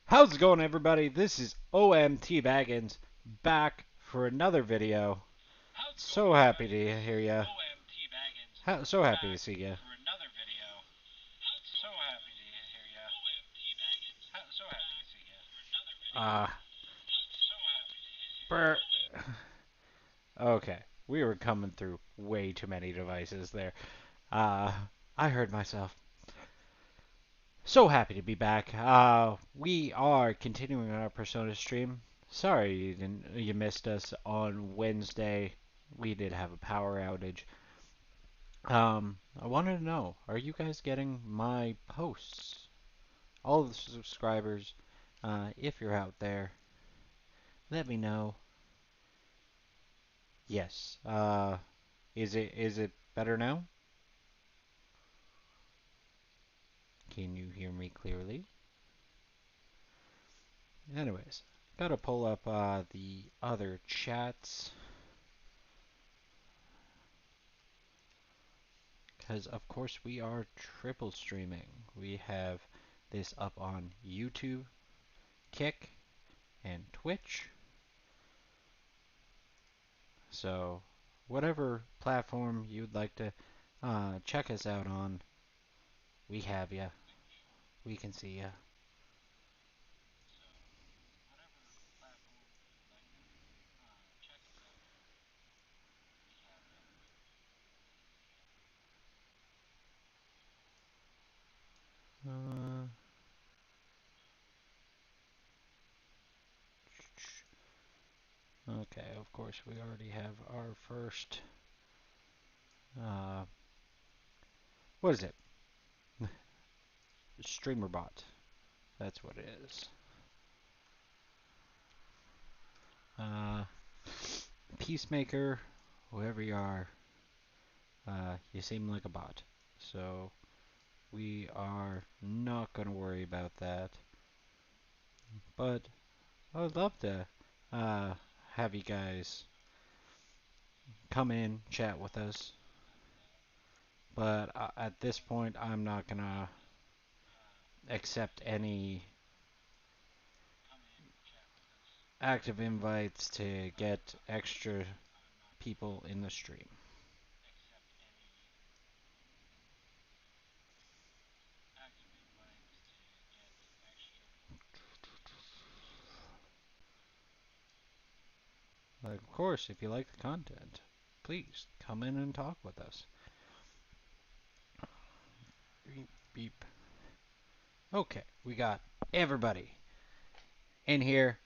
How's it going, everybody? This is OMTBaggens back for another video. So happy to hear ya. So happy to see ya. Uh, brr. Okay, we were coming through way too many devices there. Uh, I heard myself. So happy to be back. We are continuing our Persona stream. Sorry you missed us on Wednesday. We did have a power outage. I wanted to know, are you guys getting my posts? All the subscribers, if you're out there, let me know. Yes. Is it better now? Can you hear me clearly? Anyways, gotta pull up the other chats. Because, of course, we are triple streaming. We have this up on YouTube, Kick, and Twitch. So, whatever platform you'd like to check us out on, we have ya. We can see ya. Uh, okay, of course, we already have our first. Uh, what is it? Streamer bot. That's what it is. Uh, Peacemaker, whoever you are, you seem like a bot. So we are not going to worry about that. But I would love to uh, have you guys come in, chat with us. But at this point, I'm not going to accept any active invites to get extra people in the stream. Like, of course, if you like the content, please come in and talk with us. Beep, beep. Okay, we got everybody in here.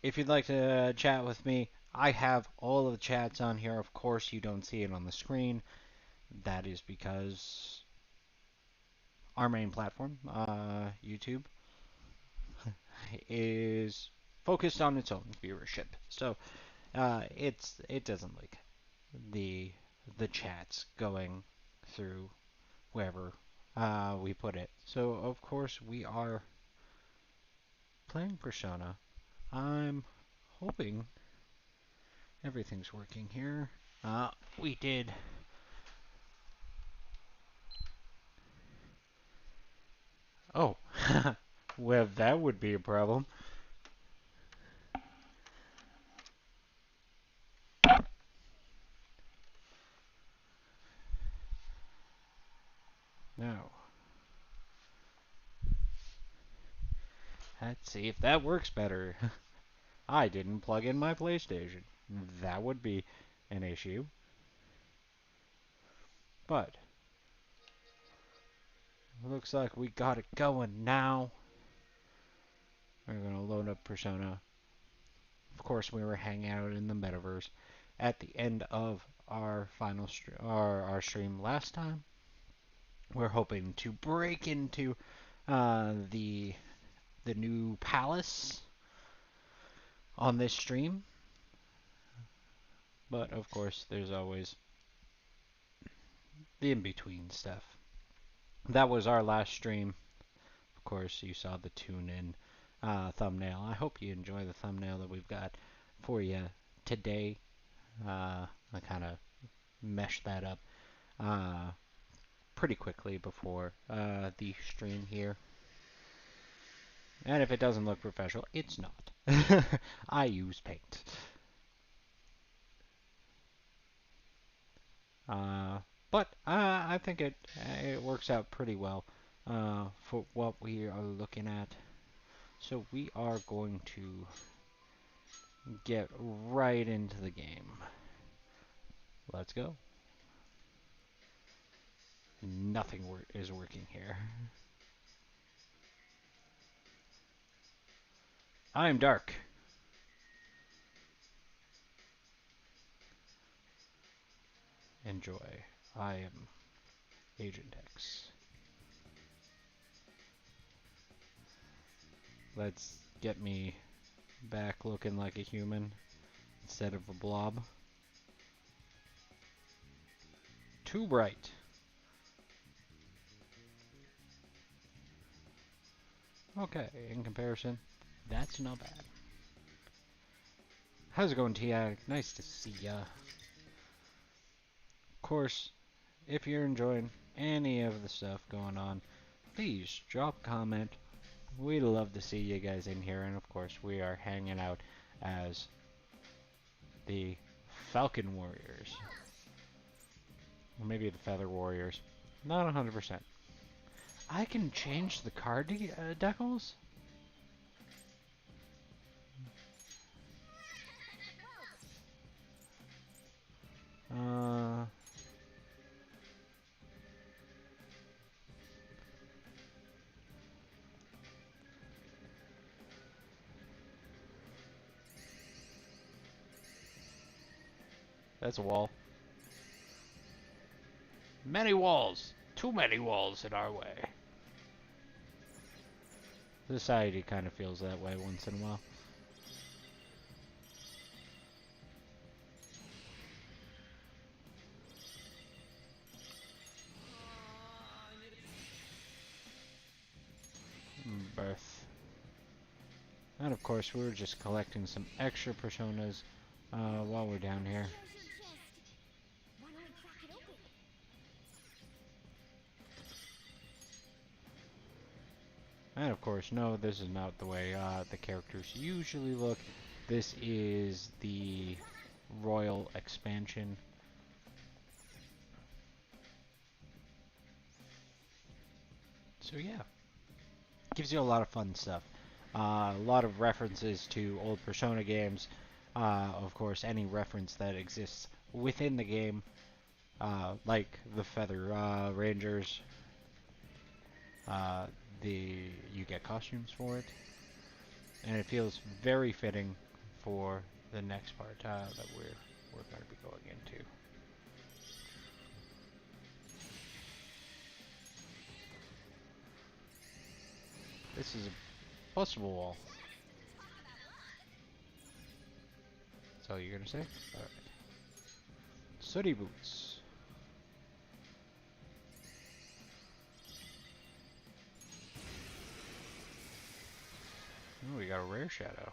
If you'd like to chat with me, I have all of the chats on here. Of course, you don't see it on the screen. That is because our main platform, YouTube, is focused on its own viewership. So it doesn't like the the chats going through wherever we put it. So of course we are playing Persona. I'm hoping everything's working here. We did. Oh, well, that would be a problem. No. Let's see if that works better. I didn't plug in my PlayStation. That would be an issue. But looks like we got it going now. We're gonna load up Persona. Of course, we were hanging out in the metaverse at the end of our final our stream last time. We're hoping to break into the new palace on this stream, but of course, there's always the in between stuff. That was our last stream. Of course, you saw the tune in thumbnail. I hope you enjoy the thumbnail that we've got for you today. I kind of meshed that up uh, pretty quickly before the stream here. And if it doesn't look professional, it's not. I use paint. But I think it works out pretty well for what we are looking at. So we are going to get right into the game. Let's go. Nothing is working here. I am dark. Enjoy. I am Agent X. Let's get me back looking like a human instead of a blob. Too bright. Okay, in comparison, that's not bad. How's it going, Tia? Nice to see ya. Of course, if you're enjoying any of the stuff going on, please drop a comment. We'd love to see you guys in here, and of course, we are hanging out as the Falcon Warriors. Or maybe the Feather Warriors. Not 100%. I can change the card decals? That's a wall. Many walls. Too many walls in our way. Society kind of feels that way once in a while. Birth. And of course, we're just collecting some extra personas while we're down here. And of course, no, this is not the way the characters usually look. This is the Royal expansion. So yeah, gives you a lot of fun stuff. A lot of references to old Persona games. Of course, any reference that exists within the game, like the Feather Rangers. You get costumes for it, and it feels very fitting for the next part that we're going to be going into. This is a bustable wall. That's all you're gonna say? Alright. Sooty boots. Oh, we got a rare shadow.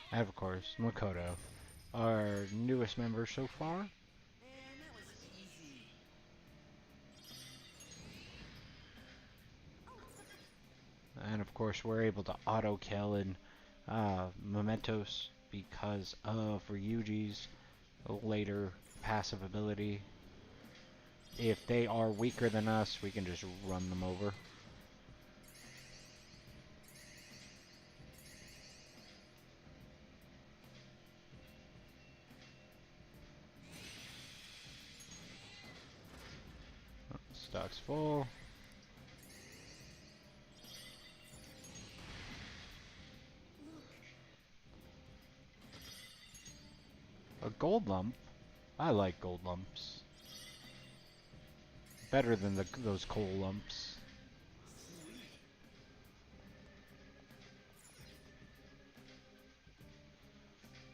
And of course, Makoto, our newest member so far. And of course, we're able to auto kill in Mementos because of Ryuji's later passive ability. If they are weaker than us, we can just run them over. Stock's full. A gold lump? I like gold lumps. Better than those coal lumps.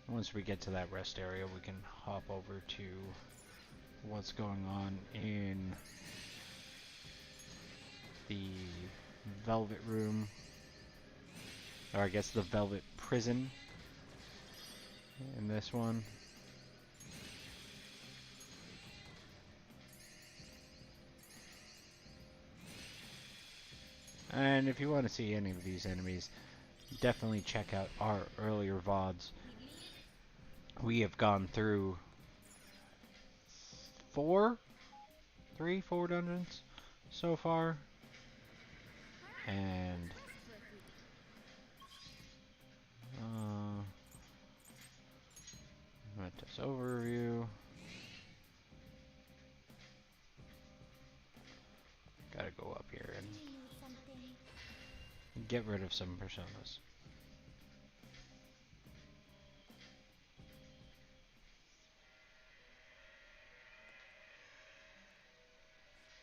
Once we get to that rest area, we can hop over to what's going on in the Velvet Room, or I guess the Velvet Prison in this one. And if you want to see any of these enemies, definitely check out our earlier VODs. We have gone through 4 dungeons so far. And Metas overview. Gotta go up here and get rid of some personas.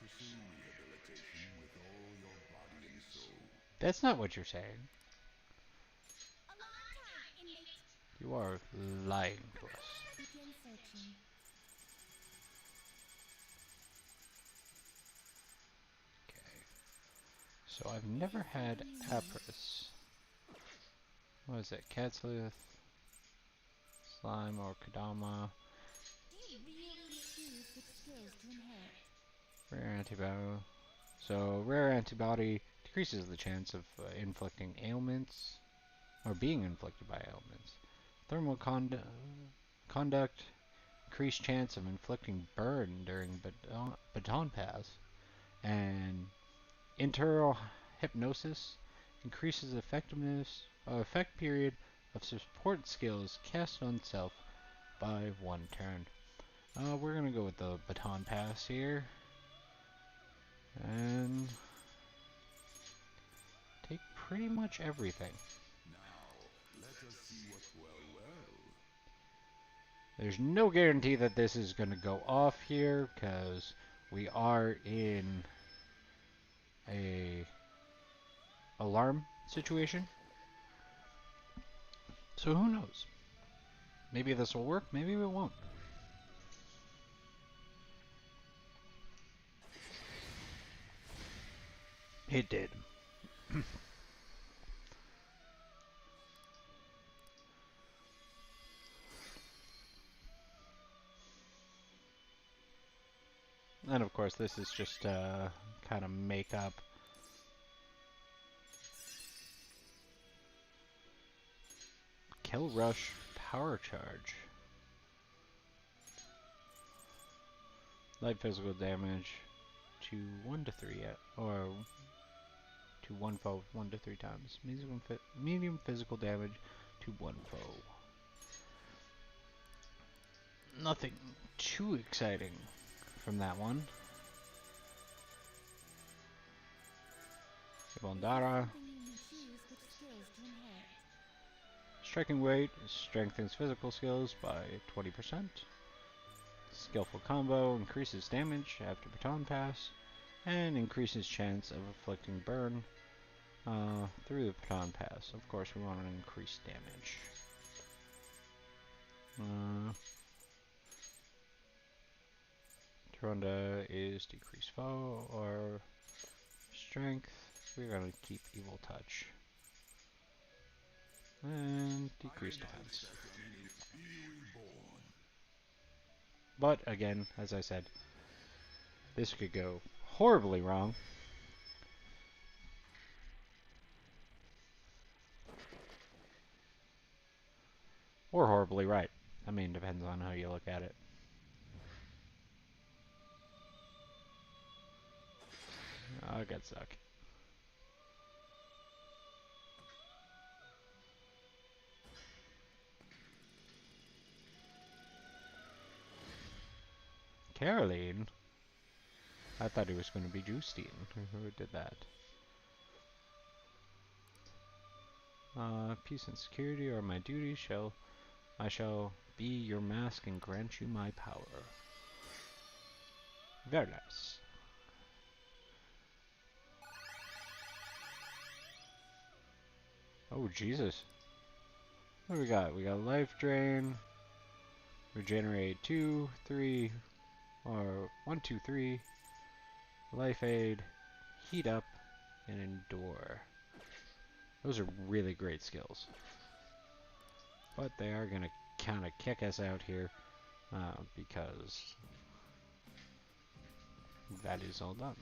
Pursue rehabilitation with all your body and soul. That's not what you're saying. You are lying to us. Begin searching. Okay. So I've never had Apris. What is it? Catslith, Slime, or Kadama. Rare antibody. So rare antibody decreases the chance of inflicting ailments, or being inflicted by ailments. Thermal conduct, increased chance of inflicting burn during baton pass. And internal hypnosis increases effectiveness effect period of support skills cast on self by 1 turn. We're gonna go with the baton pass here and take pretty much everything. Now, let us see what There's no guarantee that this is gonna go off here because we are in a alarm situation. So who knows? Maybe this will work, maybe it won't. It did. And of course this is just kind of makeup. Kill Rush Power Charge. Light physical damage to 1 to 3 or to one foe 1 to 3 times. Medium physical damage to 1 foe. Nothing too exciting from that one. Ibondara. Striking weight strengthens physical skills by 20%. Skillful combo increases damage after baton pass and increases chance of inflicting burn through the baton pass. Of course, we want to increase damage. Taronda is decrease foe or strength. We're going to keep evil touch. And decrease defense. But again, as I said, this could go horribly wrong. Or horribly right. I mean, depends on how you look at it. Oh, it got stuck. Caroline? I thought it was going to be Justine who did that. Peace and security are my duty. I shall be your mask and grant you my power. Very nice. Oh, Jesus. What do we got? We got life drain. Regenerate 2, 3, or 1, 2, 3. Life aid. Heat up. and endure. Those are really great skills. But they are going to kind of kick us out here because that is all done.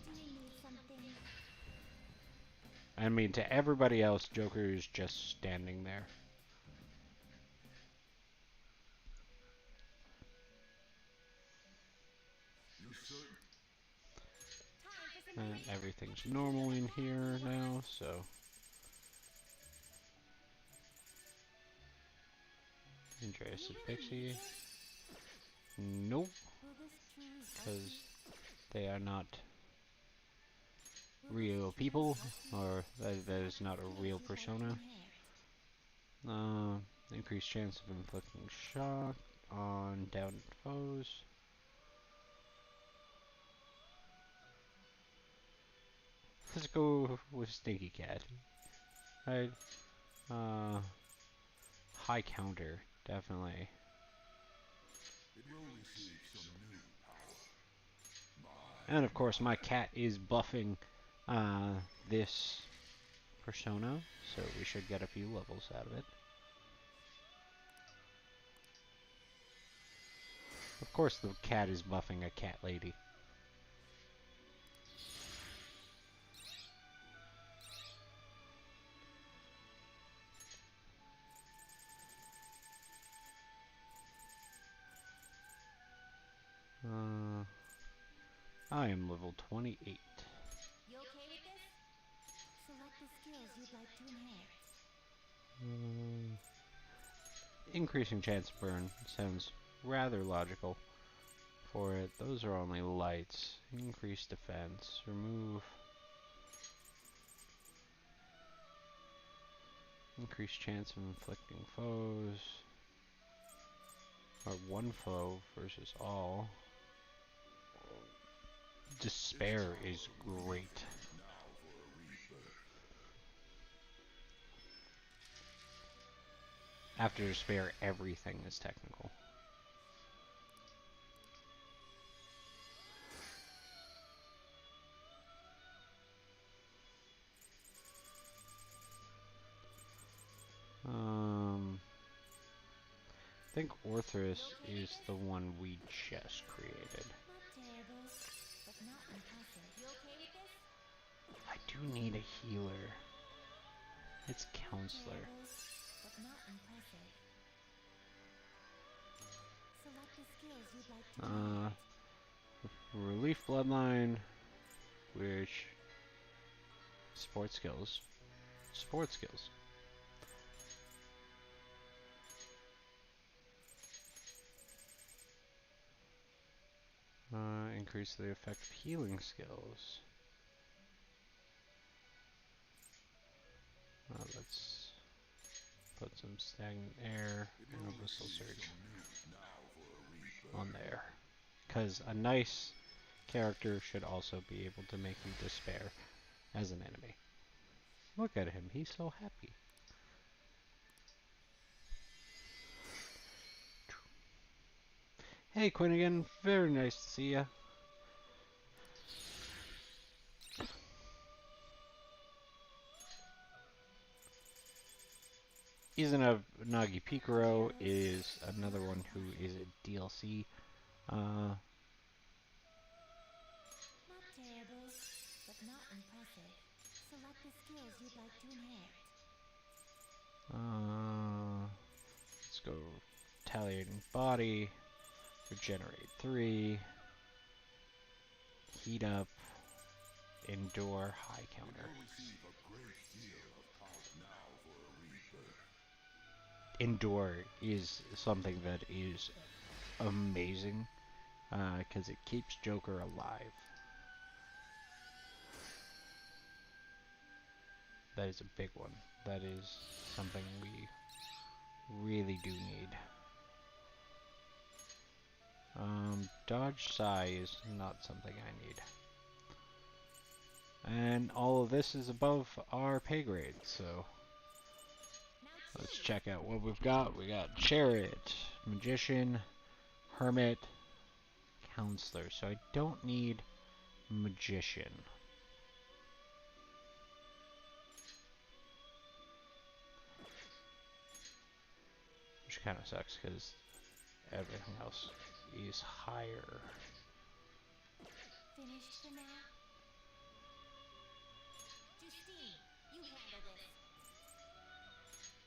I mean, to everybody else, Joker is just standing there. And everything's normal in here now, so... Andreas and Pixie. Nope. Because they are not real people, or that is not a real persona. Increased chance of inflicting shock on downed foes. Let's go with Stinky Cat. Right. High counter, definitely. And of course, my cat is buffing this persona, so we should get a few levels out of it. Of course, the cat is buffing a cat lady. I am level 28. You okay with this? Select the skills you'd like to inherit. Increasing chance of burn sounds rather logical for it. Those are only lights. Increase defense. Remove. Increased chance of inflicting foes. Or one foe versus all. Despair is great. After despair, everything is technical. I think Orthrus is the one we just created. I do need a healer. It's Counselor. Relief Bloodline, which Sport Skills. Sport Skills. Increase the effect of healing skills. Let's put some stagnant air and a whistle surge on there. Because a nice character should also be able to make you despair as an enemy. Look at him, he's so happy. Hey Quinnigan, very nice to see ya. Izuna Nagi Pikaro is another one who is a DLC. Not terrible, but not impressive. Select the skills you'd like to inherit. Let's go Retaliating Body, Regenerate 3, Heat Up, Endure, High Counter. Endure is something that is amazing because it keeps Joker alive. That is a big one. That is something we really do need. Dodge Psi is not something I need. And all of this is above our pay grade, so let's check out what we've got. We got Chariot, Magician, Hermit, Counselor. So I don't need Magician. kind of sucks because everything else is higher. Finished for now? Justine, you handle this.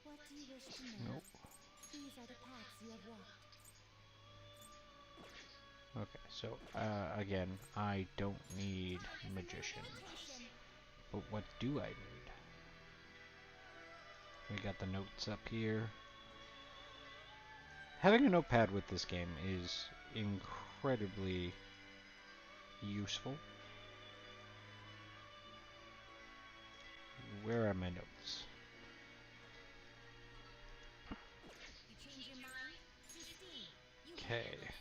What do you wish to know? Nope. These are the paths you have walked. Okay, so again, I don't need magician. But what do I need? We got the notes up here. Having a notepad with this game is incredibly useful. Where are my notes? You change your mind? Justine, you Okay. handle this.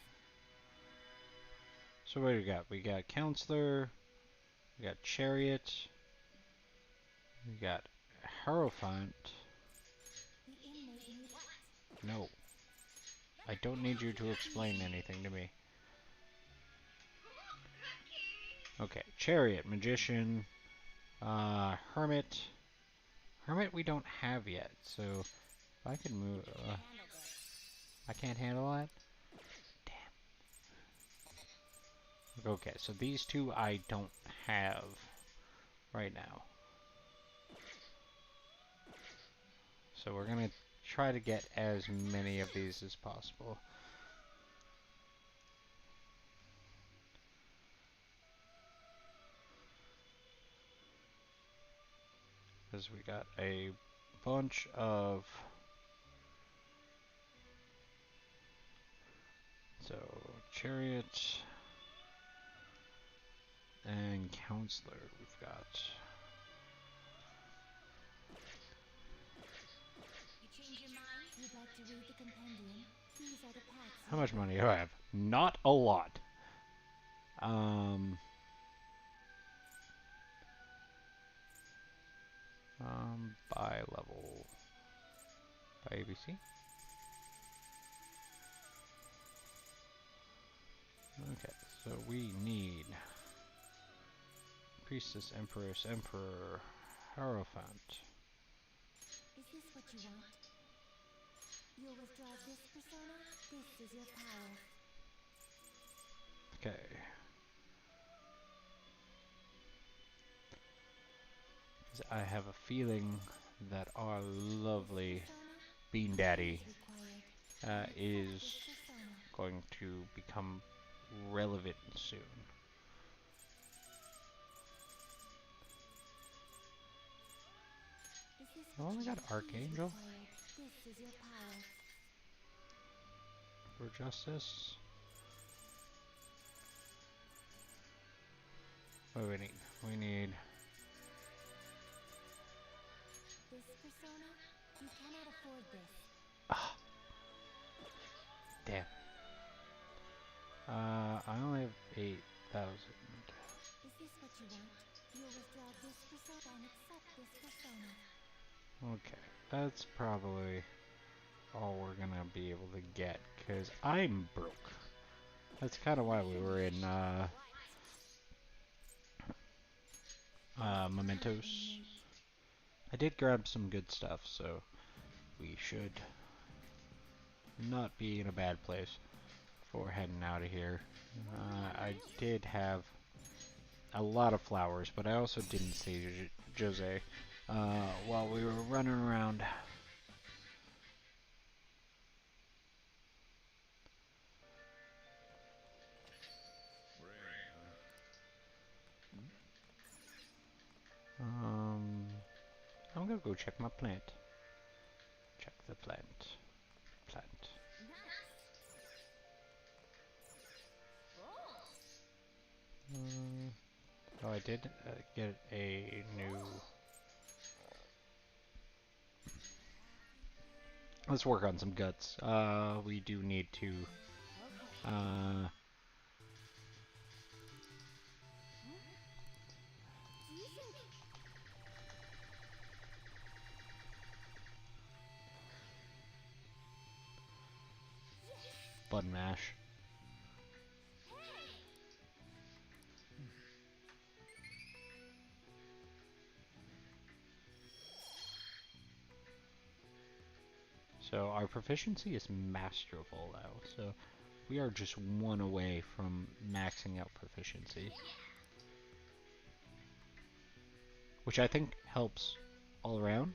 So what do we got? We got counselor. We got chariot. We got hierophant. The inmate needs what? No. I don't need you to explain anything to me. Okay, chariot, magician, hermit. Hermit we don't have yet, so if I could move. Handle this. I can't handle that? Damn. Okay, so these two I don't have right now. So we're gonna try to get as many of these as possible. Because we got a bunch of... So, chariot and counselor we've got. You change your mind? You'd like to read the compendium? These are the paths. How much money do I have? Not a lot. By level. By ABC. Okay, so we need Priestess, Empress, Emperor, Hierophant. Is this what you want? You'll withdraw this persona? This is your power. Okay. I have a feeling that our lovely Bean Daddy is going to become relevant soon. I only got Archangel This is your power. for justice. What do we need? We need... This persona? You cannot afford this. Ah. Damn. I only have 8,000. Is this what you want? You'll withdraw this persona and accept this persona. Okay, that's probably all we're gonna be able to get, because I'm broke. That's kind of why we were in, Mementos. I did grab some good stuff, so we should not be in a bad place before heading out of here. I did have a lot of flowers, but I also didn't see Jose while we were running around. I'm gonna go check my plant. Check the plant. Plant. Oh, I did get a new... Let's work on some guts. We do need to... button mash. So our proficiency is masterful now. So we are just one away from maxing out proficiency, which I think helps all around.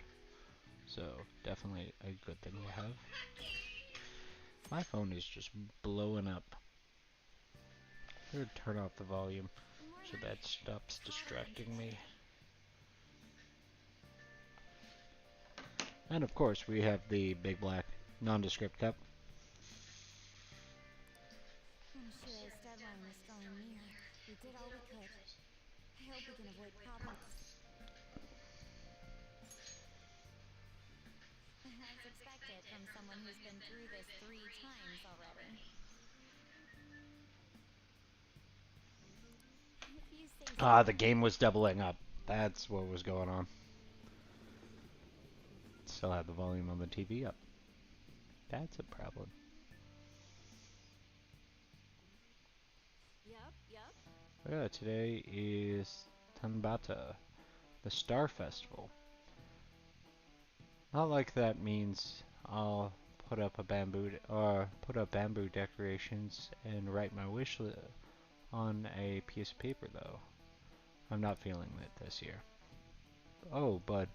So definitely a good thing to have. My phone is just blowing up. I'm gonna turn off the volume so that stops distracting me. And of course, we have the big black nondescript cup. I'm sure as deadline is drawing near, we did all we could. I hope we can avoid problems. As expected from someone who's been through this 3 times already. If you say so. Ah, the game was doubling up. That's what was going on. Still have the volume on the TV up. That's a problem. Yep. Today is Tanbata, the Star Festival. Not like that means I'll put up bamboo decorations and write my wish on a piece of paper though. I'm not feeling it this year. Oh, but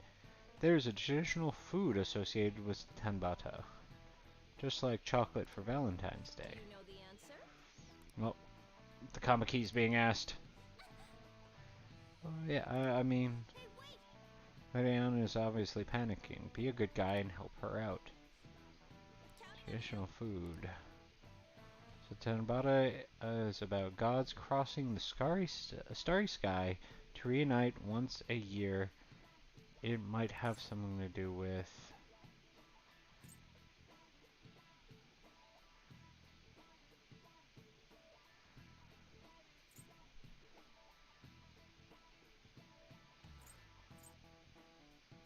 there's a traditional food associated with Tanbata, just like chocolate for Valentine's Day. You know the answer? Well, the comic key's being asked. Yeah, I mean, Hey, wait! Marianne is obviously panicking. Be a good guy and help her out. Traditional food. So Tanbata is about gods crossing the starry sky to reunite once a year. It might have something to do with...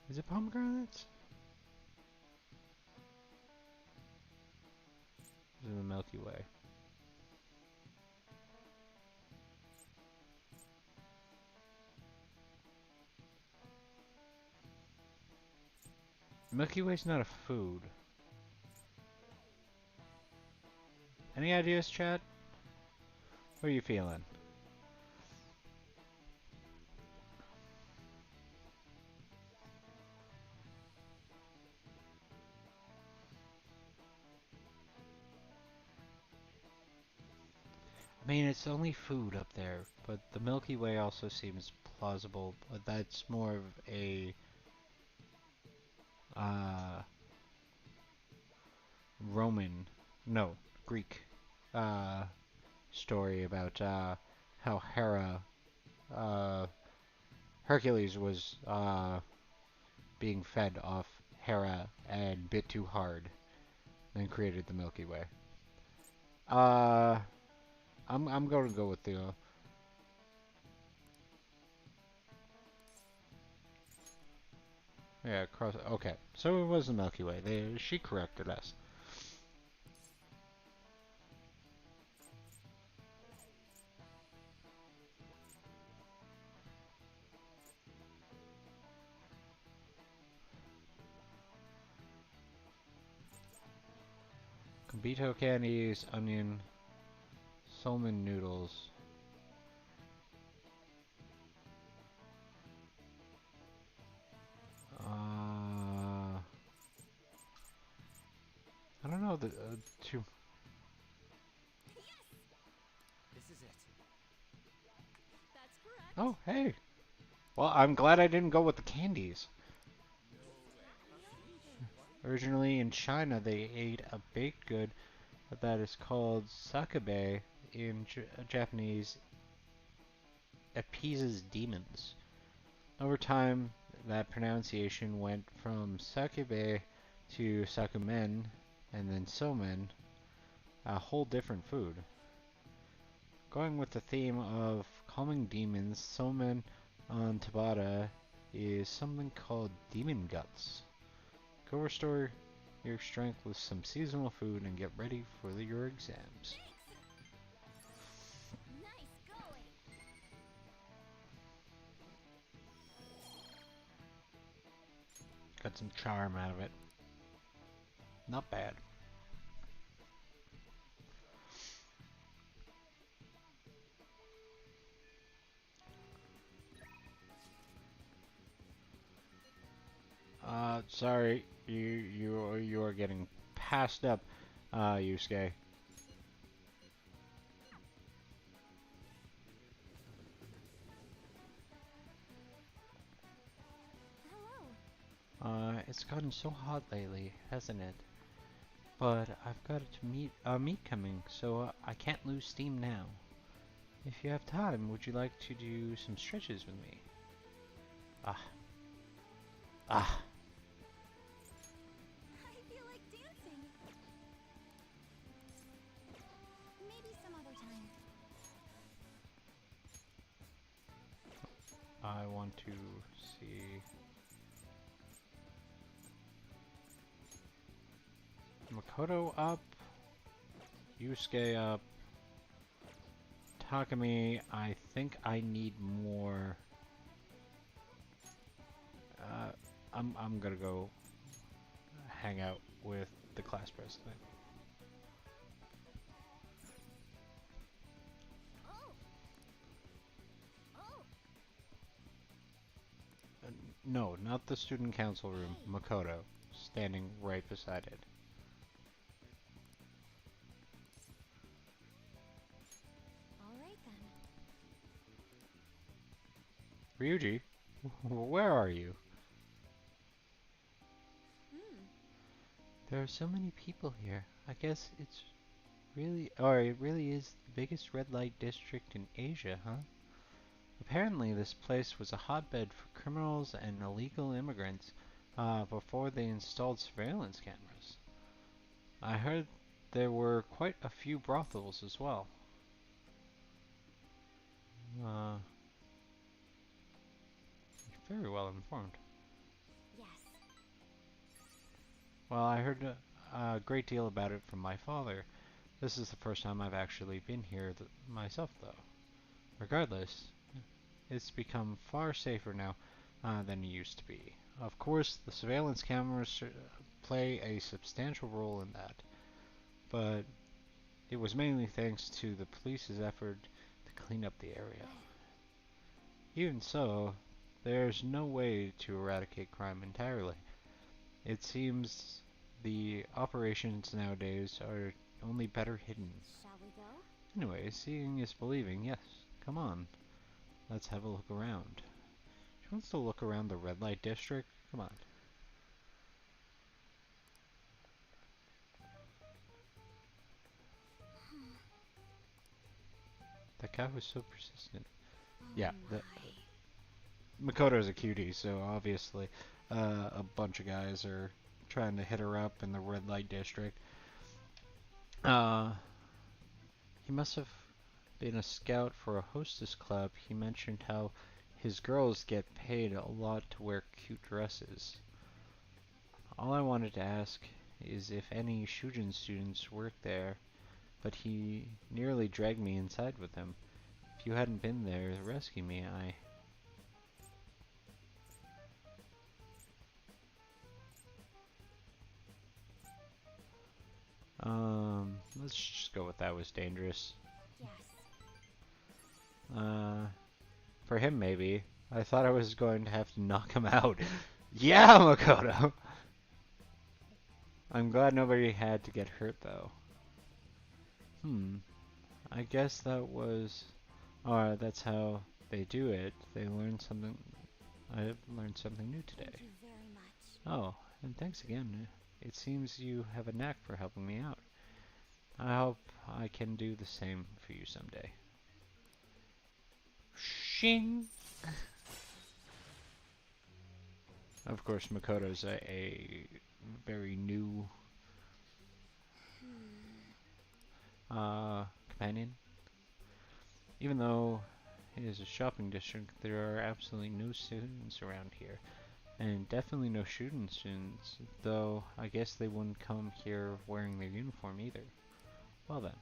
Is it pomegranates? Is it the Milky Way? Milky Way's not a food. Any ideas, chat? What are you feeling? I mean, it's only food up there, but the Milky Way also seems plausible, but that's more of a uh, Roman, no, Greek uh, story about how uh, Hercules was being fed off Hera and bit too hard and created the Milky Way. Uh, I'm going to go with the yeah, cross. Okay, so it was the Milky Way. She corrected us. Gambito candies, onion, salmon noodles. I don't know the two. This is it. That's correct. Oh, hey. Well, I'm glad I didn't go with the candies. Originally in China, they ate a baked good that is called sakabe. In Japanese, appeases demons. Over time, that pronunciation went from sakebe to sakumen, and then somen, a whole different food. Going with the theme of calming demons, somen on Tabata is something called demon guts. Go restore your strength with some seasonal food and get ready for your exams. Nice going. Got some charm out of it. Not bad. Sorry, you are getting passed up, Yusuke. Hello. It's gotten so hot lately, hasn't it? But I've got to meet coming, so I can't lose steam now. If you have time, would you like to do some stretches with me? Ah, ah. I feel like dancing. Maybe some other time. I want to see. Makoto up, Yusuke up, Takumi. I think I need more. I'm gonna go hang out with the class president. Oh. Oh. No, not the student council room. Hey. Makoto, standing right beside it. All right then. Ryuji, where are you? Hmm. There are so many people here. I guess it's really, or it really is the biggest red light district in Asia, huh? Apparently, this place was a hotbed for criminals and illegal immigrants before they installed surveillance cameras. I heard there were quite a few brothels as well. Uh, you're very well informed. Yes. Well, I heard a great deal about it from my father. This is the first time I've actually been here myself, though. Regardless, it's become far safer now than it used to be. Of course, the surveillance cameras play a substantial role in that, but it was mainly thanks to the police's effort to clean up the area. Even so, there's no way to eradicate crime entirely. It seems the operations nowadays are only better hidden. Shall we go? Anyway, seeing is believing, yes. Come on, let's have a look around. She wants to look around the red light district? Come on. That guy was so persistent. Oh Yeah, my. Makoto's a cutie, so obviously a bunch of guys are trying to hit her up in the red light district. Uh, he must have been a scout for a hostess club. He mentioned how his girls get paid a lot to wear cute dresses. All I wanted to ask is if any Shujin students work there, but he nearly dragged me inside with him. If you hadn't been there to rescue me, let's just go with that was dangerous. Yes. For him maybe. I thought I was going to have to knock him out. Yeah, Makoto! I'm glad nobody had to get hurt though. I guess that was, or that's how they do it. They learn something, I learned something new today. Thank you very much. Oh, and thanks again. It seems you have a knack for helping me out. I hope I can do the same for you someday. Shing! Of course, Makoto's a very new companion. Even though it is a shopping district, there are absolutely no students around here. And definitely no shooting students, though I guess they wouldn't come here wearing their uniform either. Well then.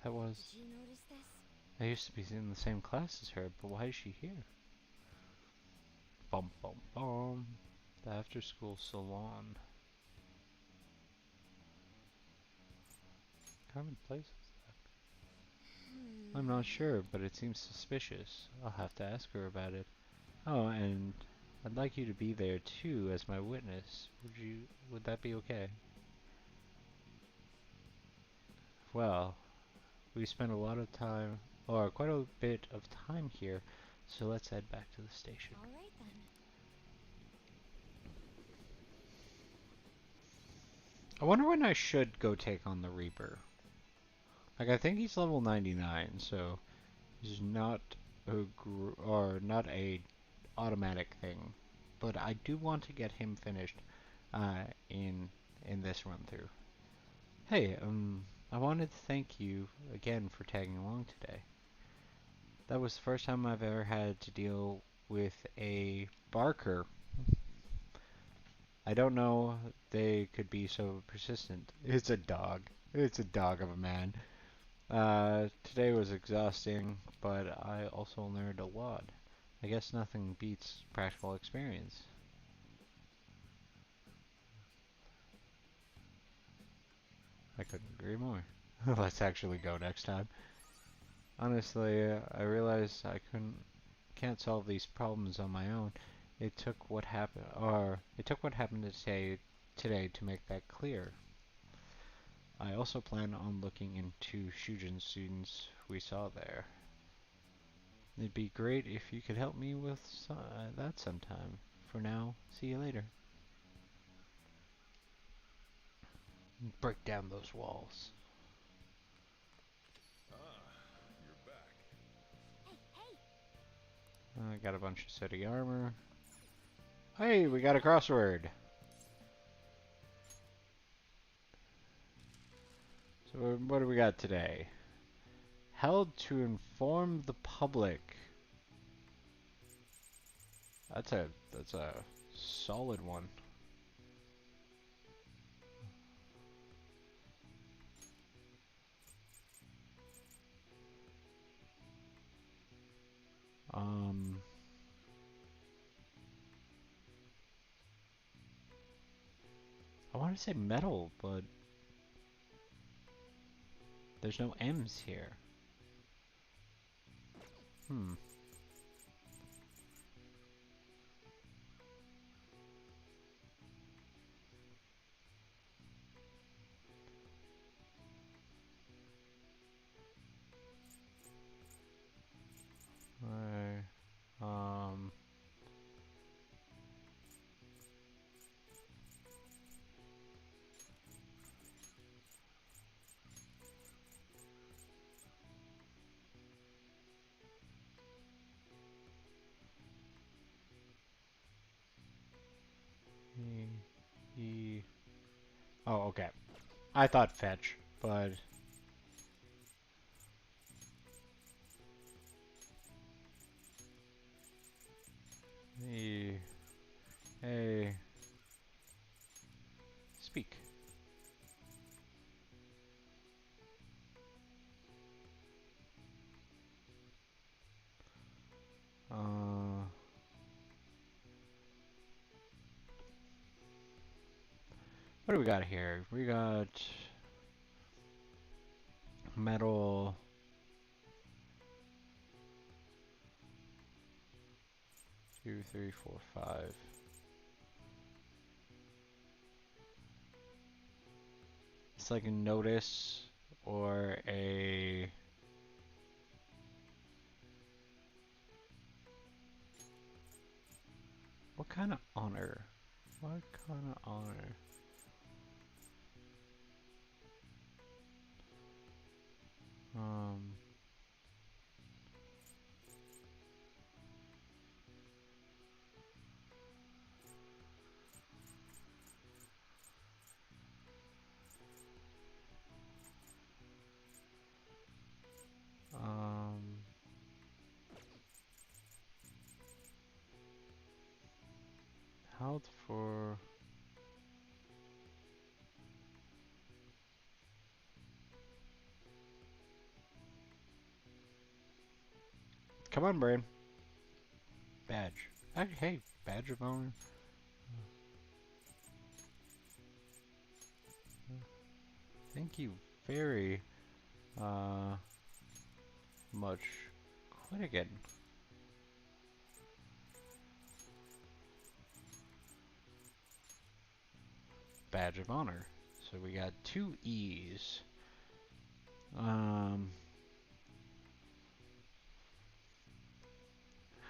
That was... Did you notice this? I used to be in the same class as her, but why is she here? Bum bum bum. The after-school salon. What kind of place is that? I'm not sure, but it seems suspicious. I'll have to ask her about it. Oh, and I'd like you to be there too as my witness. Would that be okay? Well, we spent a lot of time, or quite a bit of time here, so let's head back to the station. All right then. I wonder when I should go take on the Reaper. Like, I think he's level 99, so he's not not a automatic thing. But I do want to get him finished uh, in in this run through. Hey, I wanted to thank you again for tagging along today. That was the first time I've ever had to deal with a barker. I don't know they could be so persistent. It's a dog. It's a dog of a man. Today was exhausting, but I also learned a lot. I guess nothing beats practical experience. I couldn't agree more. Let's actually go next time. Honestly, I realized can't solve these problems on my own. It took what happened today to make that clear. I also plan on looking into Shujin students we saw there. It'd be great if you could help me with that sometime. For now, see you later. Break down those walls. You're back. Hey, hey! I got a bunch of city armor. Hey, we got a crossword. So what do we got today? Held to inform the public. That's a solid one. I want to say metal, but there's no M's here. Hmm. Right. Um. E. E. Oh, okay. I thought fetch, but E. A. Speak. Uh. What do we got here? We got metal. 2, 3, 4, 5. It's like a notice or a... What kind of honor? What kind of honor? Um... Um... Held for... Come on, brain. Badge. Hey, badge of honor. Thank you very much. Quit again. Badge of honor. So we got 2 E's.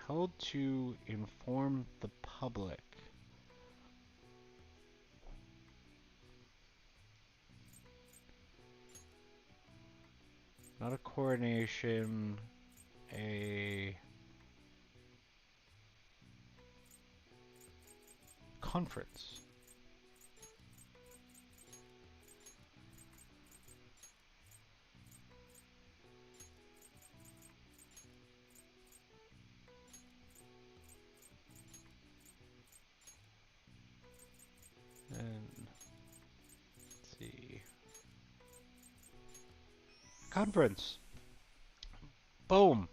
How to inform the public. Not a coronation, a conference. And let's see. Conference. Boom.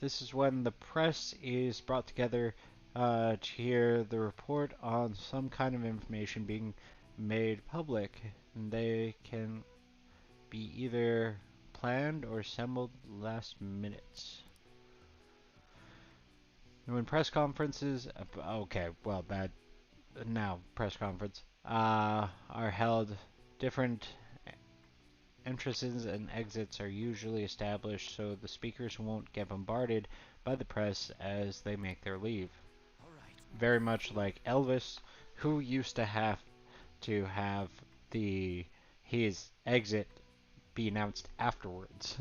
This is when the press is brought together to hear the report on some kind of information being made public. And they can be either planned or assembled last minute. When press conferences, okay, well, bad. Now, press conference, are held, different entrances and exits are usually established so the speakers won't get bombarded by the press as they make their leave. All right. Very much like Elvis, who used to have his exit be announced afterwards.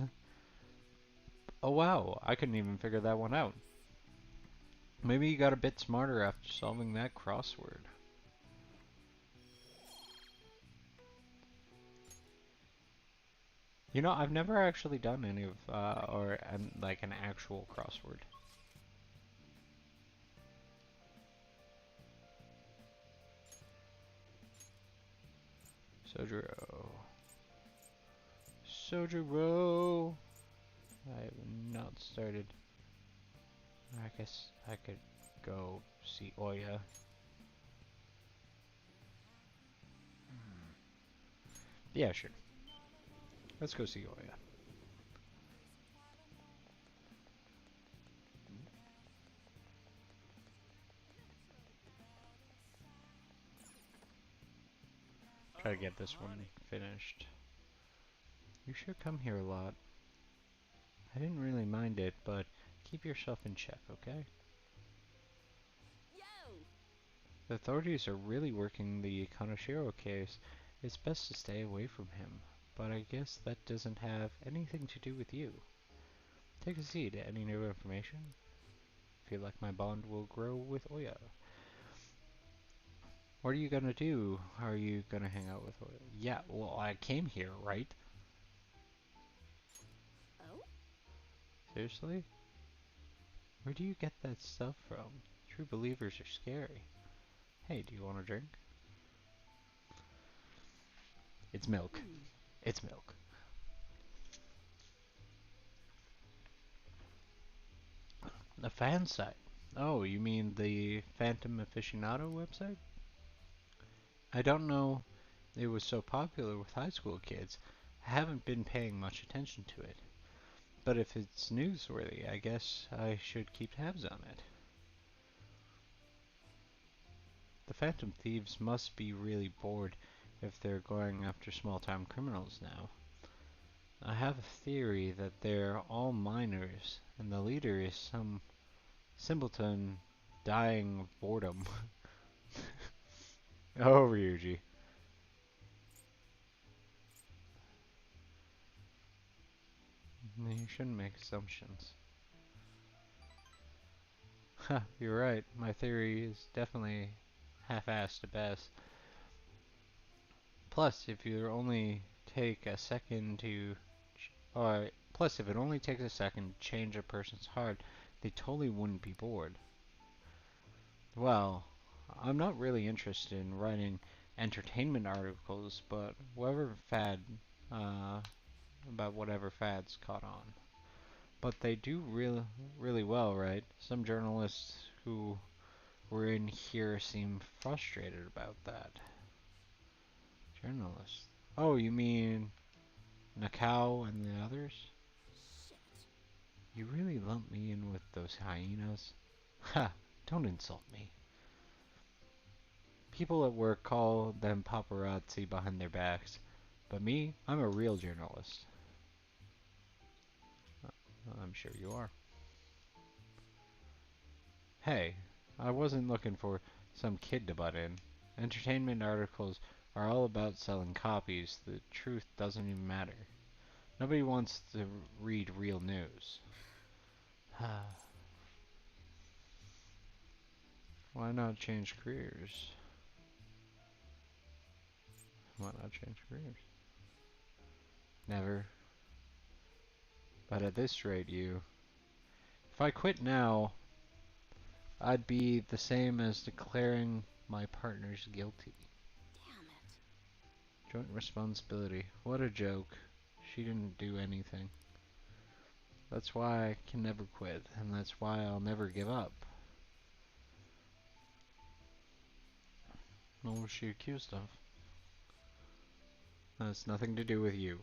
Oh wow, I couldn't even figure that one out. Maybe you got a bit smarter after solving that crossword. You know, I've never actually done any of, like an actual crossword. Sojiro. Sojiro! I have not started. I guess I could go see Oya. Yeah, sure. Let's go see Oya. Try to get this one finished. You should come here a lot. I didn't really mind it, but keep yourself in check, okay? Yo! The authorities are really working the Kaneshiro case. It's best to stay away from him, but I guess that doesn't have anything to do with you. Take a seat. Any new information? Feel like my bond will grow with Oya. What are you gonna do? Are you gonna hang out with Oya? Yeah, well, I came here, right? Oh? Seriously? Where do you get that stuff from? True believers are scary. Hey, do you want a drink? It's milk. It's milk. A fan site. Oh, you mean the Phantom Aficionado website? I don't know it was so popular with high school kids. I haven't been paying much attention to it. But if it's newsworthy, I guess I should keep tabs on it. The Phantom Thieves must be really bored if they're going after small-time criminals now. I have a theory that they're all minors, and the leader is some simpleton dying of boredom. Oh, Ryuji. You shouldn't make assumptions. Ha, you're right. My theory is definitely half-assed at best. Plus, if you only take a second to, plus if it only takes a second to change a person's heart, they totally wouldn't be bored. Well, I'm not really interested in writing entertainment articles, but whatever fad uh, about whatever fads caught on. But they do really well, right? Some journalists who were in here seem frustrated about that. Journalists. Oh, you mean Nakao and the others? Shit. You really lump me in with those hyenas? Ha! Don't insult me. People at work call them paparazzi behind their backs, but me, I'm a real journalist. I'm sure you are. Hey, I wasn't looking for some kid to butt in. Entertainment articles are all about selling copies. The truth doesn't even matter. Nobody wants to read real news. Why not change careers? Why not change careers? Never. But at this rate, if I quit now, I'd be the same as declaring my partners guilty. Damn it. Joint responsibility. What a joke. She didn't do anything. That's why I can never quit, and that's why I'll never give up. What was she accused of? That's nothing to do with you.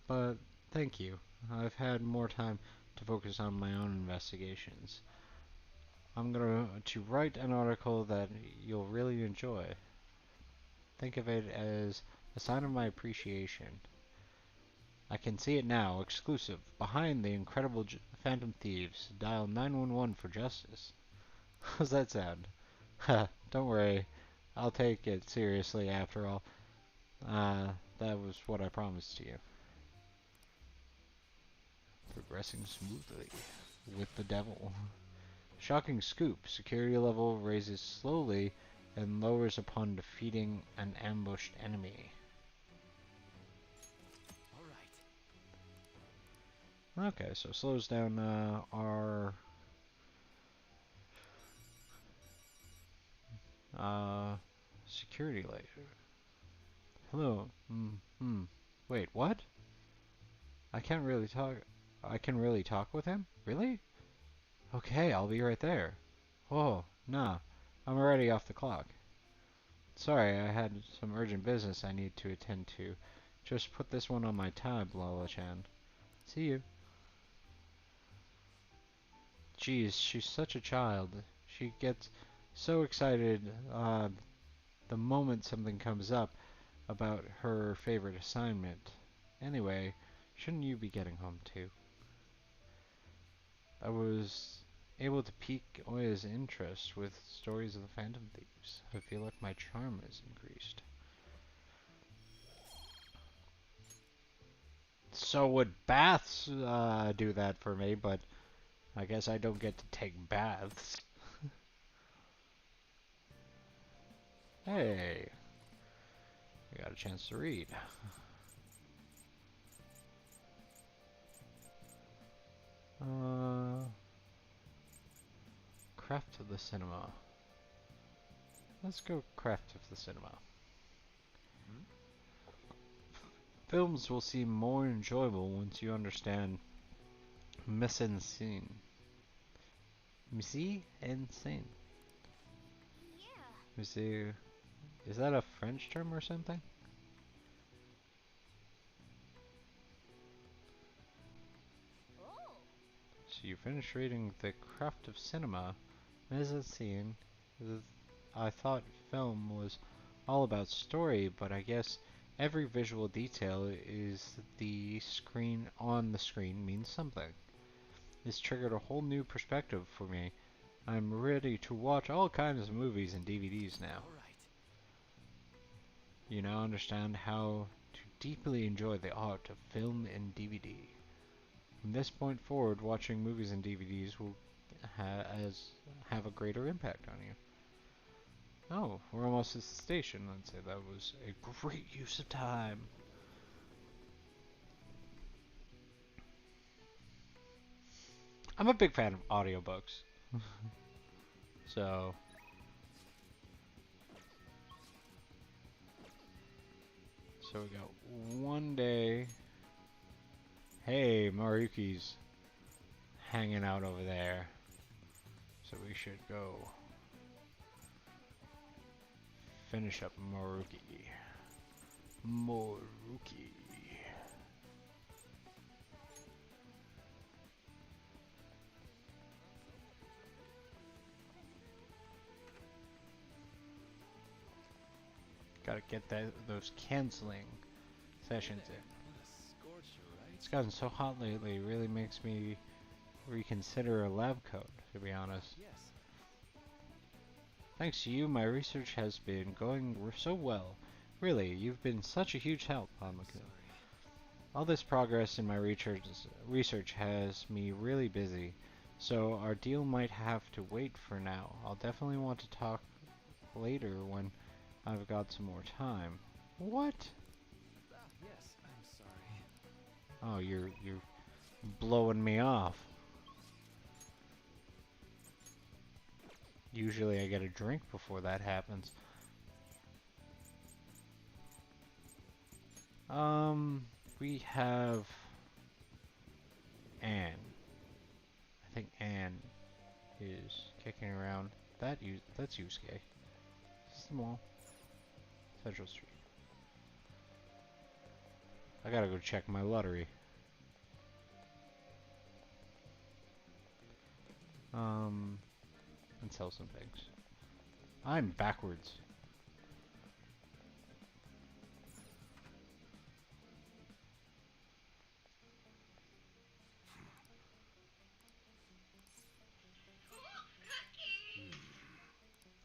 But thank you. I've had more time to focus on my own investigations. I'm going to write an article that you'll really enjoy. Think of it as a sign of my appreciation. I can see it now, exclusive, behind the incredible Phantom Thieves. Dial 911 for justice. How's that sound? Don't worry, I'll take it seriously after all. That was what I promised to you. Progressing smoothly with the devil. Shocking scoop. Security level raises slowly and lowers upon defeating an ambushed enemy. Alright. Okay, so slows down our security layer. Hello. Wait, what? I can't really talk. I can really talk with him? Really? Okay, I'll be right there. Oh, nah. I'm already off the clock. Sorry, I had some urgent business I need to attend to. Just put this one on my tab, Lala-chan. See you. Geez, she's such a child. She gets so excited the moment something comes up about her favorite assignment. Anyway, shouldn't you be getting home too? I was able to pique Oya's interest with stories of the Phantom Thieves. I feel like my charm has increased. So would baths do that for me, but I guess I don't get to take baths. Hey, we got a chance to read. Craft of the cinema. Let's go craft of the cinema. Films will seem more enjoyable once you understand mise en scene. Mise en scene. Yeah. Mise. Is that a French term or something? Oh. So you finished reading The Craft of Cinema. Mise en scene. I thought film was all about story, but I guess every visual detail is the screen on the screen means something. This triggered a whole new perspective for me. I'm ready to watch all kinds of movies and DVDs now. Alright. You now understand how to deeply enjoy the art of film and DVD. From this point forward, watching movies and DVDs will have a greater impact on you. Oh, we're almost at the station. I'd say that was a great use of time. I'm a big fan of audiobooks. So we got one day Hey, Maruki's hanging out over there. So we should go finish up Maruki. Maruki. Gotta get those canceling sessions in. What a scorcher, right? It's gotten so hot lately, it really makes me reconsider a lab coat, to be honest. Yes. Thanks to you, my research has been going so well. Really, you've been such a huge help, Hamako. Sorry. All this progress in my research has me really busy, so our deal might have to wait for now. I'll definitely want to talk later when I've got some more time. What? Ah, yes, I'm sorry. Oh, you're blowing me off. Usually I get a drink before that happens. We have Anne. I think Anne is kicking around. That's Yusuke. Small. Central Street. I gotta go check my lottery. And sell some things. I'm backwards.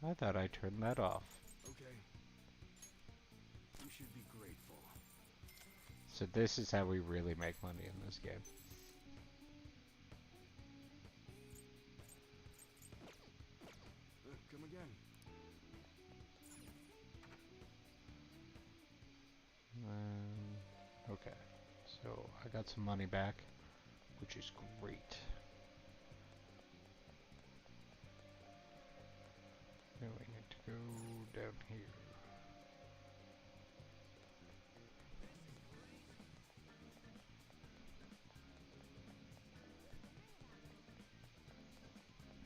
I thought I turned that off. Okay. You should be grateful. So this is how we really make money in this game. Come again. Okay, so I got some money back, which is great. Now we need to go down here.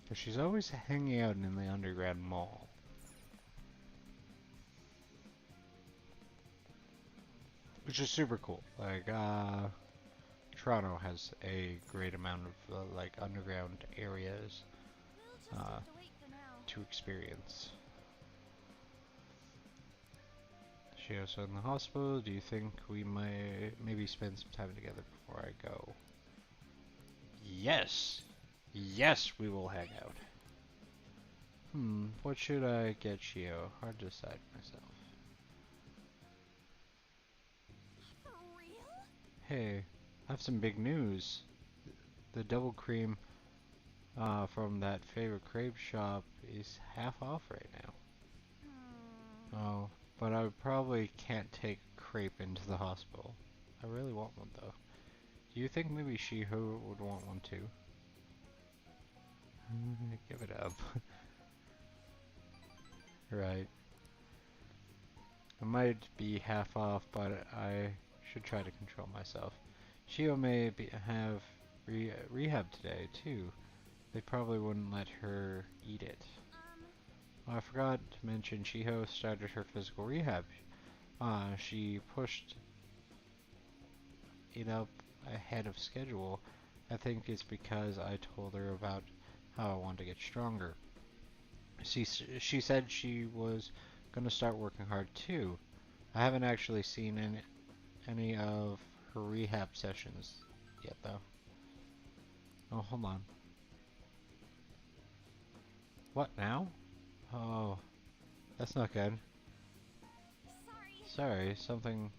Cause she's always hanging out in the underground mall. Which is super cool. Like, Toronto has a great amount of, like, underground areas We'll just have to wait for now. to experience. She also in the hospital. Do you think we might maybe spend some time together before I go? Yes! Yes, we will hang out. What should I get Shio? Hard to decide myself. For real? Hey, I have some big news. The double cream from that favorite crepe shop is half off right now. Oh, but I probably can't take crepe into the hospital. I really want one though. Do you think maybe Shiho would want one too? Give it up. Right. It might be half off, but I should try to control myself. Shio may have rehab today too. They probably wouldn't let her eat it. Oh, I forgot to mention Shiho started her physical rehab. She pushed it up ahead of schedule. I think it's because I told her about how I want to get stronger. She said she was gonna start working hard too. I haven't actually seen any of her rehab sessions yet though. Oh, hold on. What now? Oh, that's not good. Sorry, something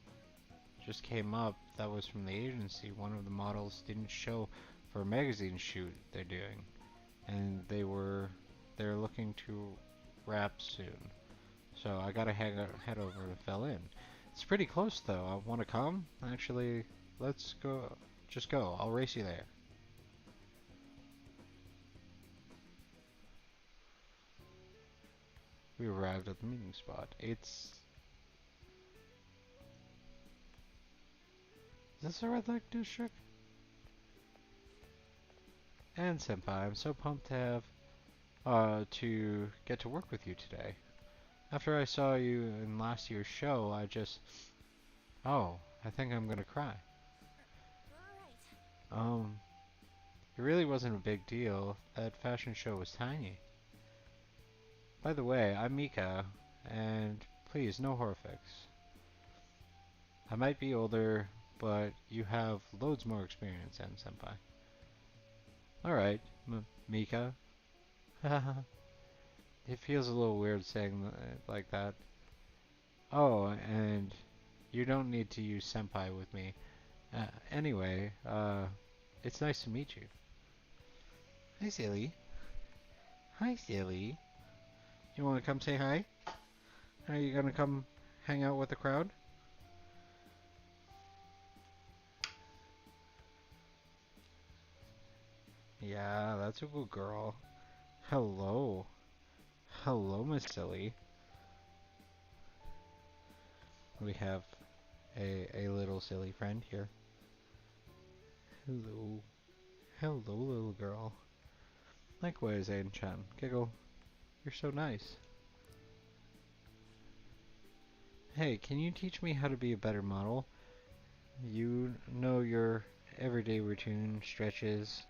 just came up that was from the agency. One of the models didn't show for a magazine shoot they're doing, and they're looking to wrap soon. So I gotta head over to fill in. It's pretty close though. I want to come. Actually, let's go. Just go. I'll race you there. We arrived at the meeting spot. Is this a red light district? And Senpai, I'm so pumped to get to work with you today. After I saw you in last year's show, I think I'm gonna cry. Alright. It really wasn't a big deal. That fashion show was tiny. By the way, I'm Mika, and please, no horrifics. I might be older, but you have loads more experience than Senpai. Alright, Mika. It feels a little weird saying it like that. Oh, and you don't need to use Senpai with me. Anyway, it's nice to meet you. Hi, Silly. Hi, Silly. You want to come say hi? Are you gonna come hang out with the crowd? Yeah, that's a good girl. Hello. Hello, Miss Silly. We have a little silly friend here. Hello. Hello, little girl. Likewise, Ain-chan. Giggle. You're so nice. Hey, can you teach me how to be a better model? You know your everyday routine, stretches.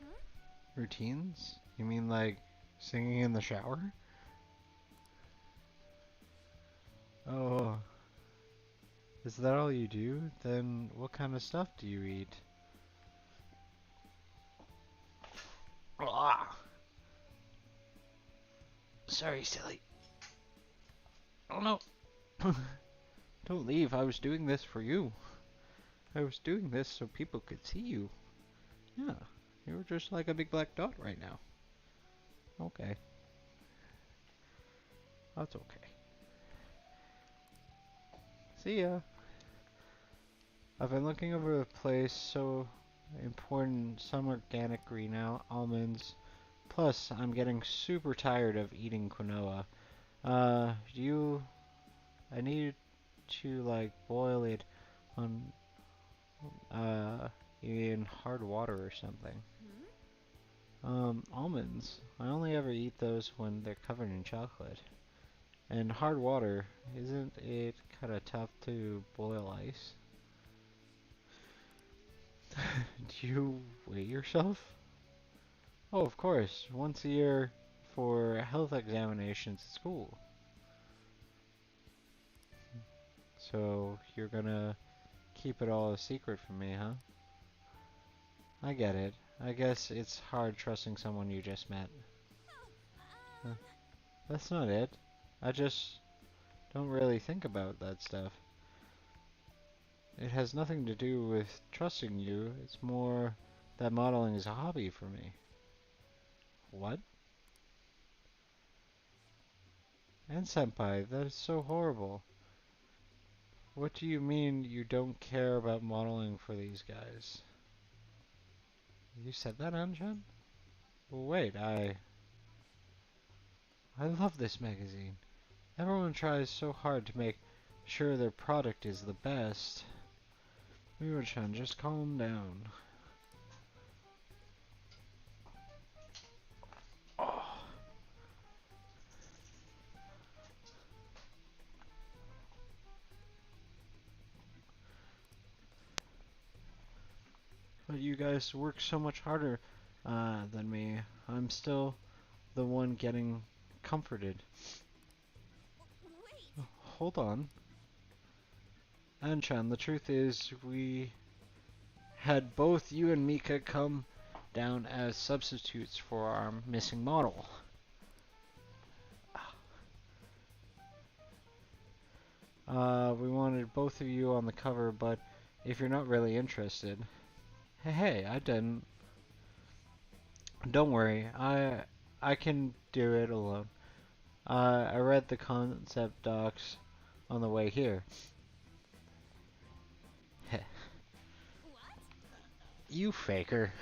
Huh? Routines? You mean like singing in the shower? Oh, is that all you do? Then what kind of stuff do you eat? Ah! Sorry, silly. Oh no! Don't leave, I was doing this for you. I was doing this so people could see you. Yeah, you're just like a big black dot right now. Okay. That's okay. See ya. I've been looking over the place, so important, some organic green almonds. Plus, I'm getting super tired of eating quinoa. I need to like boil it on, uh, in hard water or something. Almonds. I only ever eat those when they're covered in chocolate. And hard water, isn't it kind of tough to boil ice? Do you weigh yourself? Oh, of course, once a year for health examinations at school. So, you're gonna keep it all a secret from me, huh? I get it. I guess it's hard trusting someone you just met. Huh. That's not it. I just don't really think about that stuff. It has nothing to do with trusting you. It's more that modeling is a hobby for me. What? And senpai, that is so horrible. What do you mean you don't care about modeling for these guys? You said that, Anshan? Well, wait, I love this magazine. Everyone tries so hard to make sure their product is the best. Miwa-chan, just calm down. Oh. But you guys work so much harder than me. I'm still the one getting comforted. Wait! Hold on. Anshan, the truth is, we had both you and Mika come down as substitutes for our missing model. We wanted both of you on the cover, but if you're not really interested... Hey, I didn't. Don't worry, I can do it alone. I read the concept docs on the way here. What? You faker.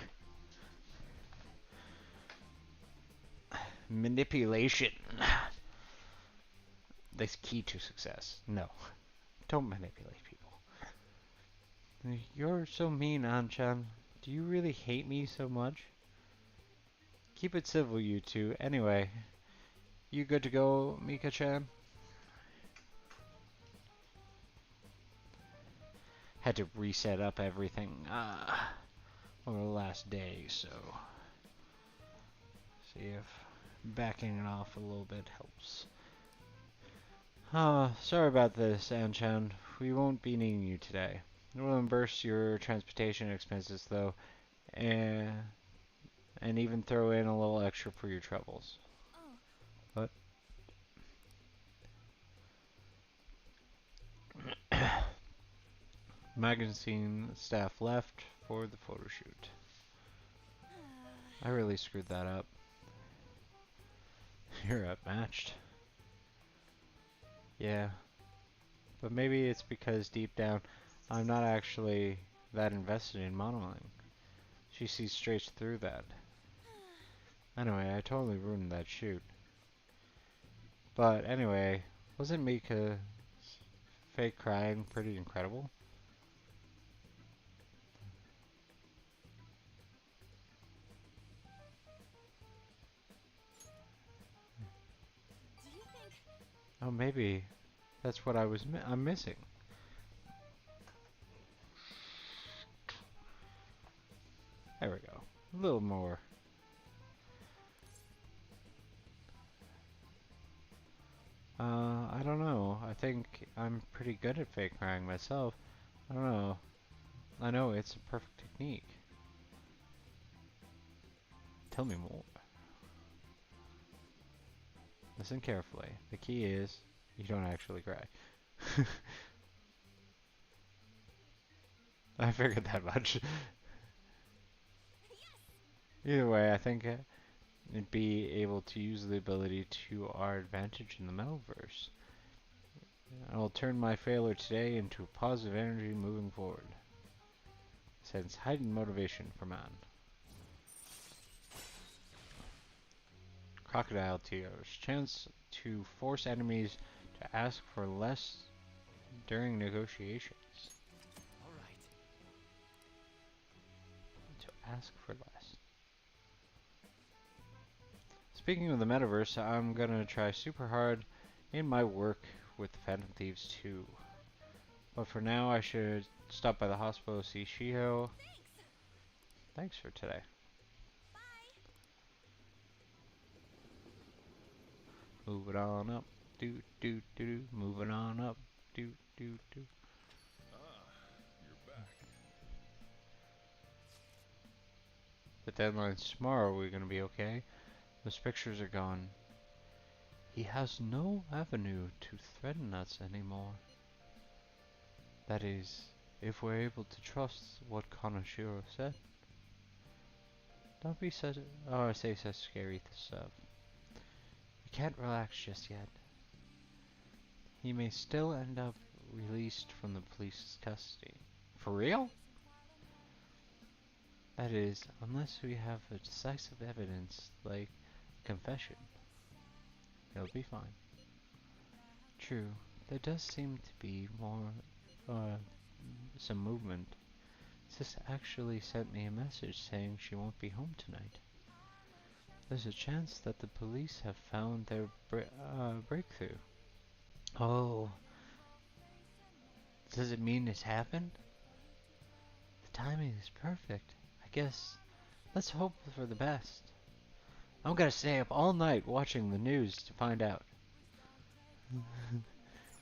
Manipulation. The key to success. No, don't manipulate people. You're so mean, An-chan. Do you really hate me so much? Keep it civil, you two. Anyway, you good to go, Mika-chan? Had to reset up everything over the last day, so see if backing it off a little bit helps. Sorry about this, An-chan. We won't be needing you today. We'll reimburse your transportation expenses, though, and even throw in a little extra for your troubles. Oh, But magazine staff left for the photo shoot. I really screwed that up. You're outmatched. Yeah. But maybe it's because deep down, I'm not actually that invested in modeling. She sees straight through that. Anyway, I totally ruined that shoot. But anyway, wasn't Mika fake crying pretty incredible? do you think... Oh, maybe that's what I'm missing. There we go. A little more. I don't know. I think I'm pretty good at fake crying myself. I don't know. I know it's a perfect technique. Tell me more. Listen carefully. The key is you don't actually cry. I figured that much. Either way, I think it'd be able to use the ability to our advantage in the metaverse. I'll turn my failure today into positive energy moving forward. Sense heightened motivation for man. Crocodile tears. Chance to force enemies to ask for less during negotiations. All right. To ask for less. Speaking of the metaverse, I'm gonna try super hard in my work with Phantom Thieves 2. But for now, I should stop by the hospital to see Shiho. Thanks for today. Moving on up. Do do do do. Moving on up. Do do do. You're back. The deadline's tomorrow. We're gonna be okay. Those pictures are gone. He has no avenue to threaten us anymore. That is, if we're able to trust what Kanashiro said. Don't be such. Oh, I say such scary stuff. We can't relax just yet. He may still end up released from the police's custody. For real? That is, unless we have a decisive evidence like confession. It'll be fine. True, there does seem to be more, some movement. Sis actually sent me a message saying she won't be home tonight. There's a chance that the police have found their breakthrough. Oh, does it mean it's happened? The timing is perfect. I guess let's hope for the best. I'm gonna stay up all night watching the news to find out.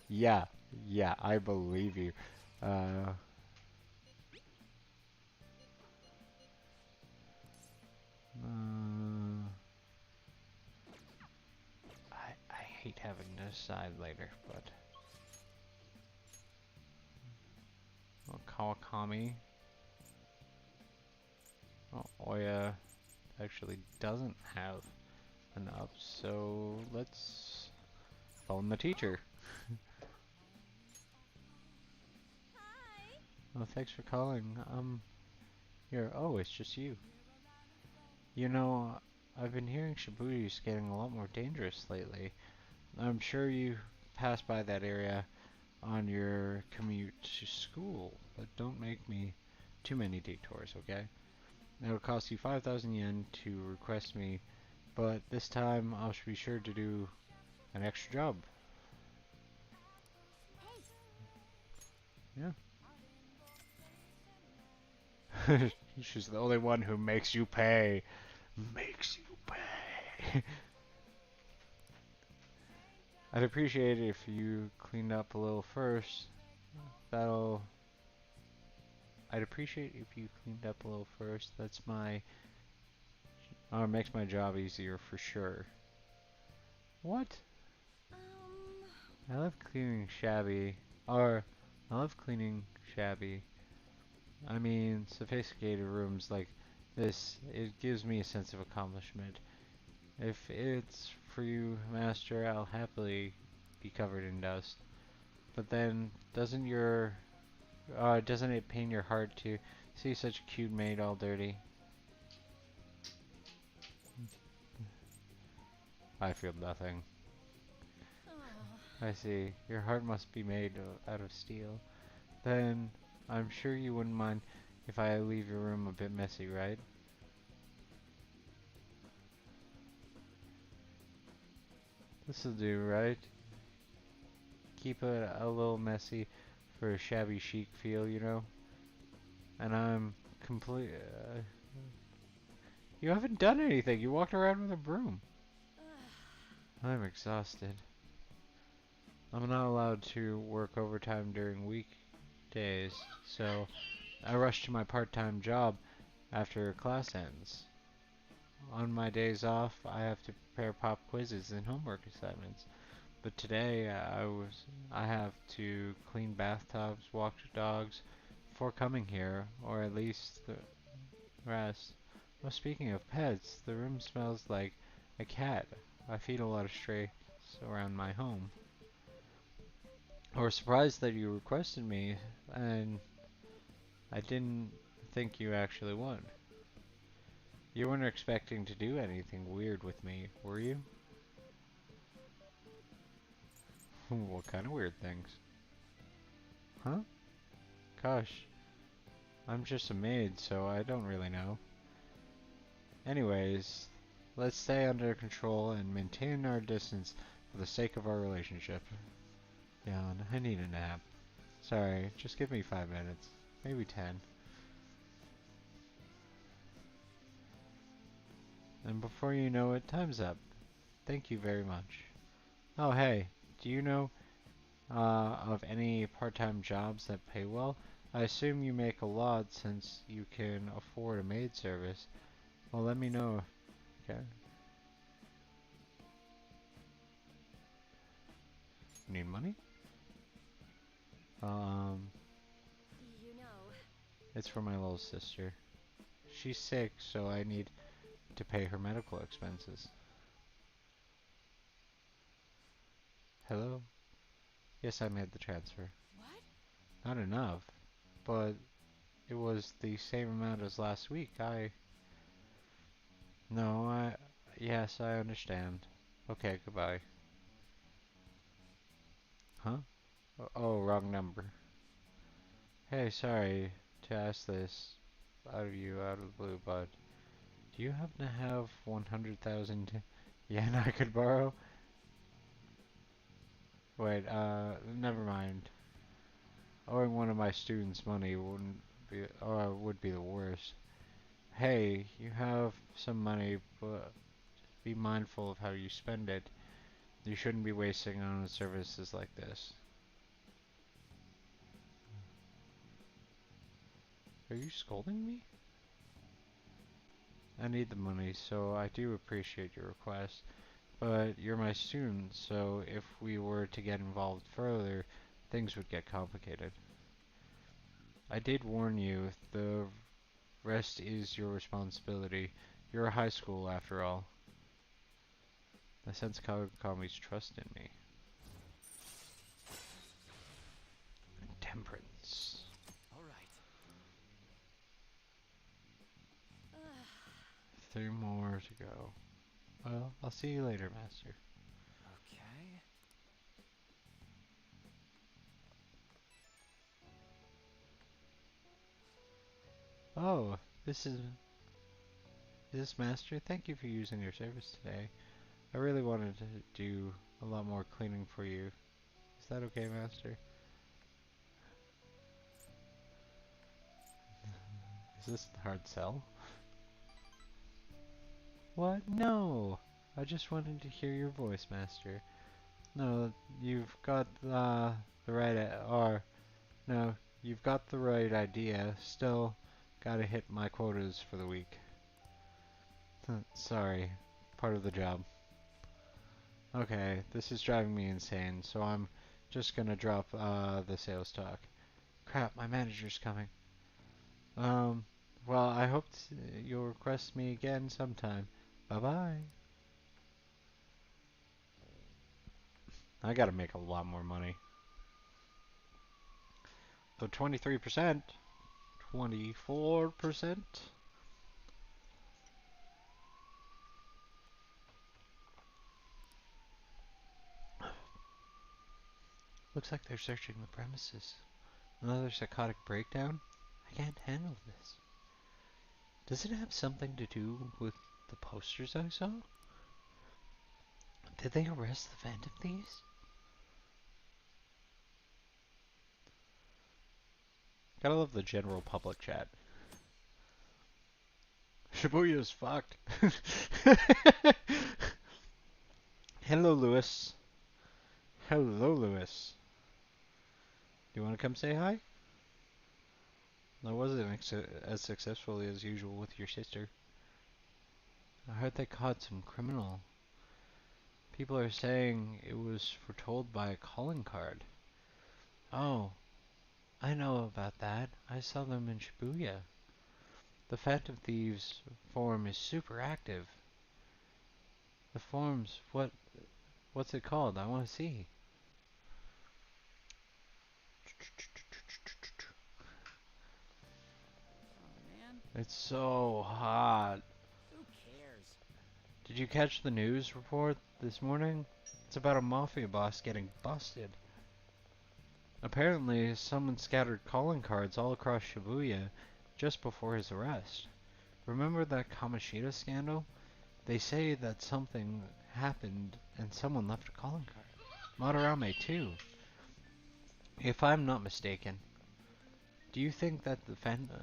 Yeah, yeah, I believe you. Uh, I hate having to decide later, but well, Kawakami. Oh, Oya actually doesn't have an up, so let's phone the teacher. Hi! Oh, thanks for calling. Here. Oh, it's just you. You know, I've been hearing Shibuya's getting a lot more dangerous lately. I'm sure you passed by that area on your commute to school, but don't make me too many detours, okay? It'll cost you 5,000 yen to request me, but this time I'll be sure to do an extra job. Hey, Yeah. She's the only one who makes you pay. Makes you pay. I'd appreciate it if you cleaned up a little first. That'll. I'd appreciate if you cleaned up a little first. That's my. Makes my job easier for sure. What? I love cleaning shabby. Or, I love cleaning shabby. I mean, sophisticated rooms like this, it gives me a sense of accomplishment. If it's for you, Master, I'll happily be covered in dust. But then, doesn't it pain your heart to see such a cute maid all dirty? I feel nothing. I see. Your heart must be made out of steel. Then, I'm sure you wouldn't mind if I leave your room a bit messy, right? This'll do, right? Keep it a little messy for a shabby chic feel, you know? And I'm complete. You haven't done anything. You walked around with a broom. I'm exhausted. I'm not allowed to work overtime during weekdays, so I rush to my part-time job after class ends. On my days off, I have to prepare pop quizzes and homework assignments. But today, I have to clean bathtubs, walk dogs before coming here, or at least the rest. Well, speaking of pets, the room smells like a cat. I feed a lot of strays around my home. I was surprised that you requested me, and I didn't think you actually would. You weren't expecting to do anything weird with me, were you? What kind of weird things? Huh? Gosh, I'm just a maid, so I don't really know. Anyways, let's stay under control and maintain our distance for the sake of our relationship. Yawn, I need a nap. Sorry, just give me 5 minutes. Maybe 10. And before you know it, time's up. Thank you very much. Oh hey, do you know of any part-time jobs that pay well? I assume you make a lot since you can afford a maid service. Well, let me know. Okay. Need money? you know, It's for my little sister. She's sick, so I need to pay her medical expenses. Hello? Yes, I made the transfer. what? Not enough, but it was the same amount as last week. No, yes, I understand. Okay, goodbye. Huh? Oh, wrong number. Hey, sorry to ask this out of the blue, but do you happen to have 100,000 yen I could borrow? Wait, never mind. Owing one of my students money wouldn't be, or would be the worst. Hey, you have some money, but be mindful of how you spend it. You shouldn't be wasting on services like this. Are you scolding me? I need the money, so I do appreciate your request. But you're my student, so if we were to get involved further, things would get complicated. I did warn you, the rest is your responsibility. You're a high school, after all. I sense Kami's trust in me. Temperance. All right. 3 more to go. Well, I'll see you later, Master. Okay. Oh, this is this Master? Thank you for using your service today. I really wanted to do a lot more cleaning for you. Is that okay, Master? Is this a hard sell? What? No! I just wanted to hear your voice, Master. No, you've got the right, or no, you've got the right idea. Still, gotta hit my quotas for the week. Sorry, part of the job. Okay, this is driving me insane, so I'm just gonna drop the sales talk. Crap, my manager's coming. Um, well, I hope you'll request me again sometime. Bye bye. I gotta make a lot more money. So 23%, 24%. Looks like they're searching the premises. Another psychotic breakdown? I can't handle this. Does it have something to do with the posters I saw? Did they arrest the Phantom Thieves? Gotta love the general public chat. Shibuya's fucked. Hello, Lewis. Hello, Lewis. Do you want to come say hi? I wasn't as successfully as usual with your sister. I heard they caught some criminal. People are saying it was foretold by a calling card. Oh, I know about that. I saw them in Shibuya. The Phantom Thieves forum is super active. The forum's what's it called? I want to see. Oh man, It's so hot. who cares? Did you catch the news report this morning? It's about a mafia boss getting busted. Apparently, someone scattered calling cards all across Shibuya just before his arrest. Remember that Kamoshida scandal? They say that something happened and someone left a calling card. Madarame too. If I'm not mistaken. Do you think that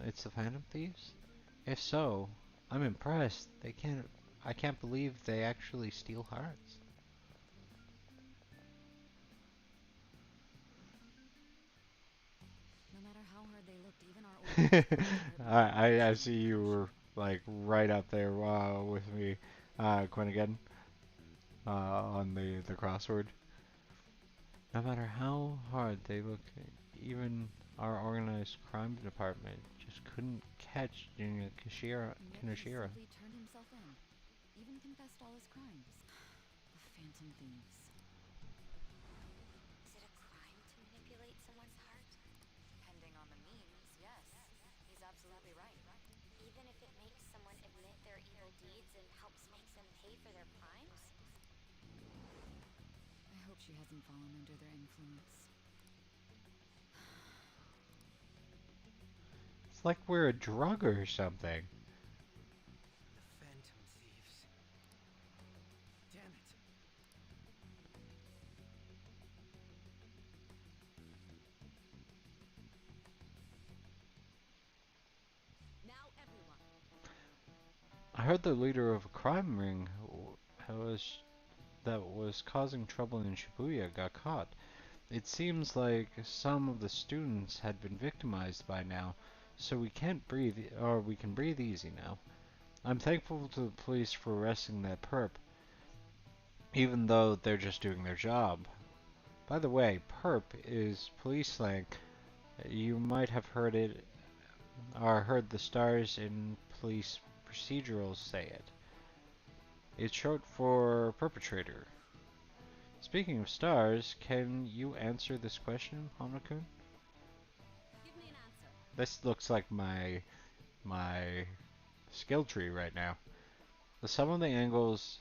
it's the Phantom Thieves? If so, I'm impressed. I can't believe they actually steal hearts. No matter how hard they looked, even our I see you were like right up there with me, Quinn again, on the crossword. No matter how hard they looked, even our organized crime department just couldn't catch Junior Kinoshira. He turned himself in, even confessed all his crimes. The Phantom Thieves. Is it a crime to manipulate someone's heart? Depending on the means, yes. He's absolutely right. Even if it makes someone admit their evil deeds and helps make them pay for their crimes? I hope she hasn't fallen under their influence. It's like we're a drug or something. The Phantom Thieves. Damn it. Now everyone. I heard the leader of a crime ring that was causing trouble in Shibuya got caught. It seems like some of the students had been victimized by now, so we can breathe easy now. I'm thankful to the police for arresting that perp, even though they're just doing their job. By the way, perp is police slang. You might have heard it, or heard the stars in police procedurals say it. It's short for perpetrator. Speaking of stars, can you answer this question, Hamna-kun? Give me an answer. This looks like my skill tree right now. The sum of the angles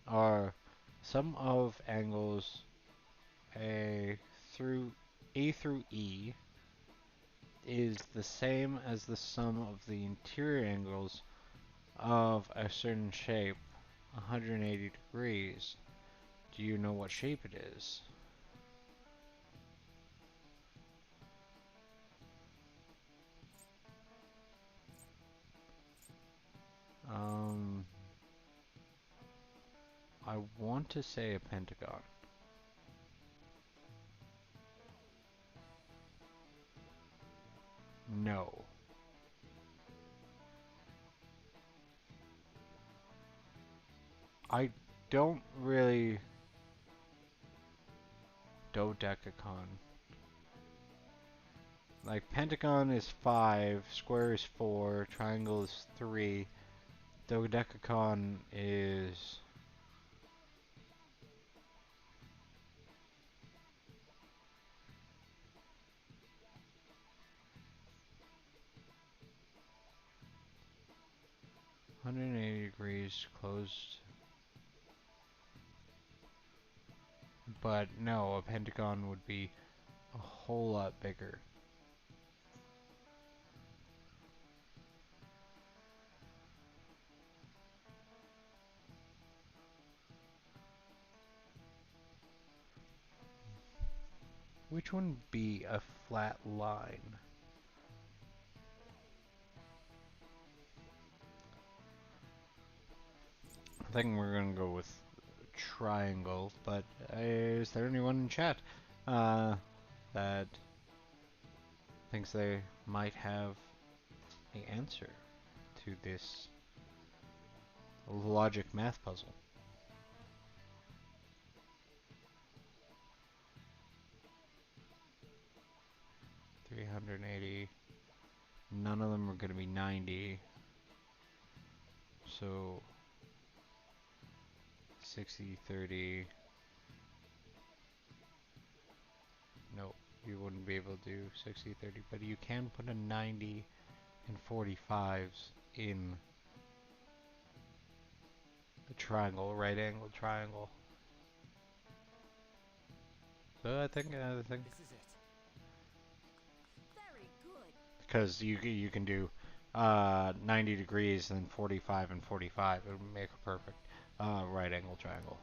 are sum of angles A through E is the same as the sum of the interior angles of a certain shape, 180 degrees. Do you know what shape it is? I want to say a pentagon. No. I don't really... Dodecacon. Like, pentagon is 5, square is 4, triangle is 3, dodecacon is... ...180 degrees closed. But no, a pentagon would be a whole lot bigger. Which one would be a flat line? I think we're gonna go with triangle, but is there anyone in chat that thinks they might have the answer to this logic math puzzle? $380. None of them are going to be 90. So 60, 30. Nope, you wouldn't be able to do 60, 30, but you can put a 90 and 45s in the triangle, right angle triangle. So I think This is it. Very good. because you can do 90 degrees and then 45 and 45. It would make a perfect right angle triangle.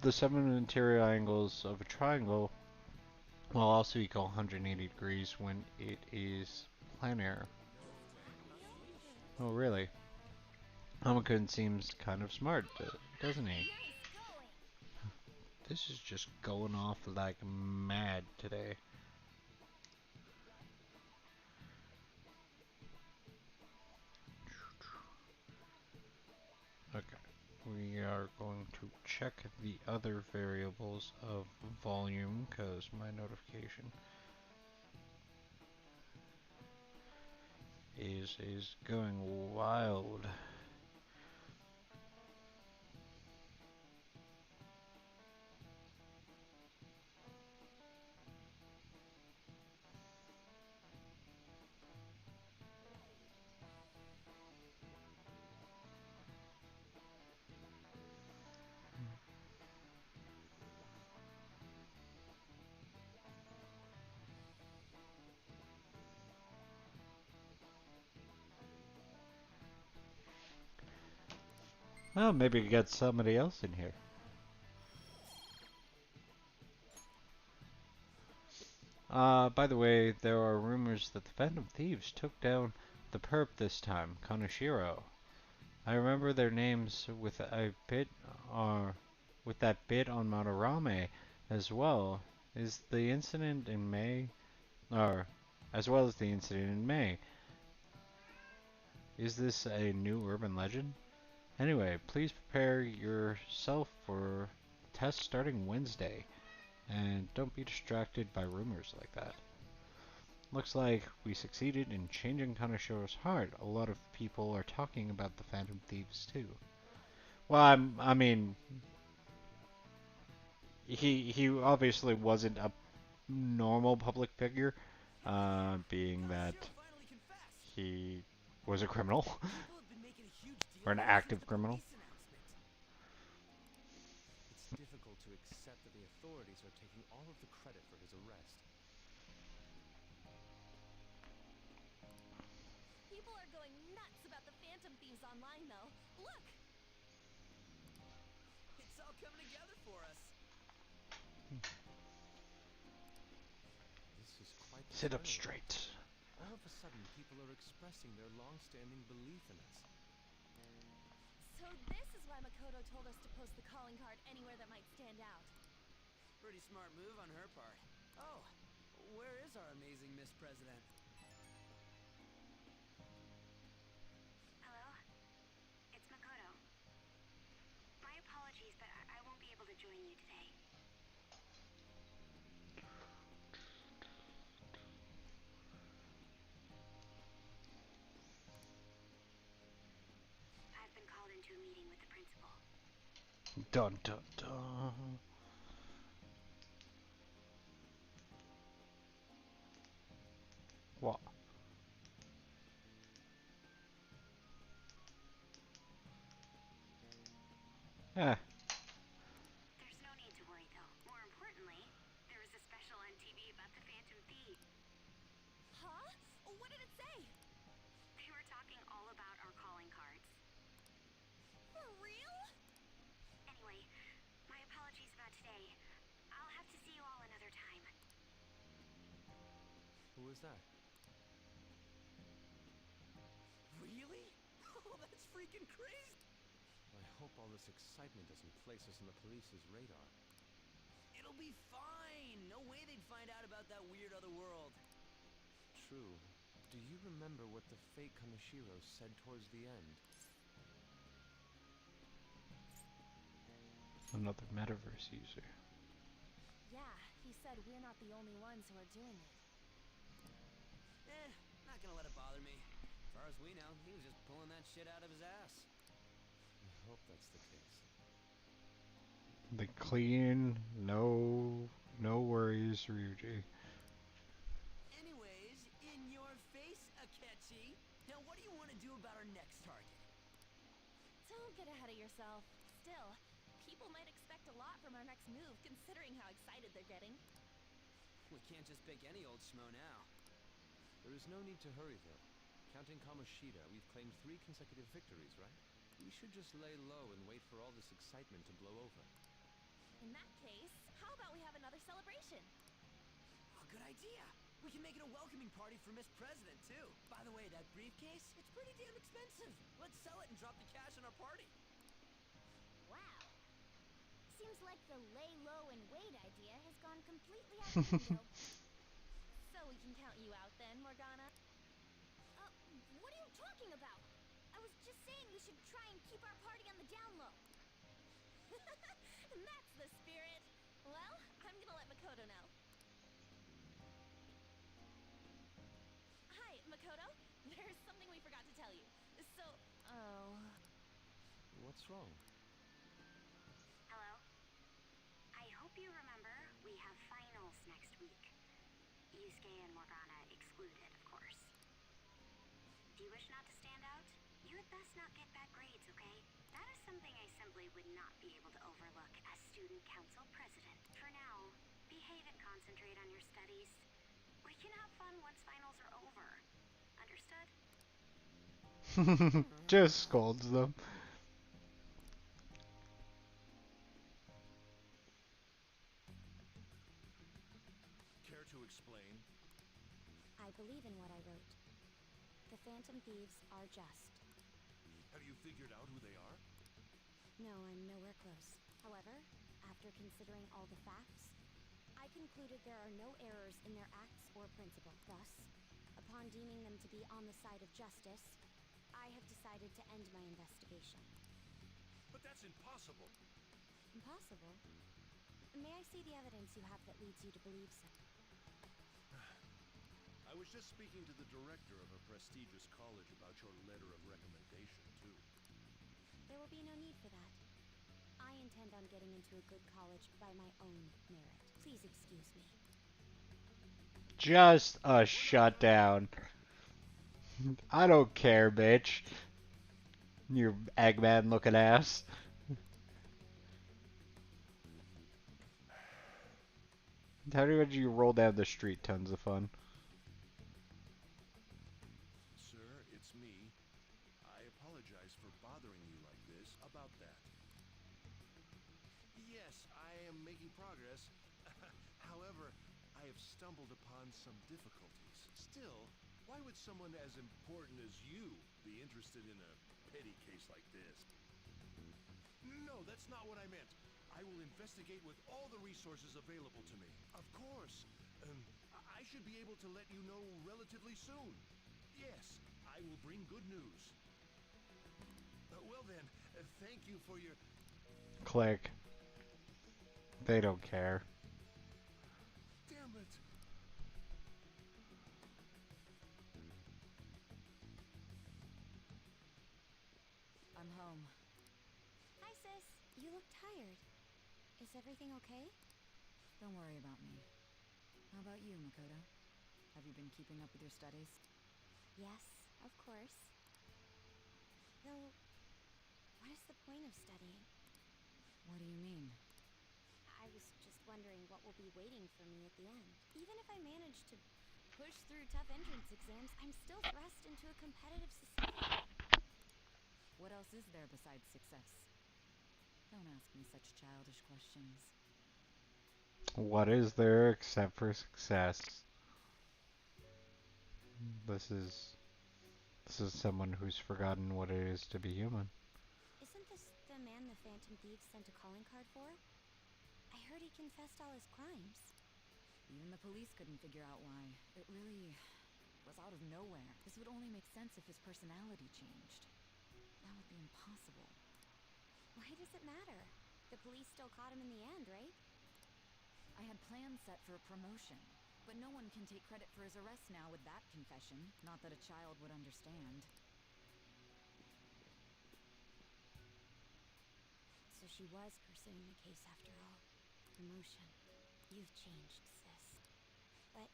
The 7 interior angles of a triangle will also equal 180 degrees when it is planar. Oh, really? Hamakun seems kind of smart, doesn't he? Nice going. This is just going off like mad today. Okay, we are going to check the other variables of volume because my notification is going wild. Well, maybe get somebody else in here. By the way, there are rumors that the Phantom Thieves took down the perp this time, Kaneshiro. I remember their names with a bit, with that bit on Madarame as well. Is the incident in May, or as well as the incident in May? Is this a new urban legend? Anyway, please prepare yourself for test starting Wednesday, and don't be distracted by rumors like that. Looks like we succeeded in changing Kaneshiro's heart. A lot of people are talking about the Phantom Thieves too. Well, I mean, he obviously wasn't a normal public figure, being that Kanashiro finally confessed. he was a criminal People have been making a huge deal or an out of it active with the criminal. police announcement. things online, though. Look! It's all coming together for us. This is quite the Sit up turnaround. straight. All of a sudden, people are expressing their long-standing belief in us. So this is why Makoto told us to post the calling card anywhere that might stand out. Pretty smart move on her part. Oh, where is our amazing Miss President? Hello? It's Makoto. My apologies, but I won't be able to join you today. I've been called into a meeting with the principal. Dun dun dun. What? Eh. There's no need to worry, though. More importantly, there was a special on TV about the Phantom Thieves. Huh? What did it say? They were talking all about our calling cards. For real? Anyway, my apologies about today. I'll have to see you all another time. Who is that? Really? Oh, that's freaking crazy! I hope all this excitement doesn't place us on the police's radar. It'll be fine! No way they'd find out about that weird other world. True. Do you remember what the fake Kaneshiro said towards the end? Another metaverse user. Yeah, he said we're not the only ones who are doing it. Not gonna let it bother me. As far as we know, he was just pulling that shit out of his ass. I hope that's the case. The clean, no worries, Ryuji. Anyways, in your face, Akechi. Now what do you want to do about our next target? Don't get ahead of yourself. Still, people might expect a lot from our next move, considering how excited they're getting. We can't just pick any old schmo now. There is no need to hurry, though. Counting Kamoshida, we've claimed 3 consecutive victories, right? We should just lay low and wait for all this excitement to blow over. In that case, how about we have another celebration? Oh, good idea. We can make it a welcoming party for Miss President, too. By the way, that briefcase, it's pretty damn expensive. Let's sell it and drop the cash on our party. Wow. Seems like the lay low and wait idea has gone completely out the window. So we can count you out then, Morgana? What are you talking about? I was just saying we should try and keep our party on the down low. That's the spirit. Well, I'm gonna let Makoto know. Hi, Makoto. There's something we forgot to tell you. So, What's wrong? Hello? I hope you remember we have finals next week. Yusuke and Morgana excluded, of course. Do you wish not to stand out? You had best not get bad grades, okay? That is something I simply would not be able to overlook as student council president. For now, behave and concentrate on your studies. We can have fun once finals are over. Understood? Just scolds them. Care to explain? I believe in what I wrote. The Phantom Thieves are just. Have you figured out who they are? No, I'm nowhere close. However, after considering all the facts, I concluded there are no errors in their acts or principle. Thus, upon deeming them to be on the side of justice, I have decided to end my investigation. But that's impossible. Impossible? May I see the evidence you have that leads you to believe so? I was just speaking to the director of a prestigious college about your letter of recommendation, too. There will be no need for that. I intend on getting into a good college by my own merit. Please excuse me. Just a shutdown. I don't care, bitch. You Eggman looking ass. How did you roll down the street? Tons of fun. Sir, it's me. I apologize some difficulties. Still, why would someone as important as you be interested in a petty case like this? No, that's not what I meant. I will investigate with all the resources available to me. Of course. I should be able to let you know relatively soon. Yes, I will bring good news. Well then, thank you for your... Click. They don't care. Damn it. I'm home. Hi, sis. You look tired. Is everything okay? Don't worry about me. How about you, Makoto? Have you been keeping up with your studies? Yes, of course. Though, what is the point of studying? What do you mean? I was just wondering what will be waiting for me at the end. Even if I manage to push through tough entrance exams, I'm still thrust into a competitive society. What else is there besides success? Don't ask me such childish questions. What is there except for success? This is someone who's forgotten what it is to be human. Isn't this the man the Phantom Thieves sent a calling card for? I heard he confessed all his crimes. Even the police couldn't figure out why. It really was out of nowhere. This would only make sense if his personality changed. That would be impossible. Why does it matter? The police still caught him in the end, right? I had plans set for a promotion, but no one can take credit for his arrest now with that confession. Not that a child would understand. So she was pursuing the case after all. Promotion. You've changed, sis. But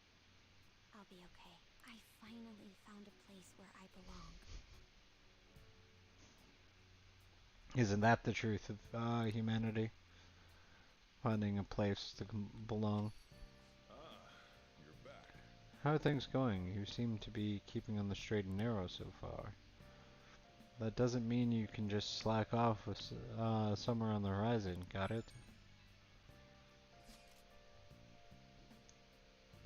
I'll be okay. I finally found a place where I belong. Isn't that the truth of humanity? Finding a place to belong. Ah, you're back. How are things going? You seem to be keeping on the straight and narrow so far. That doesn't mean you can just slack off with summer on the horizon, got it?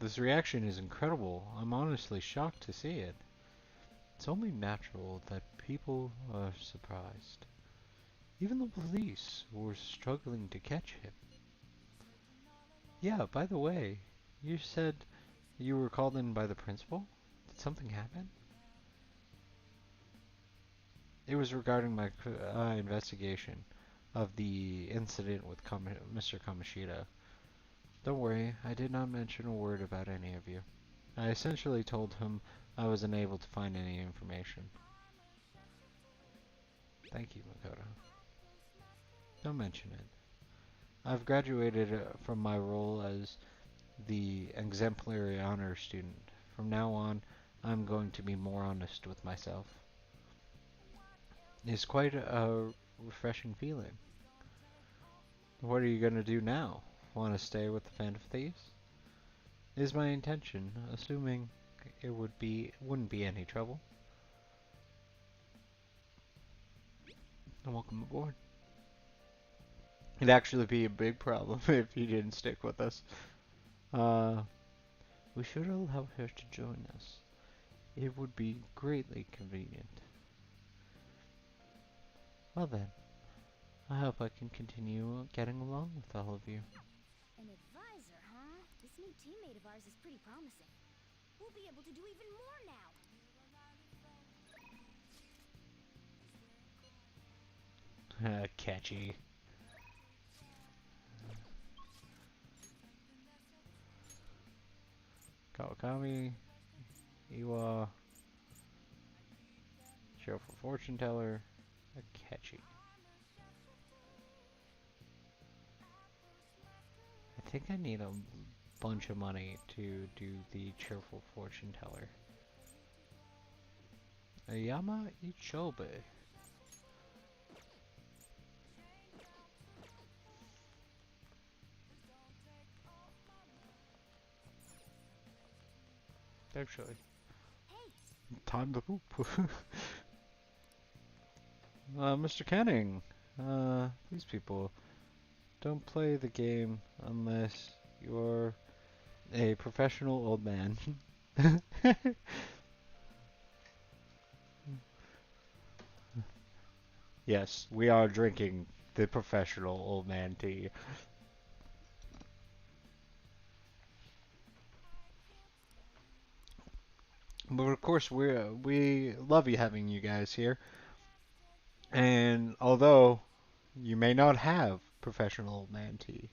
This reaction is incredible. I'm honestly shocked to see it. It's only natural that people are surprised. Even the police were struggling to catch him. Yeah, by the way, you said you were called in by the principal? Did something happen? It was regarding my investigation of the incident with Mr. Kamoshida. Don't worry, I did not mention a word about any of you. I essentially told him I was unable to find any information. Thank you, Makoto. Don't mention it. I've graduated from my role as the exemplary honor student. From now on, I'm going to be more honest with myself. It's quite a refreshing feeling. What are you going to do now? Want to stay with the Phantom Thieves? Is my intention, assuming it wouldn't be any trouble. And welcome aboard. It'd actually be a big problem if you didn't stick with us. We should allow her to join us. It would be greatly convenient. Well then, I hope I can continue getting along with all of you. An advisor, huh? This new teammate of ours is pretty promising. We'll be able to do even more now. Catchy. Kawakami, Iwa, Cheerful Fortune Teller, Catchy. I think I need a bunch of money to do the Cheerful Fortune Teller. Ayama Ichobe. Actually, time to poop. Mr. Canning, these people don't play the game unless you're a professional old man. Yes, we are drinking the professional old man tea. But of course, we love you having you guys here. And although you may not have professional old man tea,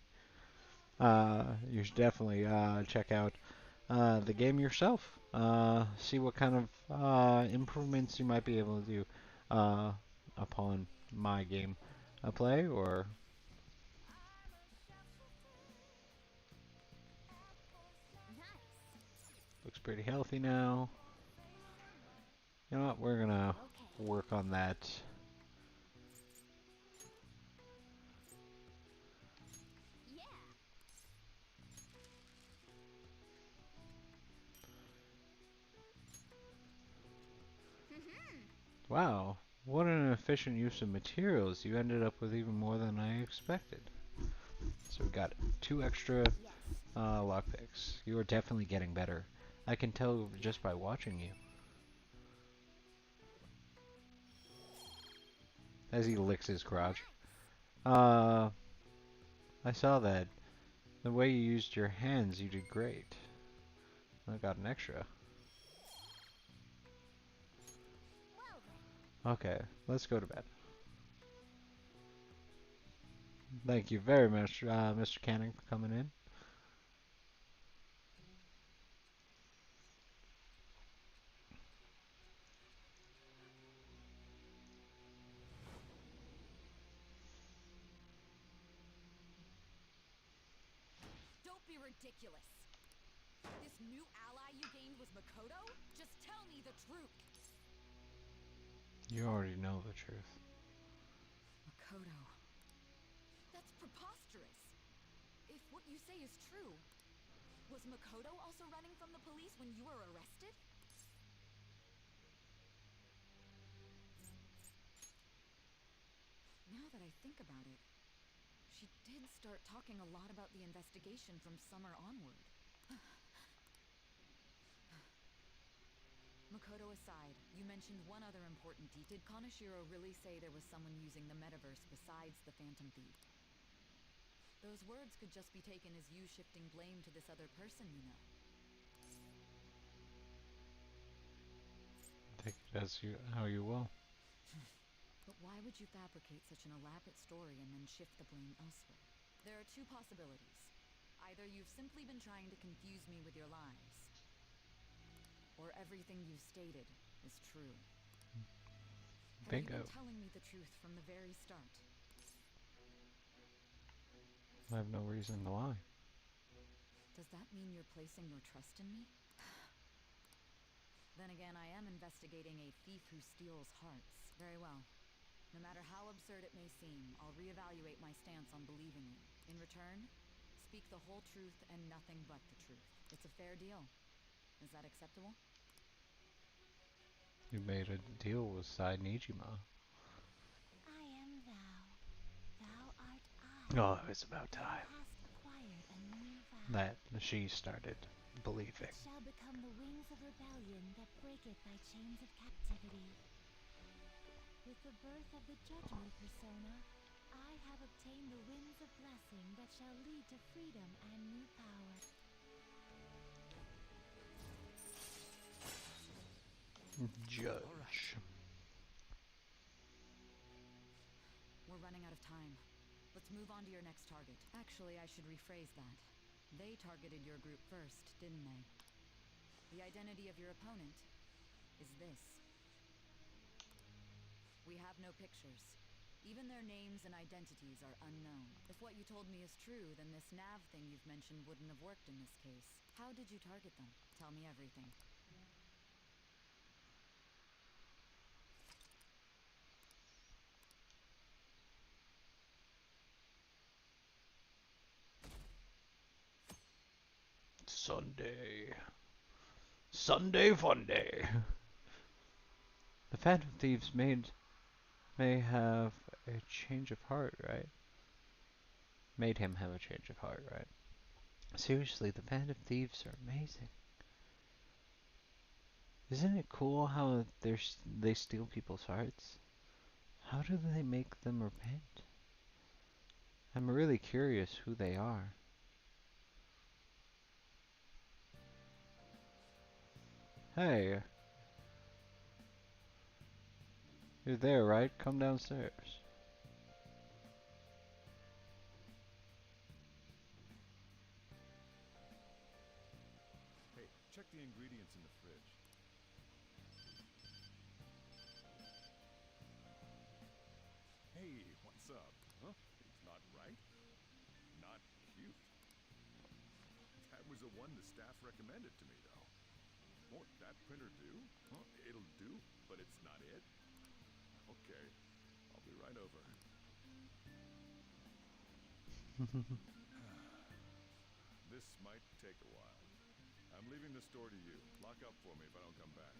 you should definitely check out the game yourself. See what kind of improvements you might be able to do uh, upon my game play, or Nice. looks pretty healthy now. You know what? We're gonna Okay. work on that. Yeah. Wow, what an efficient use of materials. You ended up with even more than I expected. So we got 2 extra Yes. lockpicks. You are definitely getting better. I can tell just by watching you. As he licks his crotch. Nice. Uh, I saw that. The way you used your hands, you did great. I got an extra. Well then. Okay, let's go to bed. Thank you very much, Mr. Canning, for coming in. Don't be ridiculous. This new ally you gained was Makoto? Just tell me the truth. You already know the truth. Makoto. That's preposterous. If what you say is true, was Makoto also running from the police when you were arrested? Now that I think about it, she did start talking a lot about the investigation from summer onward. Makoto aside, you mentioned one other important detail. Did Kaneshiro really say there was someone using the metaverse besides the Phantom Thieves? Those words could just be taken as you shifting blame to this other person, you know. Take it as how you will. But why would you fabricate such an elaborate story and then shift the blame elsewhere? There are two possibilities. Either you've simply been trying to confuse me with your lies, or everything you've stated is true. Have you Bingo. been telling me the truth from the very start? I have no reason to lie. Does that mean you're placing your trust in me? Then again, I am investigating a thief who steals hearts. Very well. No matter how absurd it may seem, I'll reevaluate my stance on believing you. In return, speak the whole truth and nothing but the truth. It's a fair deal. Is that acceptable? You made a deal with Sai Nijima. I am thou. Thou art I. Oh, it's about Thou time hast acquired a new vow. that she started believing. It shall become the wings of rebellion that breaketh thy chains of captivity. With the birth of the judgment persona, I have obtained the winds of blessing that shall lead to freedom and new power. Judge. We're running out of time. Let's move on to your next target. Actually, I should rephrase that. They targeted your group first, didn't they? The identity of your opponent is this. We have no pictures. Even their names and identities are unknown. If what you told me is true, then this nav thing you've mentioned wouldn't have worked in this case. How did you target them? Tell me everything. Sunday. Sunday fun day. The Phantom Thieves may have a change of heart, right? Made him have a change of heart, right? Seriously, the Phantom Thieves are amazing. Isn't it cool how they steal people's hearts? How do they make them repent? I'm really curious who they are. Hey, you're there, right? Come downstairs. Hey, check the ingredients in the fridge. Hey, what's up? Huh? It's not right? Not cute. That was the one the staff recommended to me, though. Won't that printer do? Huh? It'll do, but it's not it? Okay, I'll be right over. This might take a while. I'm leaving the store to you. Lock up for me if I don't come back.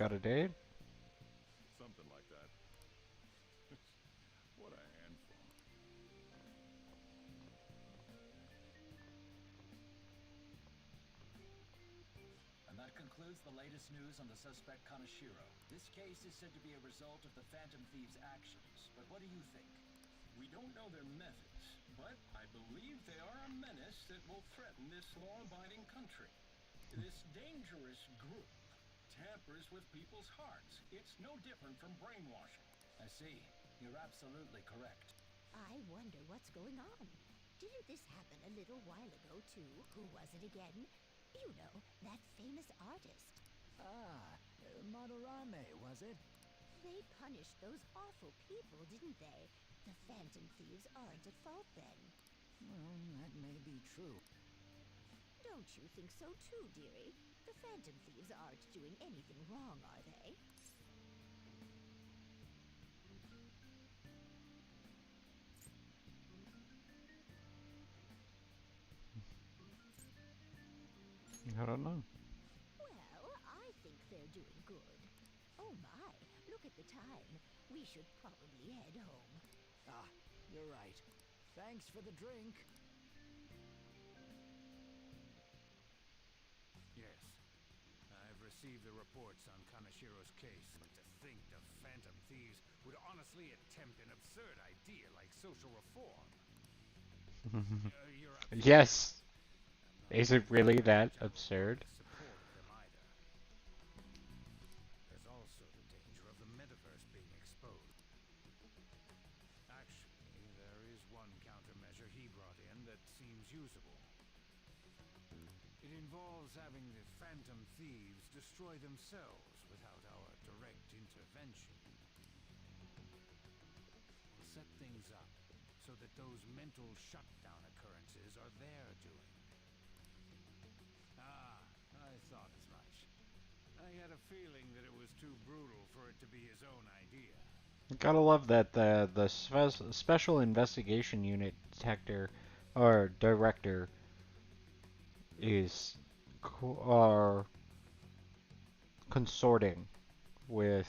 Got a date? Something like that. What a handful. And that concludes the latest news on the suspect Kaneshiro. This case is said to be a result of the Phantom Thieves' actions, but what do you think? We don't know their methods, but I believe they are a menace that will threaten this law-abiding country. This dangerous group tampers with people's hearts. It's no different from brainwashing. I see. You're absolutely correct. I wonder what's going on. Didn't this happen a little while ago, too? Who was it again? You know, that famous artist. Madarame, was it? They punished those awful people, didn't they? The Phantom Thieves aren't at fault then. Well, that may be true. Don't you think so too, dearie? The Phantom Thieves aren't doing anything wrong, are they? I don't know. Well, I think they're doing good. Oh my, look at the time. We should probably head home. Ah, you're right. Thanks for the drink. Yes. I've received the reports on Kaneshiro's case, but to think the Phantom Thieves would honestly attempt an absurd idea like social reform. You're absolutely Yes. right. Is it really that absurd? Support of them either. There's also the danger of the metaverse being exposed. Actually, there is one countermeasure he brought in that seems usable. It involves having the Phantom Thieves destroy themselves without our direct intervention. We'll set things up so that those mental shutdown occurrences are their doing. Ah, I thought as much. I had a feeling that it was too brutal for it to be his own idea. Gotta love that the special investigation unit detector or director is are consorting with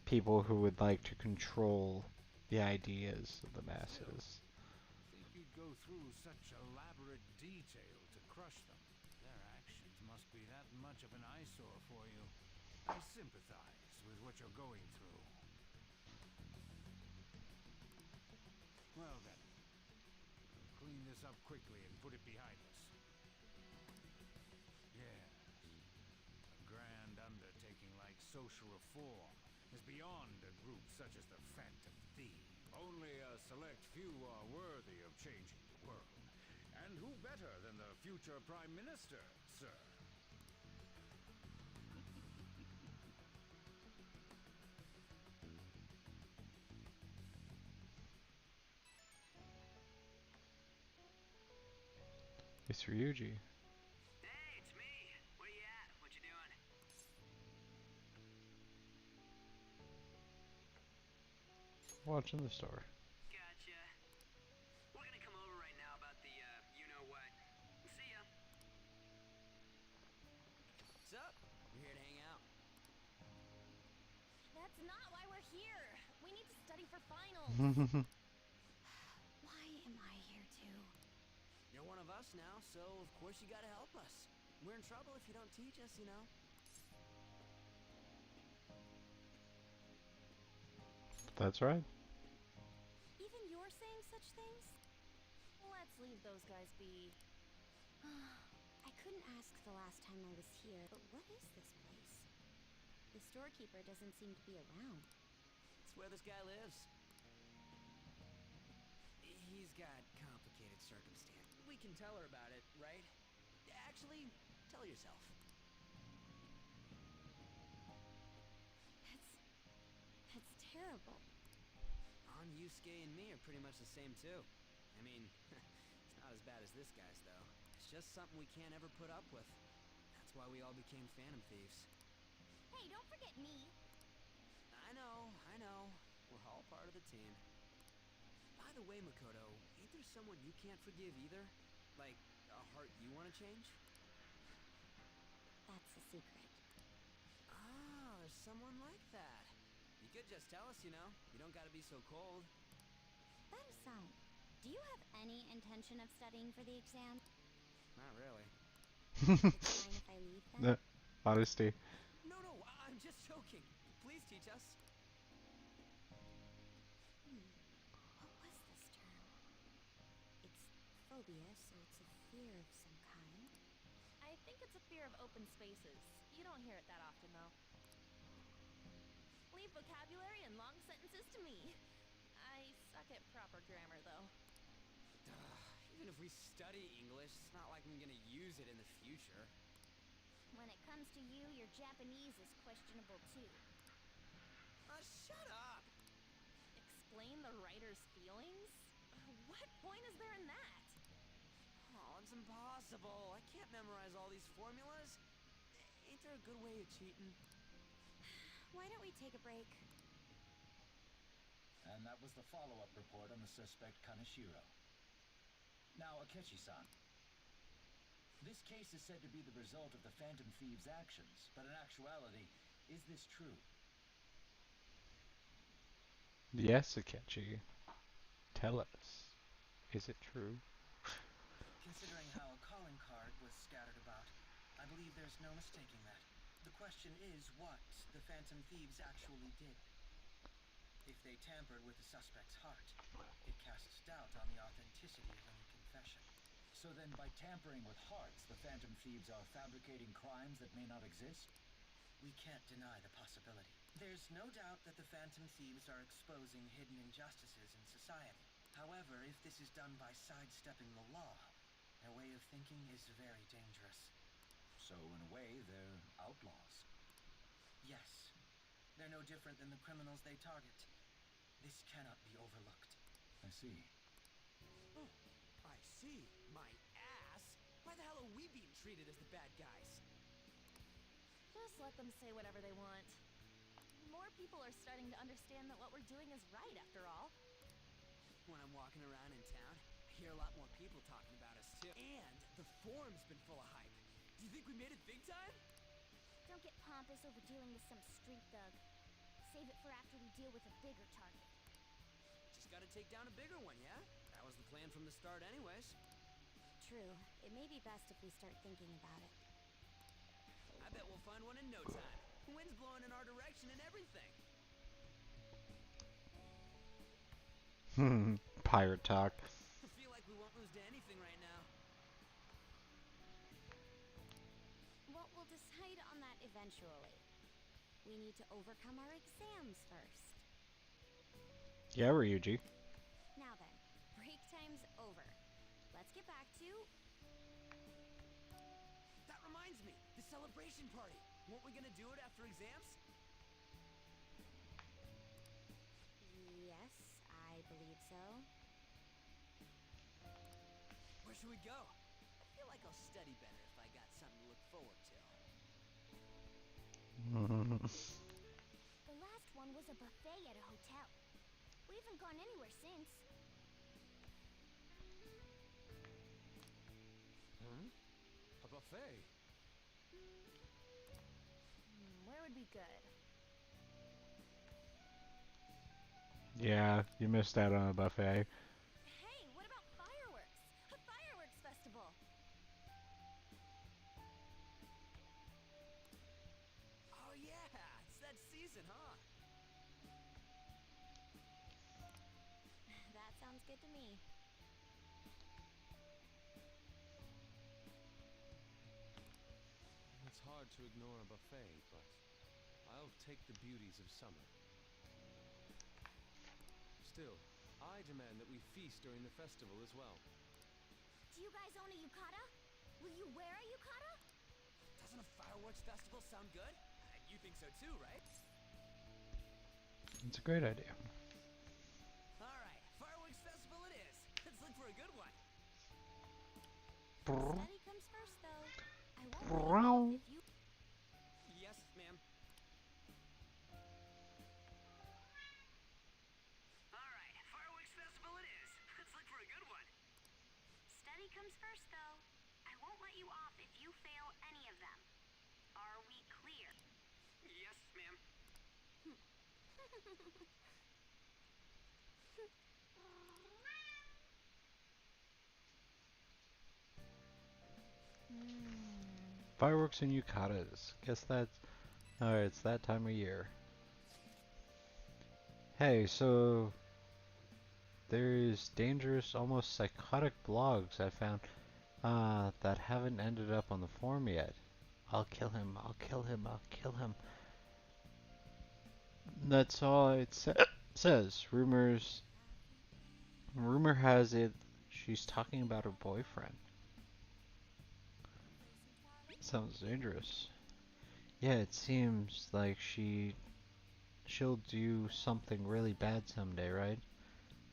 people who would like to control the ideas of the masses. Think you'd go through such elaborate detail to crush them? Their actions must be that much of an eyesore for you. I sympathize with what you're going through. Well then, we'll clean this up quickly and put it behind us. Yes, a grand undertaking like social reform is beyond a group such as the Phantom Thieves. Only a select few are worthy of changing the world. And who better than the future Prime Minister, sir? It's Ryuji. Hey, it's me. Where you at? What you doing? Watching the store. Gotcha. We're gonna come over right now about the, you-know-what. See ya. What's up? We're here to hang out. That's not why we're here. We need to study for finals. boss now, so of course you gotta help us. We're in trouble if you don't teach us, you know. That's right. Even you're saying such things? Let's leave those guys be. I couldn't ask the last time I was here, but what is this place? The storekeeper doesn't seem to be around. It's where this guy lives. He's got complicated circumstances. We can tell her about it, right? Actually, tell her yourself. That's terrible. Yusuke and me are pretty much the same too. I mean, it's not as bad as this guy's though. It's just something we can't ever put up with. That's why we all became Phantom Thieves. Hey, don't forget me. I know. We're all part of the team. By the way, Makoto, ain't there someone you can't forgive either? Like, a heart you want to change? That's a secret. Ah, there's someone like that. You could just tell us, you know. You don't gotta be so cold. Phantom, do you have any intention of studying for the exam? Not really. It's fine if I leave then? Honesty. No, I'm just joking. Please teach us. What was this term? It's phobia, so it's a fear of some kind. I think it's a fear of open spaces. You don't hear it that often, though. Leave vocabulary and long sentences to me. I suck at proper grammar, though. Even if we study English, it's not like I'm gonna use it in the future. When it comes to you, your Japanese is questionable too. Shut up! Explain the writer's feelings? What point is there in that? Oh, it's impossible. I can't memorize all these formulas. Ain't there a good way of cheating? Why don't we take a break? And that was the follow-up report on the suspect Kaneshiro. Now, Akechi-san. This case is said to be the result of the Phantom Thieves' actions, but in actuality, is this true? Yes, Akechi. Tell us. Is it true? Considering how a calling card was scattered about, I believe there's no mistaking that. The question is what the Phantom Thieves actually did. If they tampered with the suspect's heart, it casts doubt on the authenticity of any confession. So then, by tampering with hearts, the Phantom Thieves are fabricating crimes that may not exist? We can't deny the possibility. There's no doubt that the Phantom Thieves are exposing hidden injustices in society. However, if this is done by sidestepping the law, their way of thinking is very dangerous. So, in a way, they're outlaws. Yes. They're no different than the criminals they target. This cannot be overlooked. I see. Oh, I see. My ass. Why the hell are we being treated as the bad guys? Just let them say whatever they want. More people are starting to understand that what we're doing is right, after all. When I'm walking around in town, I hear a lot more people talking about us, too. And the forum's been full of hype. Do you think we made it big time? Don't get pompous over dealing with some street thug. Save it for after we deal with a bigger target. Just gotta take down a bigger one, yeah? That was the plan from the start anyways. True. It may be best if we start thinking about it. I bet we'll find one in no time. Wind's blowing in our direction and everything. Pirate talk. I feel like we won't lose to anything right now. Well, we'll decide on that eventually. We need to overcome our exams first. Yeah, Ryuji. Now then, break time's over. Let's get back to... That reminds me, the celebration party. Weren't we gonna do it after exams? Yes, I believe so. Where should we go? I feel like I'll study better if I got something to look forward to. The last one was a buffet at a hotel. We haven't gone anywhere since. Huh? A buffet? Where would be good? Yeah, you missed out on a buffet. Hey, what about fireworks? A fireworks festival! decent, huh? That sounds good to me. It's hard to ignore a buffet, but I'll take the beauties of summer. Still, I demand that we feast during the festival as well. Do you guys own a yukata? Will you wear a yukata? Doesn't a fireworks festival sound good? You think so too, right? It's a great idea. Alright, fireworks festival it is. Let's look for a good one. Study comes first, though. I won't let you off if you... Yes, ma'am. Alright, fireworks festival it is. Let's look for a good one. Study comes first, though. I won't let you off if you fail any of them. Are we clear? Yes, ma'am. Fireworks and yukatas. Guess that's... Alright, it's that time of year. Hey, so... There's dangerous, almost psychotic blogs I found that haven't ended up on the forum yet. I'll kill him, I'll kill him, I'll kill him. That's all it says. Rumor has it she's talking about her boyfriend. Sounds dangerous. Yeah, it seems like she'll do something really bad someday, right?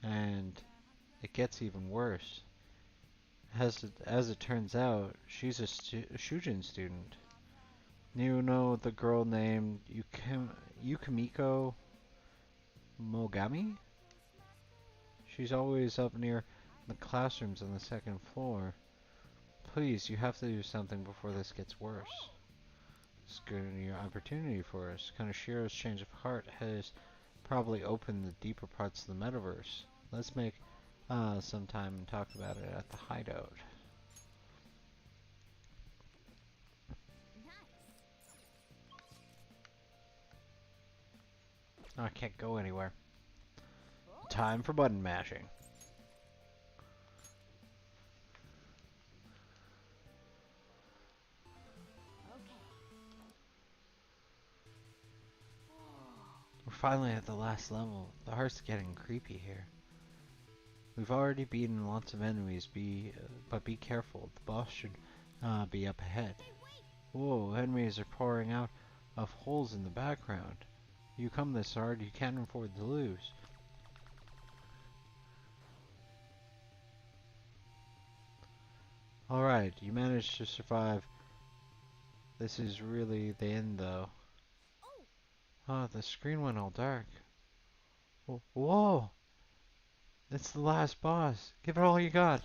And it gets even worse. As it turns out, she's a Shujin student. You know the girl named Yukimiko Mogami? She's always up near the classrooms on the second floor. Please, you have to do something before this gets worse. It's a good new opportunity for us. Kanashiro's change of heart has probably opened the deeper parts of the metaverse. Let's make some time and talk about it at the hideout. I can't go anywhere. Time for button mashing. We're finally at the last level. The heart's getting creepy here. We've already beaten lots of enemies, but be careful. The boss should be up ahead. Whoa, enemies are pouring out of holes in the background. You come this hard, you can't afford to lose. Alright, you managed to survive. This is really the end, though. Oh, the screen went all dark. Whoa! It's the last boss. Give it all you got.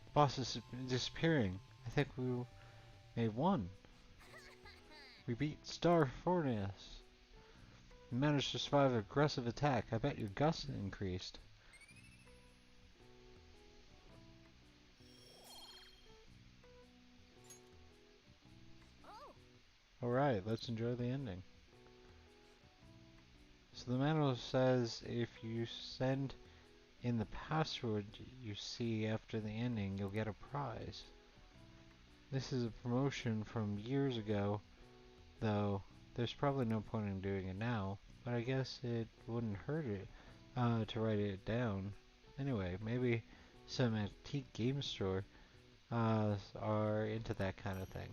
The boss is disappearing. I think we may have won. We beat Star Fortress. You managed to survive an aggressive attack. I bet your gust increased. Alright, let's enjoy the ending. So the manual says if you send in the password you see after the ending, you'll get a prize. This is a promotion from years ago, though there's probably no point in doing it now, but I guess it wouldn't hurt it to write it down. Anyway, maybe some antique game store are into that kind of thing.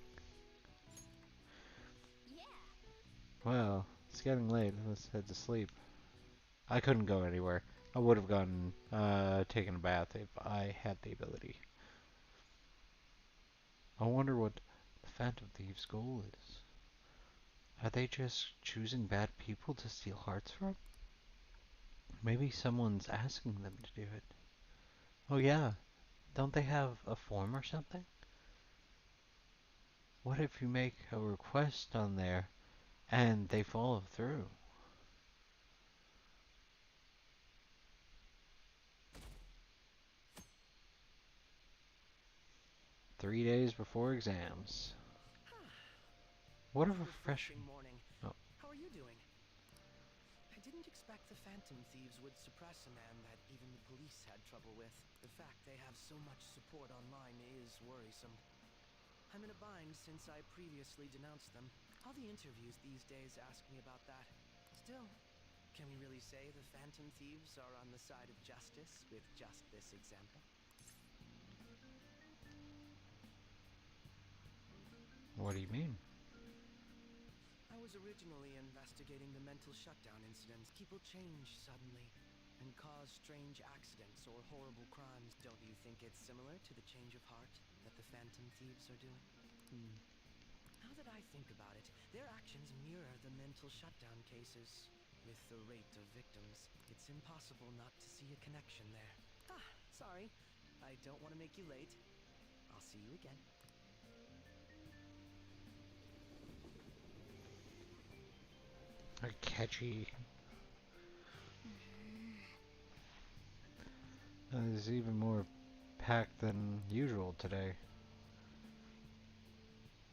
Well, it's getting late. Let's head to sleep. I couldn't go anywhere. I would have gone taken a bath if I had the ability. I wonder what the Phantom Thieves' goal is. Are they just choosing bad people to steal hearts from? Maybe someone's asking them to do it. Oh yeah, don't they have a form or something? What if you make a request on there and they follow through? 3 days before exams. What a refreshing morning. Oh. How are you doing? I didn't expect the Phantom Thieves would suppress a man that even the police had trouble with. The fact they have so much support online is worrisome. I'm in a bind since I previously denounced them. All the interviews these days ask me about that. Still, can we really say the Phantom Thieves are on the side of justice with just this example? What do you mean? I was originally investigating the mental shutdown incidents. People change suddenly and cause strange accidents or horrible crimes. Don't you think it's similar to the change of heart that the Phantom Thieves are doing? Now that I think about it, their actions mirror the mental shutdown cases. With the rate of victims, it's impossible not to see a connection there. Sorry. I don't want to make you late. I'll see you again. Catchy. It's even more packed than usual today.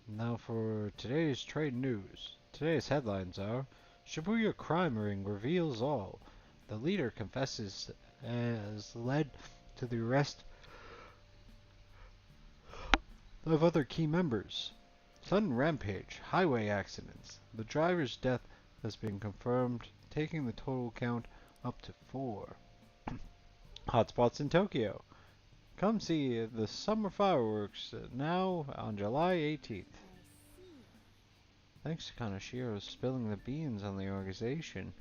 Now for today's trade news. Today's headlines are: Shibuya crime ring reveals all. The leader confesses as led to the arrest of other key members. Sudden rampage, highway accidents. The driver's death has been confirmed, taking the total count up to 4. Hotspots in Tokyo. Come see the summer fireworks now on July 18th. Thanks to Kaneshiro spilling the beans on the organization.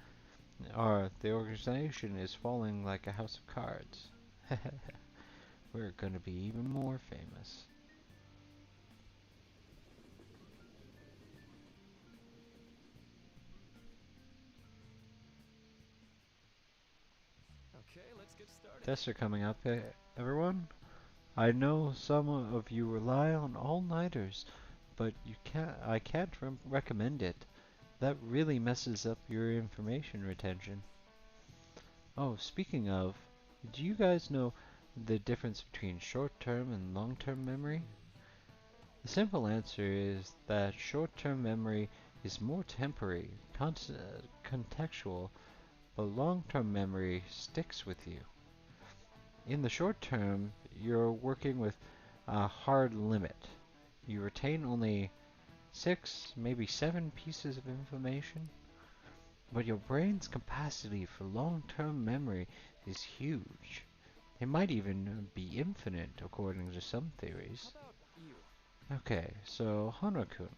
The organization is falling like a house of cards. We're gonna be even more famous. Okay, let's get started. Tests are coming up, everyone. I know some of you rely on all-nighters, but I can't recommend it. That really messes up your information retention. Oh, speaking of, do you guys know the difference between short-term and long-term memory? The simple answer is that short-term memory is more temporary, contextual, but long-term memory sticks with you. In the short term, you're working with a hard limit. You retain only 6, maybe 7 pieces of information, but your brain's capacity for long-term memory is huge. It might even be infinite, according to some theories. How about you? Okay, so Hana-kun,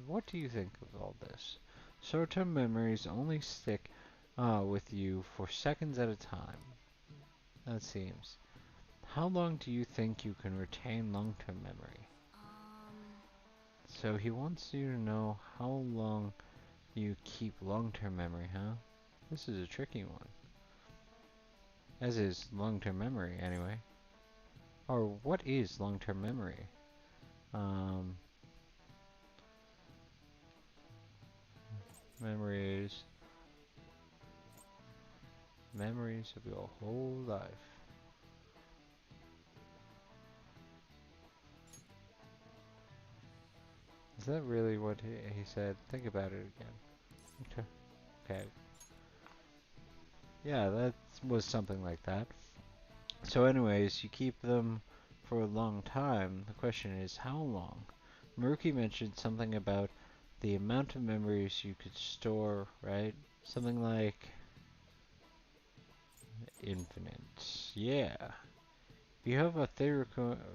what do you think of all this? Short-term memories only stick with you for seconds at a time. That seems. How long do you think you can retain long-term memory? So he wants you to know how long you keep long-term memory, huh? This is a tricky one. As is long-term memory, anyway. Or what is long-term memory? Memories of your whole life. Is that really what he said? Think about it again. Okay. Yeah, that was something like that. So anyways, you keep them for a long time. The question is, how long? Maruki mentioned something about the amount of memories you could store, right? Something like infinite. Yeah. If you have a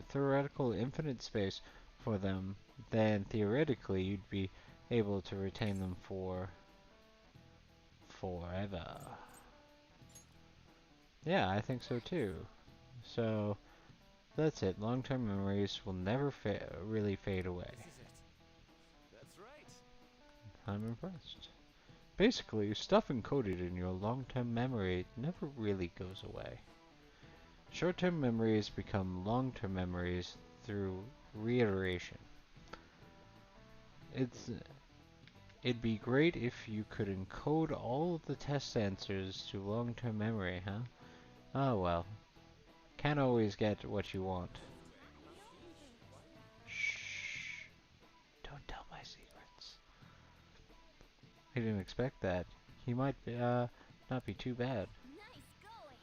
theoretical infinite space for them, then theoretically you'd be able to retain them for forever. Yeah, I think so too. So that's it. Long-term memories will never really fade away. This is it. That's right. I'm impressed. Basically, stuff encoded in your long-term memory never really goes away. Short-term memories become long-term memories through reiteration. It'd be great if you could encode all of the test answers to long-term memory, huh? Oh well. Can't always get what you want. He didn't expect that. He might not be too bad. Nice going.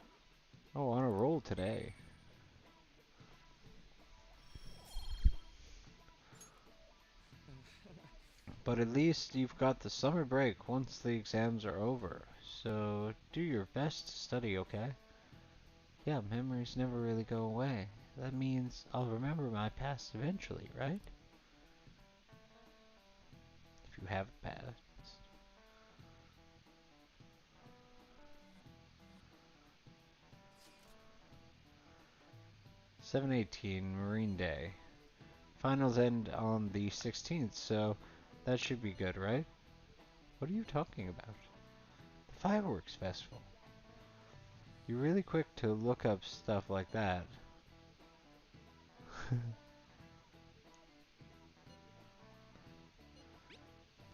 Oh, on a roll today. But at least you've got the summer break once the exams are over. So do your best to study, okay? Yeah, memories never really go away. That means I'll remember my past eventually, right? If you have a past. 7/18, Marine Day. Finals end on the 16th, so that should be good, right? What are you talking about? The fireworks festival. You're really quick to look up stuff like that.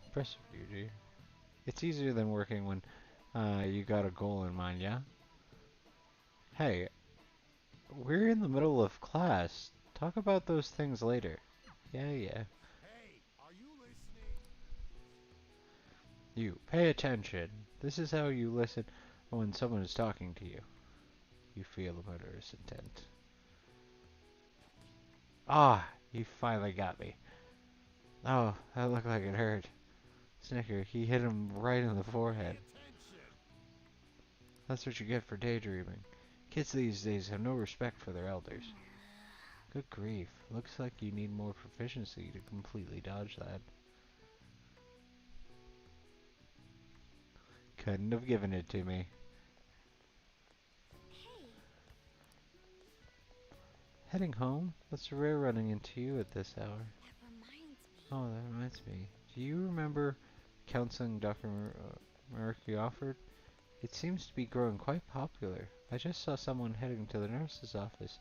Impressive, Yuji. It's easier than working when you got a goal in mind, yeah? Hey, we're in the middle of class. Talk about those things later. Yeah, yeah. Hey, are you listening? You, pay attention. This is how you listen when someone is talking to you. You feel the murderous intent. Ah, you finally got me. Oh, that looked like it hurt. Snicker, he hit him right in the forehead. Pay attention. That's what you get for daydreaming. Kids these days have no respect for their elders. Good grief. Looks like you need more proficiency to completely dodge that. Couldn't have given it to me. Hey, Heading home? That's rare running into you at this hour. that reminds me. Oh, that reminds me. Do you remember counseling Dr. Murky offered? It seems to be growing quite popular. I just saw someone heading to the nurse's office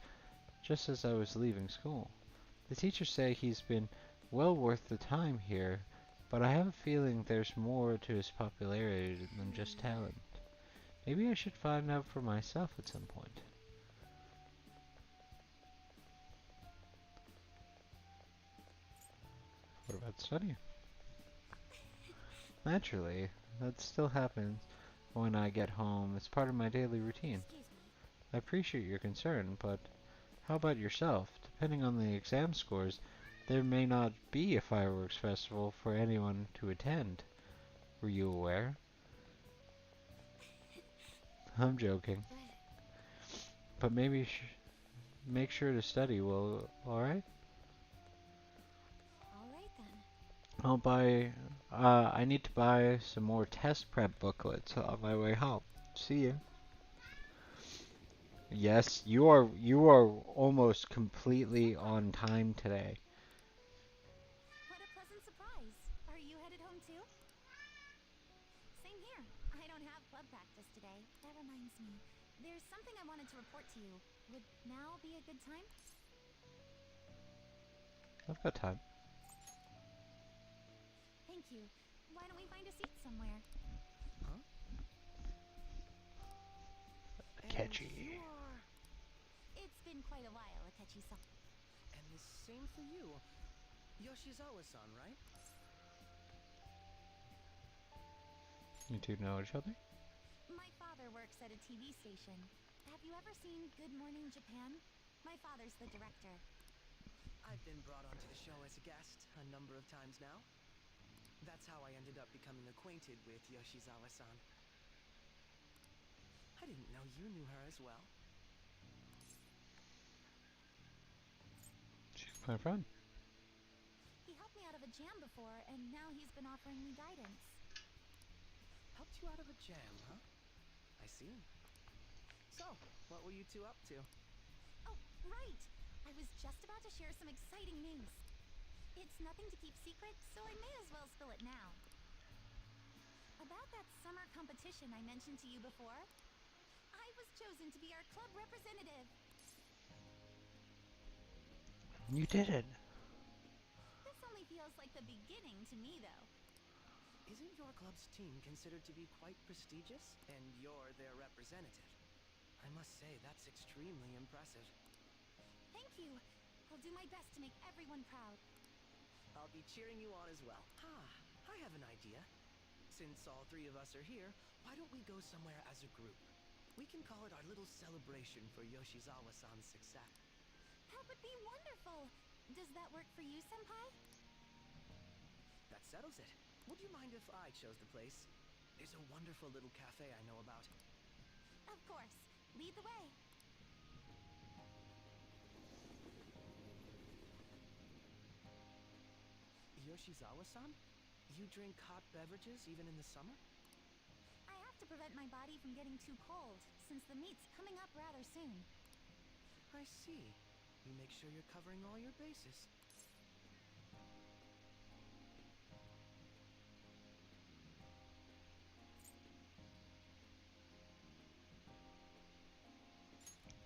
just as I was leaving school. The teachers say he's been well worth the time here, but I have a feeling there's more to his popularity than just talent. Maybe I should find out for myself at some point. What about study? Naturally, that still happens when I get home. It's part of my daily routine. Excuse me. I appreciate your concern, but how about yourself? Depending on the exam scores, there may not be a fireworks festival for anyone to attend. Were you aware? I'm joking. But maybe make sure to study well, alright? Alright then. I'll buy, I need to buy some more test prep booklets on my way home. See you. Yes, you are almost completely on time today. What a pleasant surprise. Are you headed home too? Same here. I don't have club practice today. That reminds me. There's something I wanted to report to you. Would now be a good time? I've got time. Thank you. Why don't we find a seat somewhere? Huh? Catchy. And you are... It's been quite a while, Akechi-san. And the same for you. Yoshizawa-san, right? You two know each other? My father works at a TV station. Have you ever seen Good Morning Japan? My father's the director. I've been brought onto the show as a guest a number of times now. That's how I ended up becoming acquainted with Yoshizawa-san. I didn't know you knew her as well. She's my friend. He helped me out of a jam before, and now he's been offering me guidance. Helped you out of a jam, huh? I see. So, what were you two up to? Oh, right! I was just about to share some exciting news. It's nothing to keep secret, so I may as well spill it now. About that summer competition I mentioned to you before, I was chosen to be our club representative. You did it. This only feels like the beginning to me, though. Isn't your club's team considered to be quite prestigious? And you're their representative. I must say, that's extremely impressive. Thank you. I'll do my best to make everyone proud. I'll be cheering you on as well. Ah, I have an idea. Since all three of us are here, why don't we go somewhere as a group? We can call it our little celebration for Yoshizawa-san's success. That would be wonderful! Does that work for you, Senpai? That settles it. Would you mind if I chose the place? There's a wonderful little cafe I know about. Of course. Lead the way. Yoshizawa-san? You drink hot beverages even in the summer? I have to prevent my body from getting too cold, since the meet's coming up rather soon. I see. You make sure you're covering all your bases.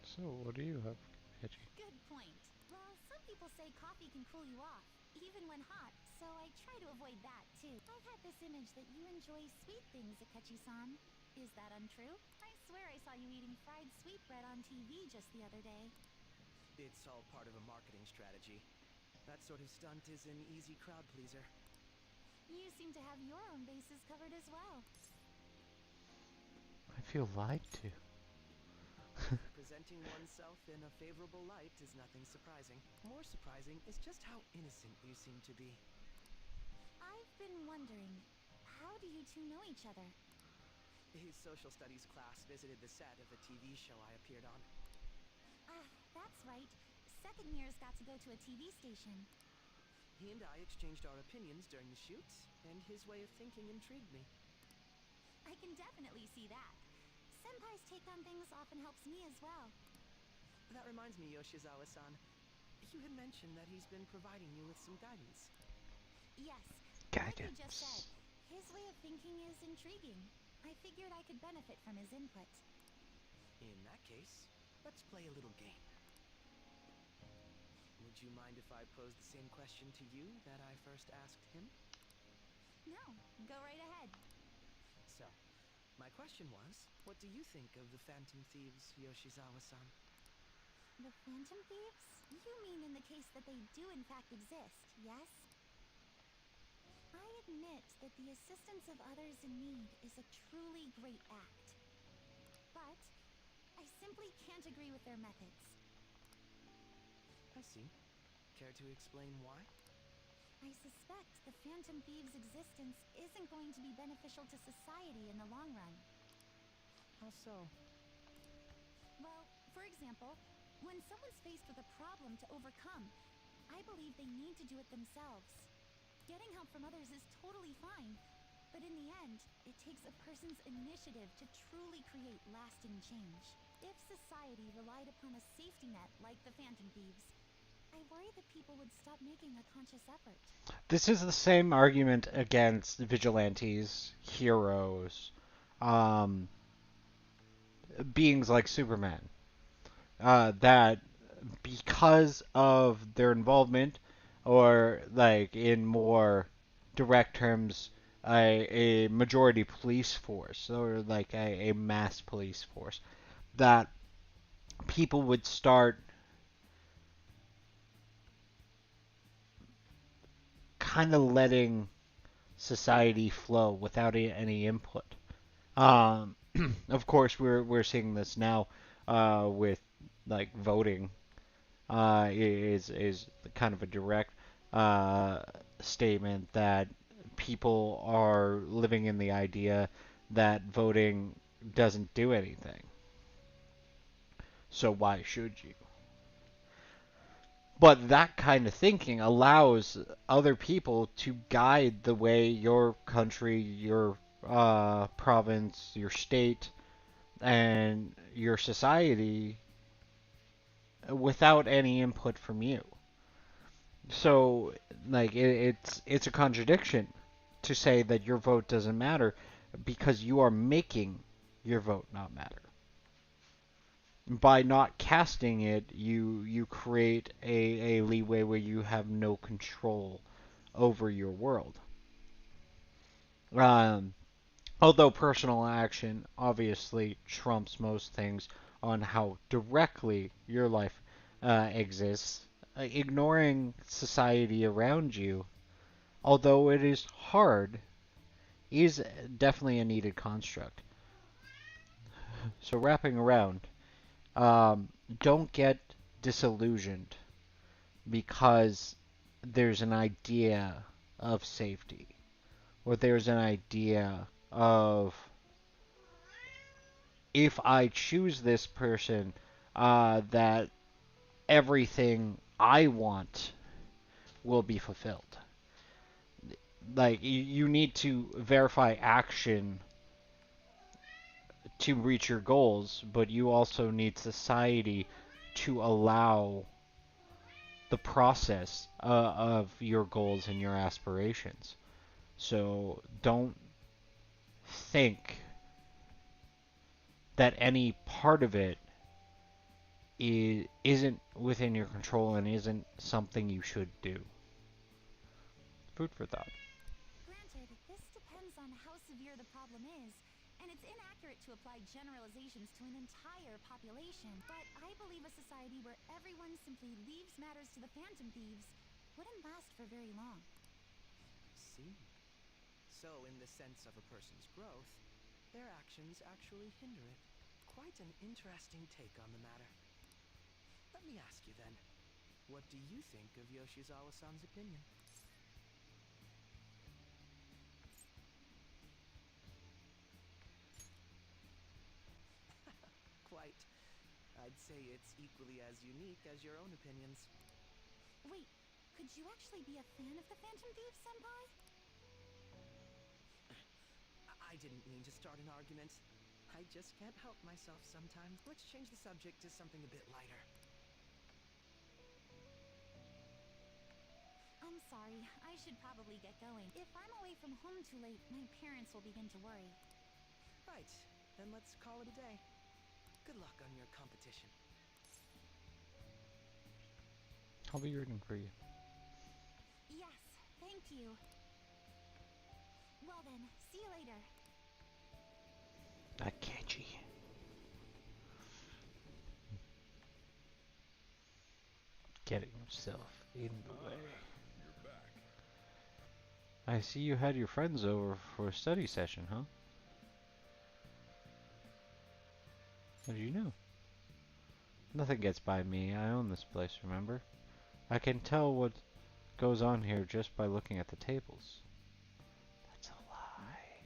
So, what do you have, Edgy? Good point. Well, some people say coffee can cool you off, even when hot, so I try to avoid that, too. I've had this image that you enjoy sweet things, Akechi-san. Is that untrue? I swear I saw you eating fried sweetbread on TV just the other day. It's all part of a marketing strategy. That sort of stunt is an easy crowd pleaser. You seem to have your own bases covered as well. I feel lied to. Presenting oneself in a favorable light is nothing surprising. More surprising is just how innocent you seem to be. I've been wondering, how do you two know each other? His social studies class visited the set of a TV show I appeared on. That's right. Second years got to go to a TV station. He and I exchanged our opinions during the shoots, and his way of thinking intrigued me. I can definitely see that. Senpai's take on things often helps me as well. That reminds me, Yoshizawa-san. You had mentioned that he's been providing you with some guidance. Yes. Guidance. Like you just said, his way of thinking is intriguing. I figured I could benefit from his input. In that case, let's play a little game. Would you mind if I pose the same question to you that I first asked him? No, go right ahead. So, my question was, what do you think of the Phantom Thieves, Yoshizawa-san? The Phantom Thieves? You mean in the case that they do in fact exist, yes? I admit that the assistance of others in need is a truly great act. But I simply can't agree with their methods. I see. Care to explain why? I suspect the Phantom Thieves' existence isn't going to be beneficial to society in the long run. How so? Well, for example, when someone's faced with a problem to overcome, I believe they need to do it themselves. Getting help from others is totally fine, but in the end, it takes a person's initiative to truly create lasting change. If society relied upon a safety net like the Phantom Thieves, I worry that people would stop making a conscious effort. This is the same argument against vigilantes, heroes, beings like Superman. That because of their involvement, or like in more direct terms, a majority police force, or like a mass police force, that people would start kind of letting society flow without any input. Um, of course, we're seeing this now with like voting. Is kind of a direct uh, statement that people are living in the idea that voting doesn't do anything. So why should you? But that kind of thinking allows other people to guide the way your country, your province, your state, and your society without any input from you. So, like, it's a contradiction to say that your vote doesn't matter because you are making your vote not matter. By not casting it, you create a leeway where you have no control over your world. Um, Although personal action obviously trumps most things on how directly your life exists, ignoring society around you, although it is hard, is definitely a needed construct. So wrapping around, don't get disillusioned because there's an idea of safety, or there's an idea of if I choose this person, that everything I want will be fulfilled. Like, you need to verify action to reach your goals, but you also need society to allow the process of your goals and your aspirations. So don't think that any part of it isn't within your control and isn't something you should do. Food for thought. Granted, this depends on how severe the problem is, and it's inaccurate to apply generalizations to an entire population. But I believe a society where everyone simply leaves matters to the Phantom Thieves wouldn't last for very long. See? So, in the sense of a person's growth, their actions actually hinder it. Quite an interesting take on the matter. Let me ask you then, what do you think of Yoshizawa-san's opinion? Quite. I'd say it's equally as unique as your own opinions. Wait, could you actually be a fan of the Phantom Thieves, Senpai? I didn't mean to start an argument. I just can't help myself sometimes. Let's change the subject to something a bit lighter. I'm sorry, I should probably get going. If I'm away from home too late, my parents will begin to worry. Right, then let's call it a day. Good luck on your competition. I'll be rooting for you. Yes, thank you. Well then, see you later. Akechi. Getting himself in the way. You're back. I see you had your friends over for a study session, huh? How did you know? Nothing gets by me. I own this place, remember? I can tell what goes on here just by looking at the tables. That's a lie.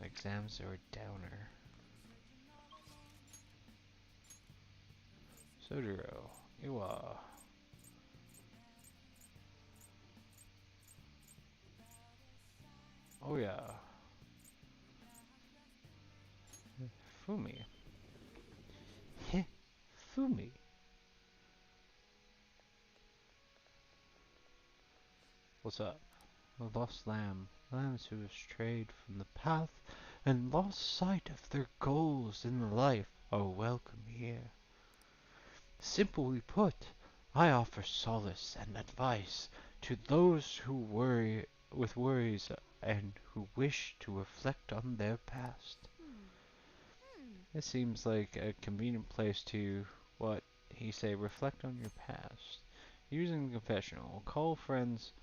Exams are a downer. Sojiro. Iwa. Oh yeah. Fumi. Heh. Fumi. What's up? A lost lamb. Lambs who have strayed from the path and lost sight of their goals in life are welcome here. Simply put, I offer solace and advice to those who worry with worries and who wish to reflect on their past. It seems like a convenient place to, what he say, reflect on your past. Using the confessional. Call friends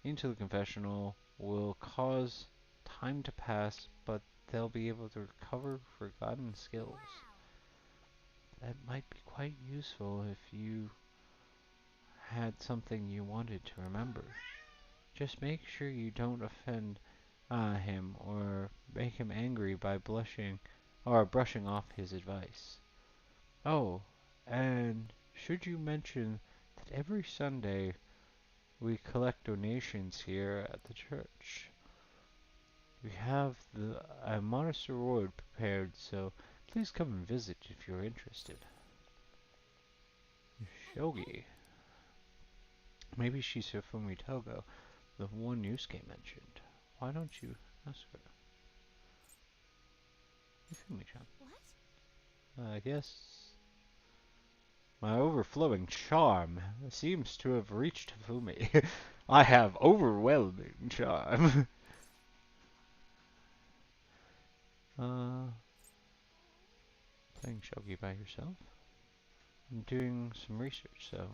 into the confessional will cause time to pass, but they'll be able to recover forgotten skills. That might be quite useful if you had something you wanted to remember. Just make sure you don't offend him or make him angry by blushing or brushing off his advice. Oh, and should you mention that every Sunday we collect donations here at the church. We have a modest reward prepared, so please come and visit if you're interested. Shogi. Maybe she's Hifumi Togo, the one Yusuke mentioned. Why don't you ask her? Hifumi-chan. What? Yes. My overflowing charm seems to have reached Hifumi. I have overwhelming charm. Playing shogi by yourself? I'm doing some research, so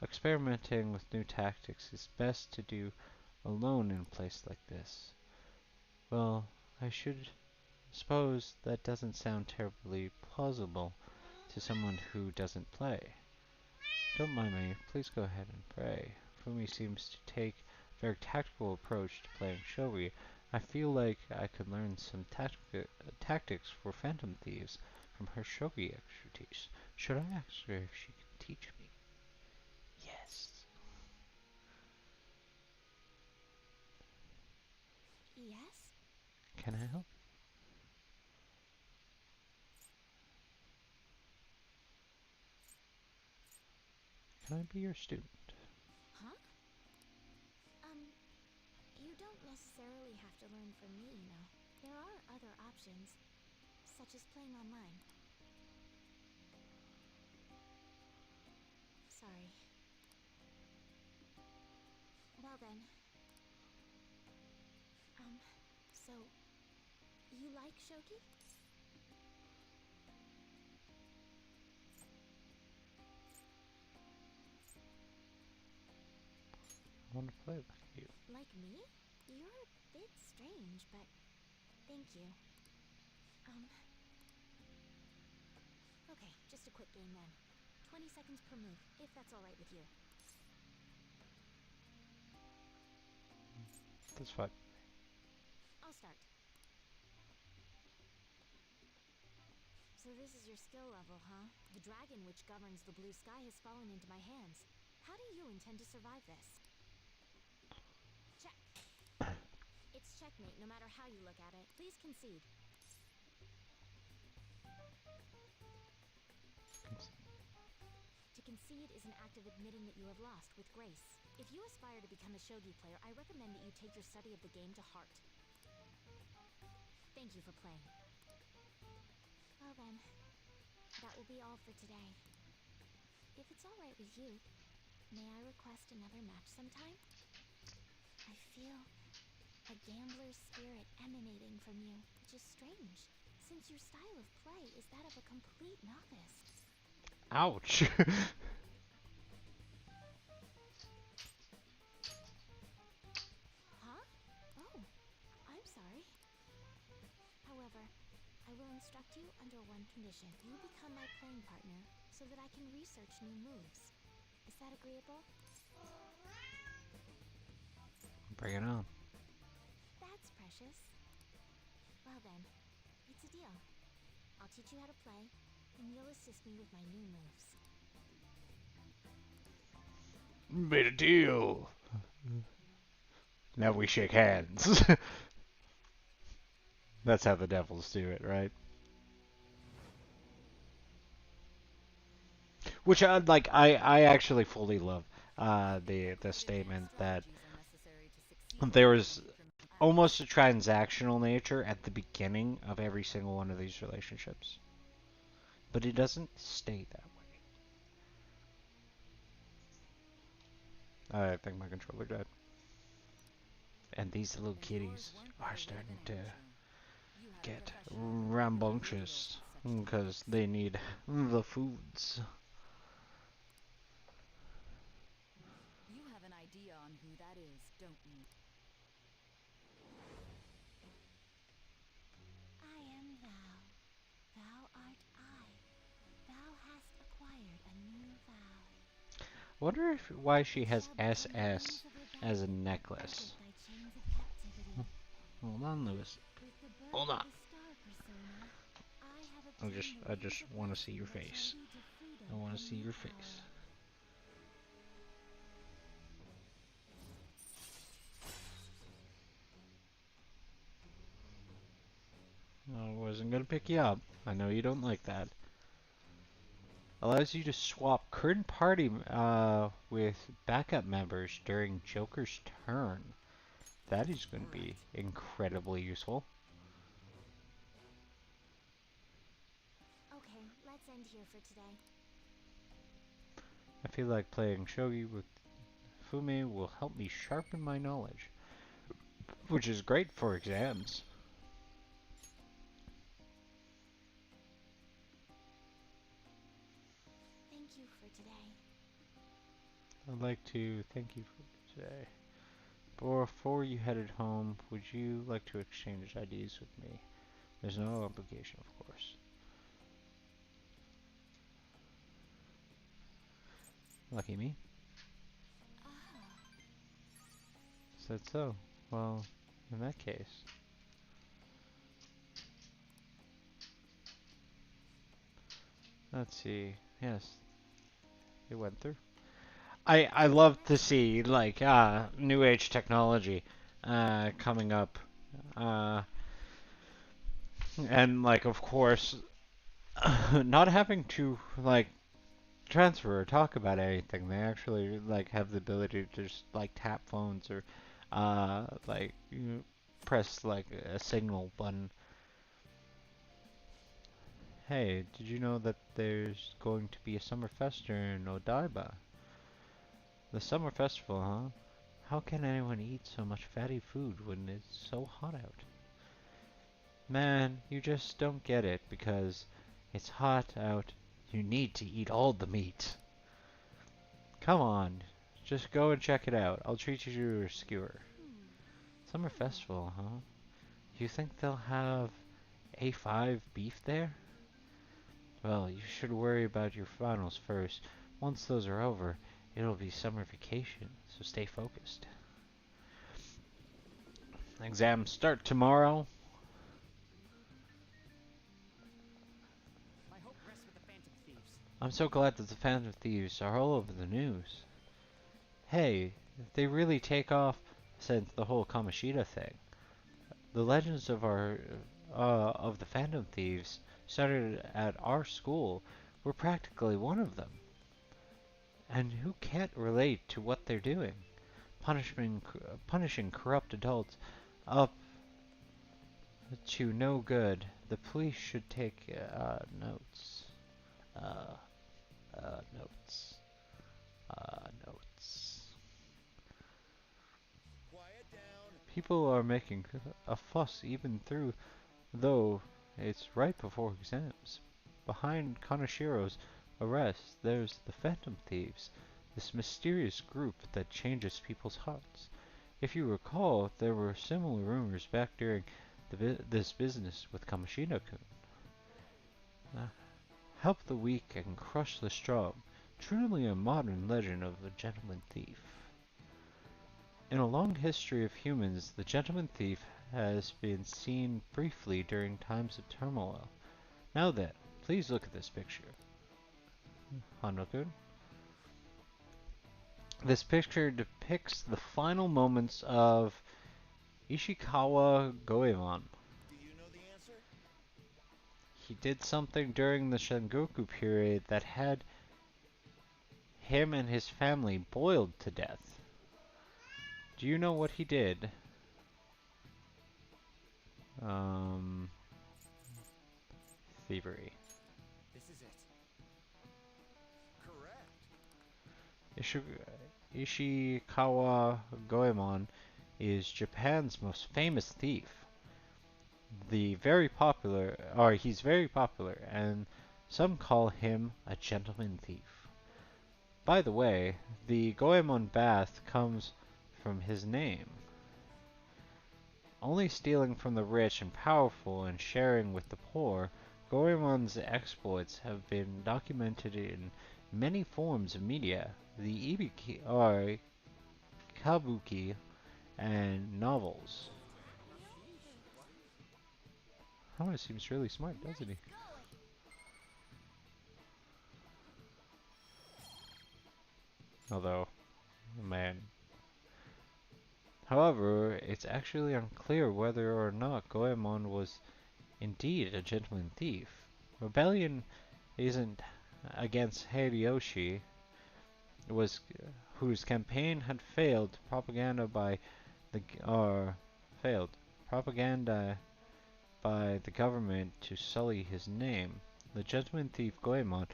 Experimenting with new tactics is best to do alone in a place like this. Well, I should suppose that doesn't sound terribly plausible to someone who doesn't play. Don't mind me, please go ahead and pray. Fumi seems to take a very tactical approach to playing shogi. I feel like I could learn some tactics for Phantom Thieves from her shogi expertise. Should I ask her if she can teach me? Yes. Yes? Can I help? Can I be your student? Huh? You don't necessarily have to learn from me, you know. There are other options, such as playing online. Sorry. Well then. So, you like shogi? I want to play with you. Like me? You're a bit strange, but thank you. Okay, just a quick game then. 20 seconds per move, if that's alright with you. That's fine. I'll start. So this is your skill level, huh? The dragon which governs the blue sky has fallen into my hands. How do you intend to survive this? Check. It's checkmate no matter how you look at it. Please concede. To concede is an act of admitting that you have lost with grace. If you aspire to become a shogi player, I recommend that you take your study of the game to heart. Thank you for playing. Well then, that will be all for today. If it's alright with you, may I request another match sometime? I feel a gambler's spirit emanating from you, which is strange, since your style of play is that of a complete novice. Ouch! Huh? Oh, I'm sorry. However, I will instruct you under one condition. You become my playing partner so that I can research new moves. Is that agreeable? Bring it on. That's precious. Well then, it's a deal. I'll teach you how to play, and you'll assist me with my new moves. Made a deal. Now we shake hands. That's how the devils do it, right? Which I actually fully love the statement that there was almost a transactional nature at the beginning of every single one of these relationships. But it doesn't stay that way. I think my controller died. And these little kitties are starting to get rambunctious because they need the foods. You have an idea on who that is, don't you? I am thou. Thou art I. Thou hast acquired a new vow. I wonder why she has SS as a necklace. Hold on, Lewis. Hold on. I just want to see your face. I want to see your face. I wasn't gonna pick you up. I know you don't like that. Allows you to swap current party with backup members during Joker's turn. That is going to be incredibly useful. Okay, let's end here for today. I feel like playing shogi with Fumi will help me sharpen my knowledge, which is great for exams. Thank you for today. I'd like to thank you for today. Before you headed home, would you like to exchange IDs with me? There's no obligation, of course. Lucky me. Said so. Well, in that case. Let's see. Yes, it went through. I love to see like new age technology coming up. Uh, and like of course not having to like transfer or talk about anything. They actually like have the ability to just like tap phones or like you press like a signal button. Hey, did you know that there's going to be a summer fester in Odaiba? The summer festival, huh? How can anyone eat so much fatty food when it's so hot out? Man, you just don't get it because it's hot out. You need to eat all the meat. Come on, just go and check it out. I'll treat you to a skewer. Summer festival, huh? You think they'll have A5 beef there? Well, you should worry about your finals first. Once those are over, it'll be summer vacation, so stay focused. Exams start tomorrow. My hope rests with the Phantom Thieves. I'm so glad that the Phantom Thieves are all over the news. Hey, they really take off since the whole Kamoshida thing. The legends of the Phantom Thieves started at our school. We're practically one of them. And who can't relate to what they're doing? Punishing corrupt adults up to no good. The police should take notes. Uh, notes. Notes. Quiet down. People are making a fuss even though it's right before exams. Behind Kanashiro's arrest, there's the Phantom Thieves, this mysterious group that changes people's hearts. If you recall, there were similar rumors back during this business with Kamoshida-kun. Help the weak and crush the strong. Truly a modern legend of a gentleman thief. In a long history of humans, the gentleman thief has been seen briefly during times of turmoil. Now then, please look at this picture. Hanokun. This picture depicts the final moments of Ishikawa Goemon. Do you know the answer? He did something during the Sengoku period that had him and his family boiled to death. Do you know what he did? Thievery. This is it. Correct. Ishikawa Goemon is Japan's most famous thief. He's very popular, and some call him a gentleman thief. By the way, the Goemon bath comes from his name. Only stealing from the rich and powerful and sharing with the poor, Goemon's exploits have been documented in many forms of media, the ibiki, or kabuki, and novels. Hama seems really smart, doesn't he? Although, man. However, it's actually unclear whether or not Goemon was indeed a gentleman thief. Rebellion isn't against Hideyoshi, was whose campaign had failed. Failed propaganda by the government to sully his name. The gentleman thief Goemon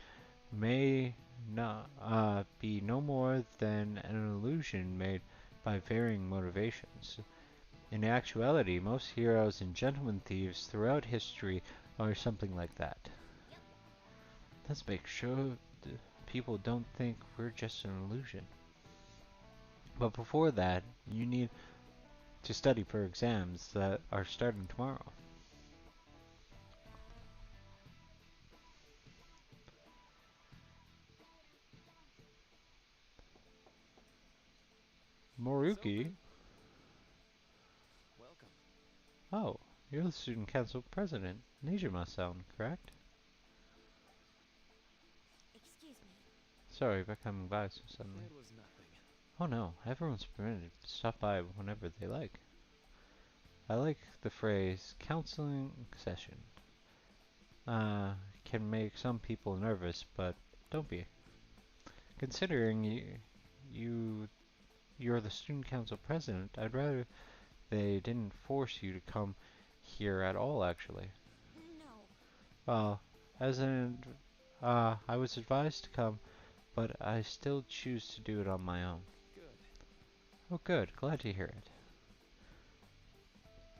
may not be no more than an illusion made by varying motivations. In actuality, most heroes and gentleman thieves throughout history are something like that. Let's make sure people don't think we're just an illusion. But before that, you need to study for exams that are starting tomorrow. Moruki? Welcome. Oh, you're the student council president. Nijima-san, correct? Excuse me. Sorry for coming by so suddenly. It was nothing. Oh no, everyone's permitted to stop by whenever they like. I like the phrase counseling session. Can make some people nervous, but don't be. Considering you're the student council president, I'd rather they didn't force you to come here at all, actually. No. Well, I was advised to come, but I still choose to do it on my own. Good. Oh good, glad to hear it.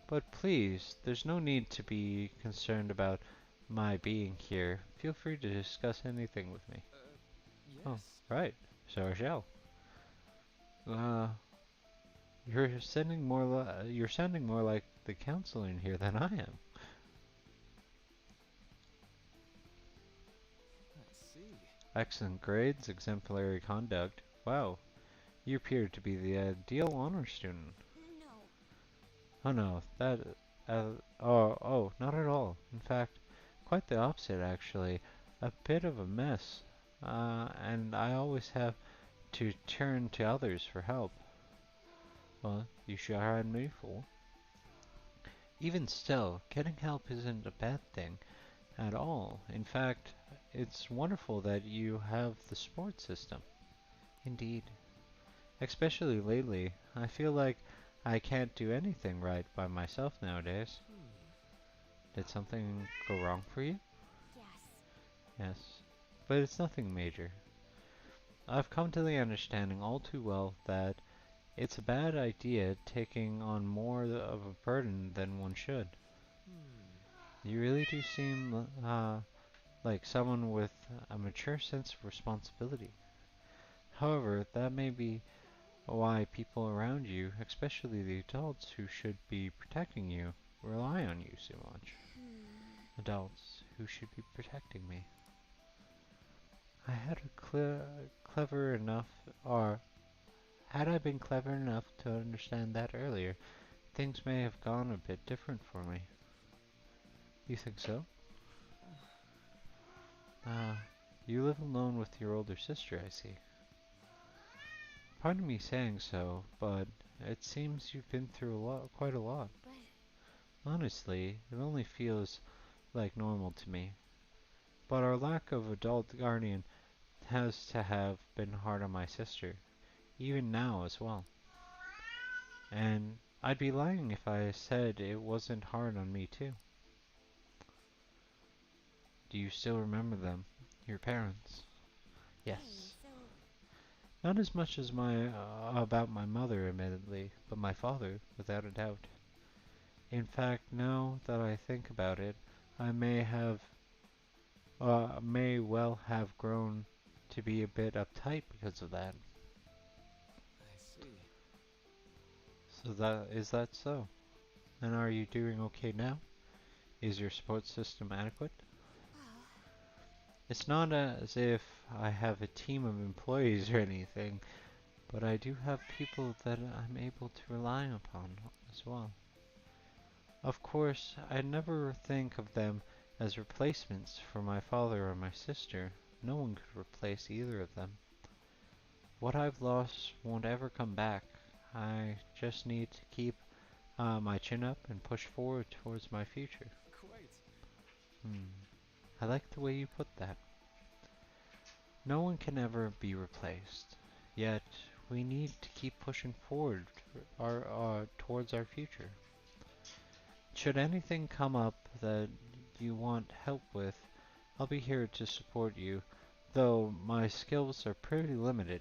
But please, there's no need to be concerned about my being here. Feel free to discuss anything with me. Yes. Oh, right. So I shall. You're sounding more like the counselor in here than I am. I see. Excellent grades, exemplary conduct. Wow, you appear to be the ideal honor student. No. Oh no, not at all. In fact, quite the opposite actually. A bit of a mess. And I always have to turn to others for help. Well, you sure had me fool. Even still, getting help isn't a bad thing at all. In fact, it's wonderful that you have the support system. Indeed. Especially lately, I feel like I can't do anything right by myself nowadays. Did something go wrong for you? Yes. Yes. But it's nothing major. I've come to the understanding all too well that it's a bad idea taking on more of a burden than one should. You really do seem like someone with a mature sense of responsibility. However, that may be why people around you, especially the adults who should be protecting you, rely on you so much. Adults who should be protecting me. I had clever enough, or had I been clever enough to understand that earlier, things may have gone a bit different for me. You think so? You live alone with your older sister, I see. Pardon me saying so, but it seems you've been through quite a lot. But Honestly, it only feels like normal to me. But our lack of adult guardian has to have been hard on my sister, even now as well. And I'd be lying if I said it wasn't hard on me too. Do you still remember them? Your parents? hey, Yes. so Not as much as about my mother, admittedly, but my father, without a doubt. In fact, now that I think about it, I may well have grown to be a bit uptight because of that. I see. So is that so? And are you doing okay now? Is your support system adequate? well, It's not as if I have a team of employees or anything, but I do have people that I'm able to rely upon as well. Of course, I never think of them as replacements for my father or my sister. No one could replace either of them. What I've lost won't ever come back. I just need to keep my chin up and push forward towards my future. Quite. I like the way you put that. No one can ever be replaced. Yet, we need to keep pushing forward towards our future. Should anything come up that you want help with, I'll be here to support you, though my skills are pretty limited.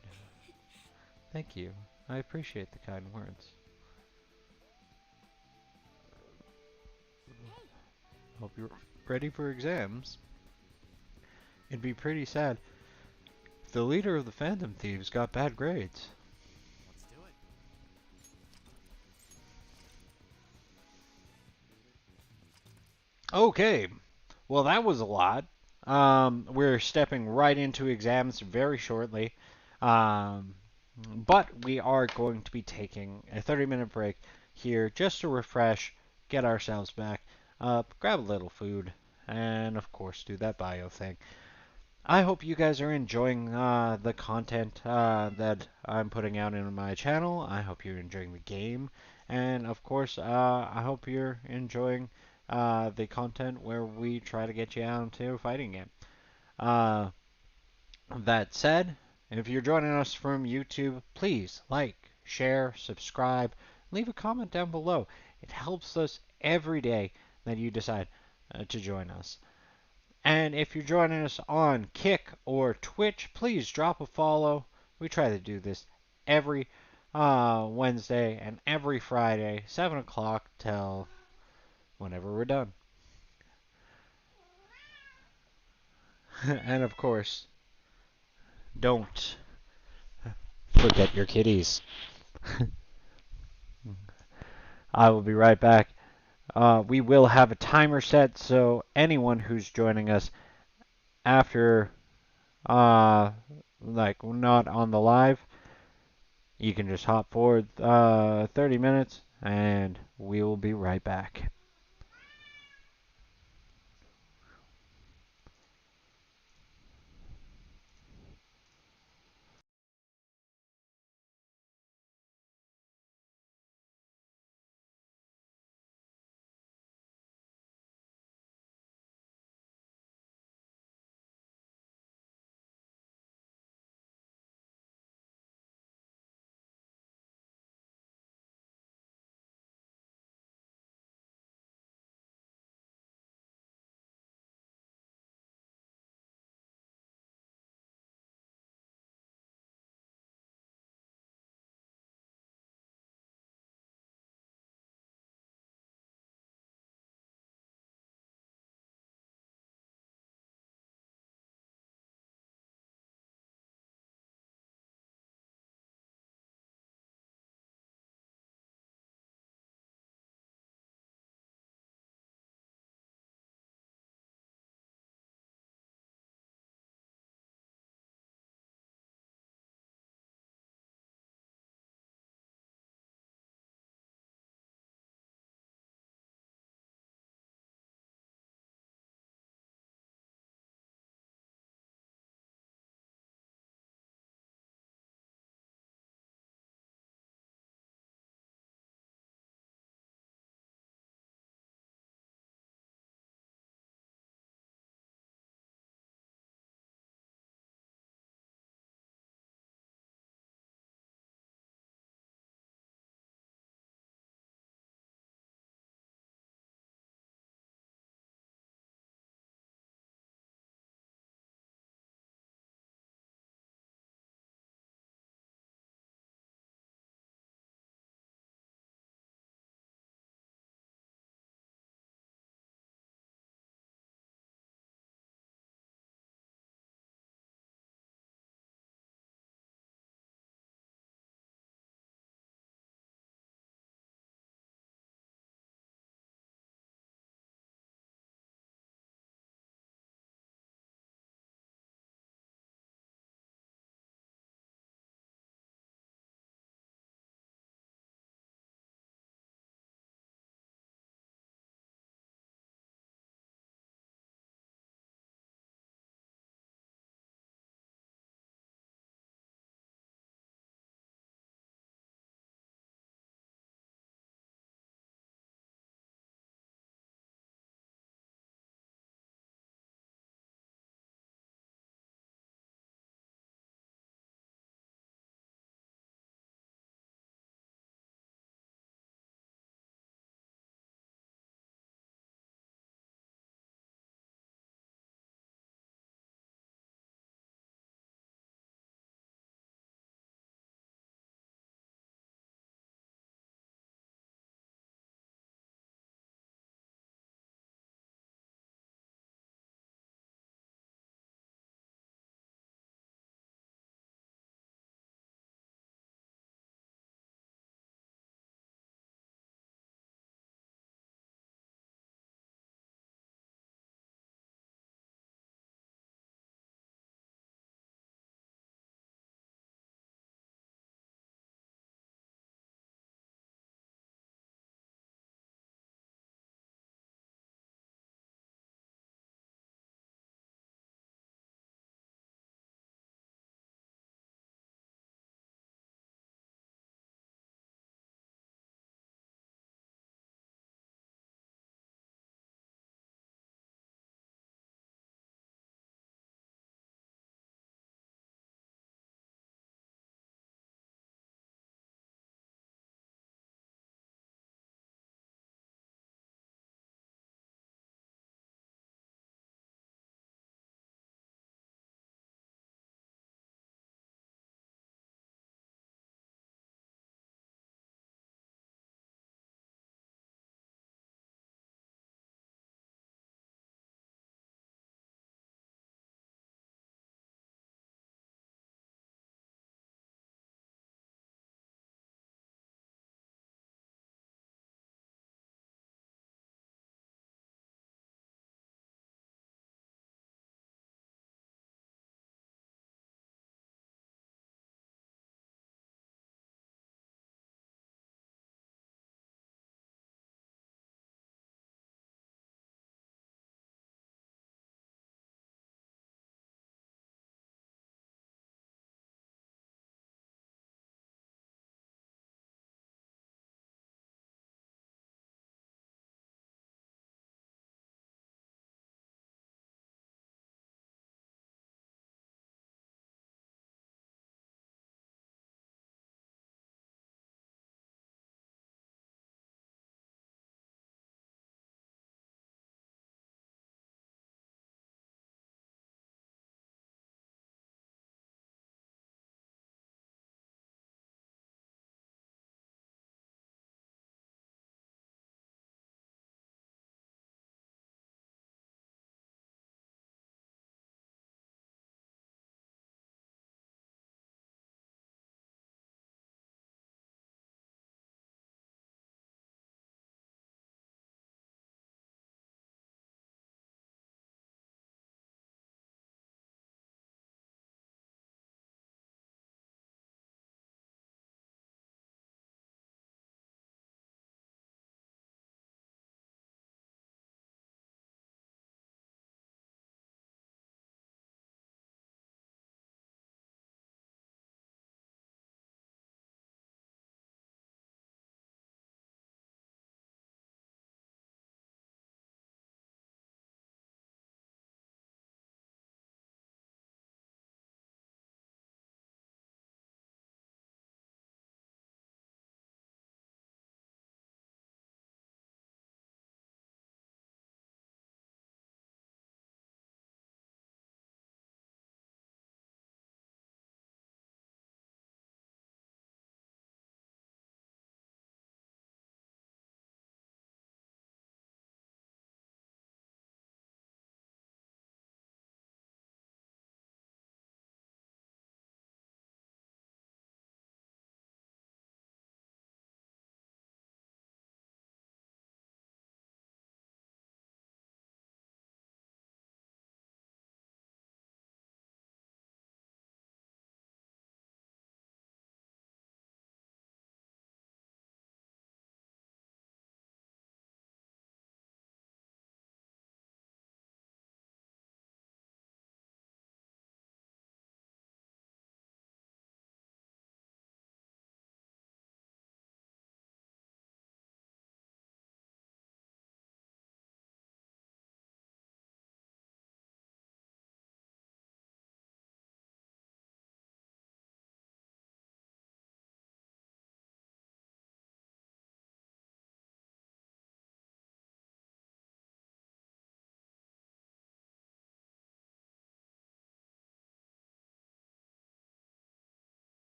Thank you. I appreciate the kind words. Hope you're ready for exams. It'd be pretty sad if the leader of the Phantom Thieves got bad grades. Let's do it. Okay, well, that was a lot. We're stepping right into exams very shortly. Um, but we are going to be taking a 30-minute break here just to refresh, get ourselves back up, grab a little food, and of course do that bio thing. I hope you guys are enjoying the content that I'm putting out in my channel. I hope you're enjoying the game. And of course, I hope you're enjoying the content where we try to get you out into a fighting game. Uh, that said, if you're joining us from YouTube, please like, share, subscribe, leave a comment down below. It helps us every day that you decide to join us. And if you're joining us on Kick or Twitch, please drop a follow. We try to do this every Wednesday and every Friday, 7 o'clock till whenever we're done. And of course, don't forget your kitties. I will be right back. We will have a timer set, so anyone who's joining us after, like, not on the live, you can just hop forward 30 minutes, and we will be right back.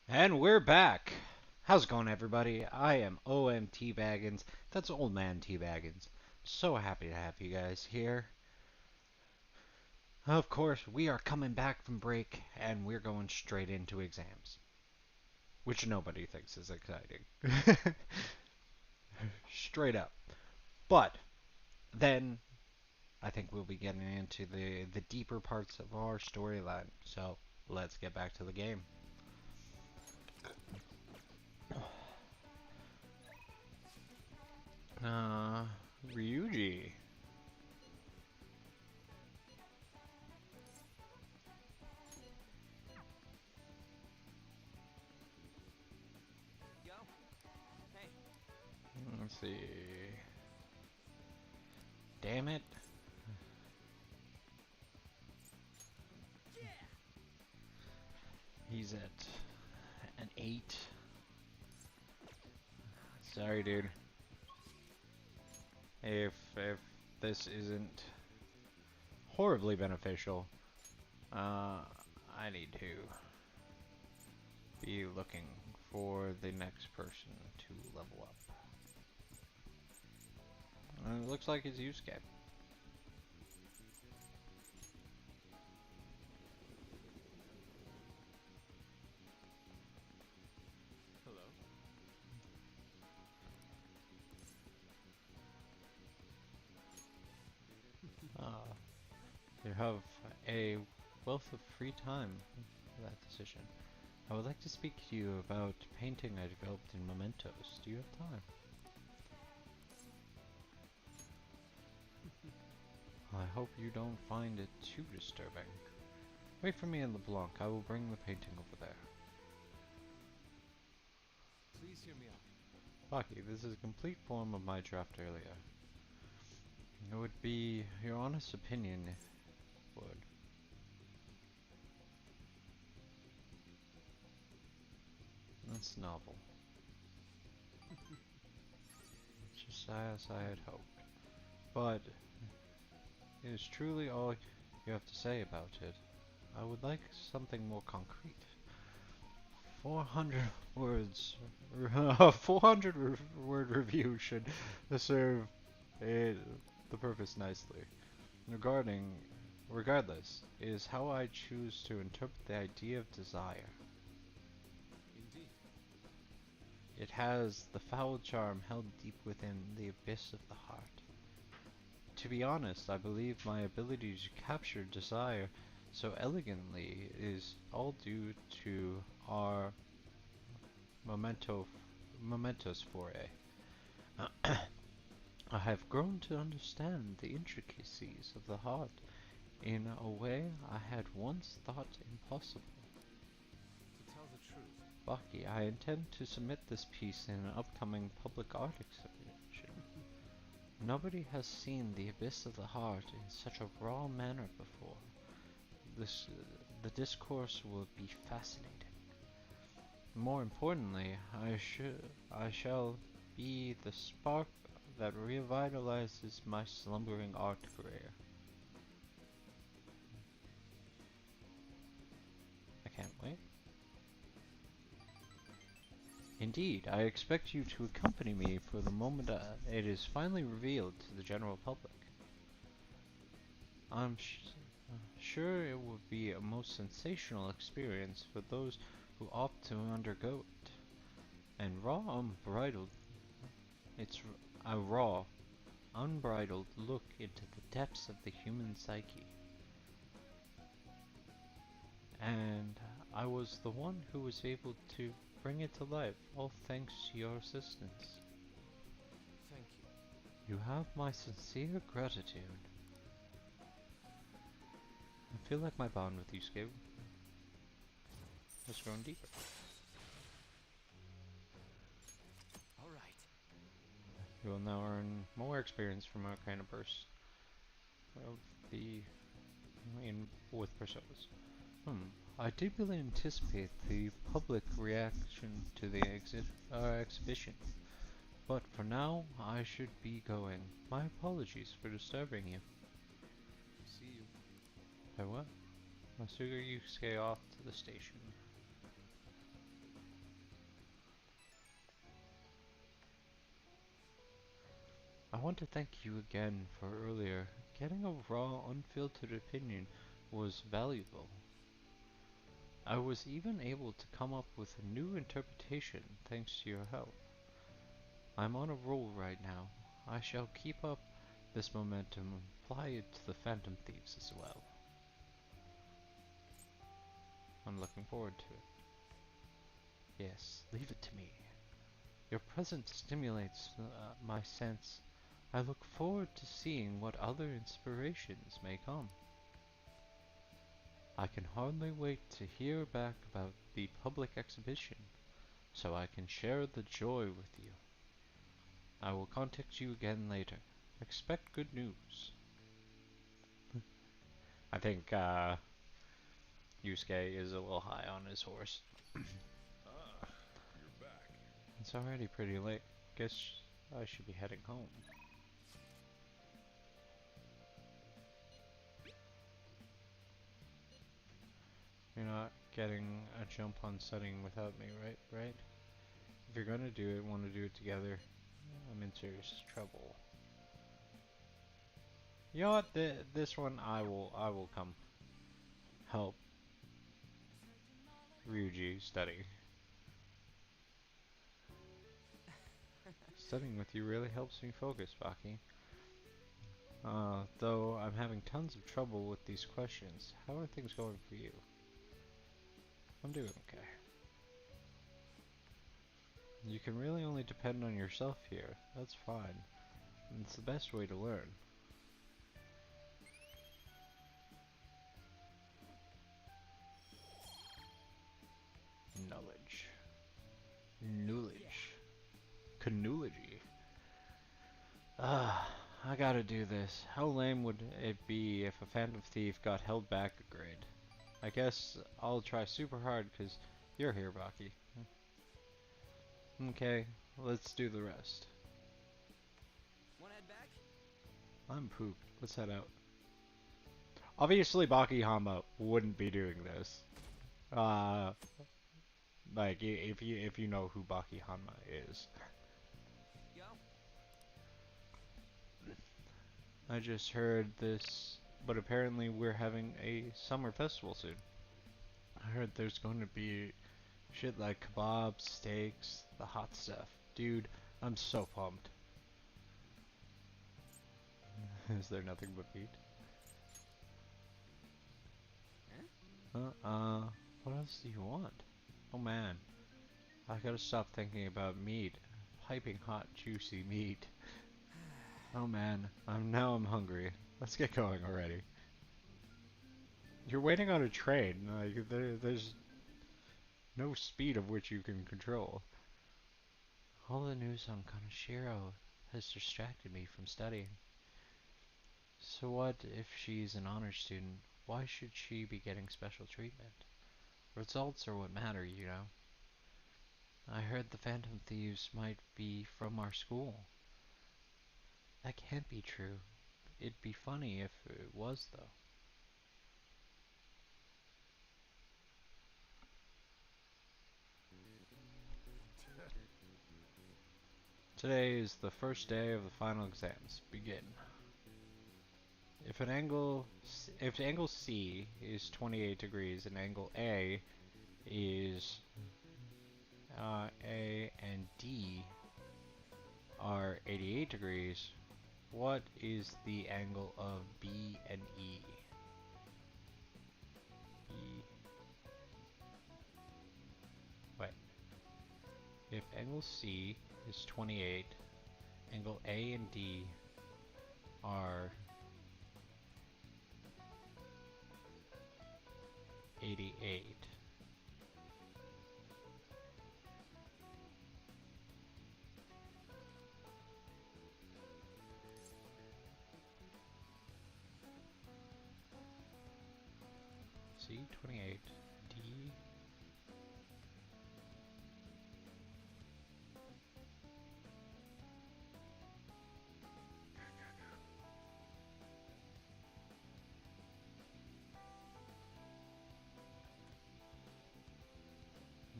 And we're back. How's it going, everybody? I am OMTBaggens. That's Old Man T-Baggins. So happy to have you guys here. Of course, we are coming back from break, and we're going straight into exams. Which nobody thinks is exciting. Straight up. But, then, I think we'll be getting into the deeper parts of our storyline. So, let's get back to the game. Ryuji. Go. Hey. Let's see. Damn it. He's at an 8. Sorry, dude. If this isn't horribly beneficial, I need to be looking for the next person to level up. It looks like it's Yusuke. Hello? You have a wealth of free time for that decision. I would like to speak to you about painting I developed in mementos. Do you have time? I hope you don't find it too disturbing. Wait for me in the Blanc. I will bring the painting over there. Please hear me out. Baki, this is a complete form of my draft earlier. It would be your honest opinion if it would. That's novel. Just as I had hoped. But it is truly all you have to say about it. I would like something more concrete. 400 words, 400 word review should serve the purpose nicely. Regardless, is how I choose to interpret the idea of desire. Indeed. It has the foul charm held deep within the abyss of the heart. To be honest, I believe my ability to capture desire so elegantly is all due to our momentous foray. I have grown to understand the intricacies of the heart in a way I had once thought impossible. To tell the truth, Baki, I intend to submit this piece in an upcoming public art exhibition. Nobody has seen the abyss of the heart in such a raw manner before. The discourse will be fascinating. More importantly, I shall be the spark that revitalizes my slumbering art career. I can't wait. Indeed, I expect you to accompany me for the moment it is finally revealed to the general public. I'm sure it will be a most sensational experience for those who opt to undergo it. And it's a raw, unbridled look into the depths of the human psyche. And I was the one who was able to bring it to life, all thanks to your assistance. thank you. You have my sincere gratitude. I feel like my bond with you, Yusuke, has grown deeper. All right. You will now earn more experience from Arcana Burst of with Personas. I deeply anticipate the public reaction to the exhibition, but for now I should be going. My apologies for disturbing you. See you. Farewell. Masuga Yusuke off to the station. I want to thank you again for earlier. Getting a raw, unfiltered opinion was valuable. I was even able to come up with a new interpretation thanks to your help. I'm on a roll right now. I shall keep up this momentum and apply it to the Phantom Thieves as well. I'm looking forward to it. Yes, leave it to me. Your presence stimulates my sense. I look forward to seeing what other inspirations may come. I can hardly wait to hear back about the public exhibition, so I can share the joy with you. I will contact you again later. Expect good news. I think Yusuke is a little high on his horse. Ah, you're back. It's already pretty late. Guess I should be heading home. You're not getting a jump on studying without me, right? Right? If you're gonna do it, want to do it together, I'm in serious trouble. You know what? This one I will come help Ryuji study. Studying with you really helps me focus, Baki. Though I'm having tons of trouble with these questions. How are things going for you? I'm doing okay. You can really only depend on yourself here. That's fine. And it's the best way to learn. Knowledge. Knowledge. Knuology. Ah, I gotta do this. How lame would it be if a Phantom Thief got held back a grade? I guess I'll try super hard because you're here, Baki. Okay, let's do the rest. Wanna head back? I'm pooped. Let's head out. Obviously, Baki Hama wouldn't be doing this. Like if you know who Baki Hama is. Yo. I just heard this, but apparently we're having a summer festival soon. I heard there's going to be shit like kebabs, steaks, the hot stuff. Dude, I'm so pumped. Is there nothing but meat? What else do you want? Oh man, I gotta stop thinking about meat. Piping hot, juicy meat. Oh man, I'm hungry. Let's get going already. You're waiting on a train. Like there's no speed of which you can control. All the news on Kaneshiro has distracted me from studying. So what if she's an honor student? Why should she be getting special treatment? Results are what matter, you know. I heard the Phantom Thieves might be from our school. That can't be true. It'd be funny if it was, though. Today is the first day of the final exams. Begin. If angle C is 28 degrees and angle A is A and D are 88 degrees, what is the angle of B and E? Wait. If angle C is 28, angle A and D are 88. C 28 D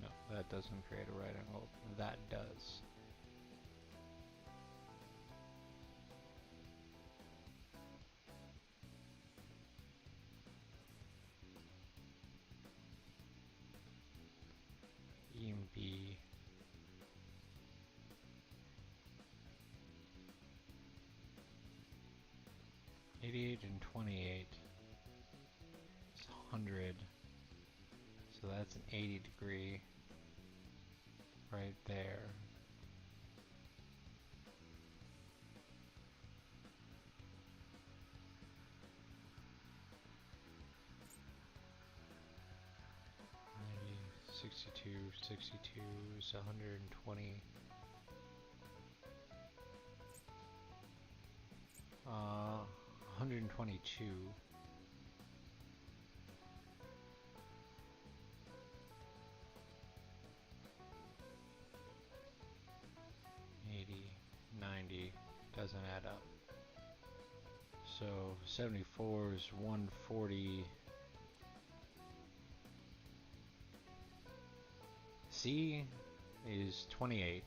No, that doesn't create a right angle. That does. 88 and 28. It's 100. So that's an 80 degree right there. Maybe 62 is 120. 122. 80, 90 doesn't add up. So 74 is 140. C is 28.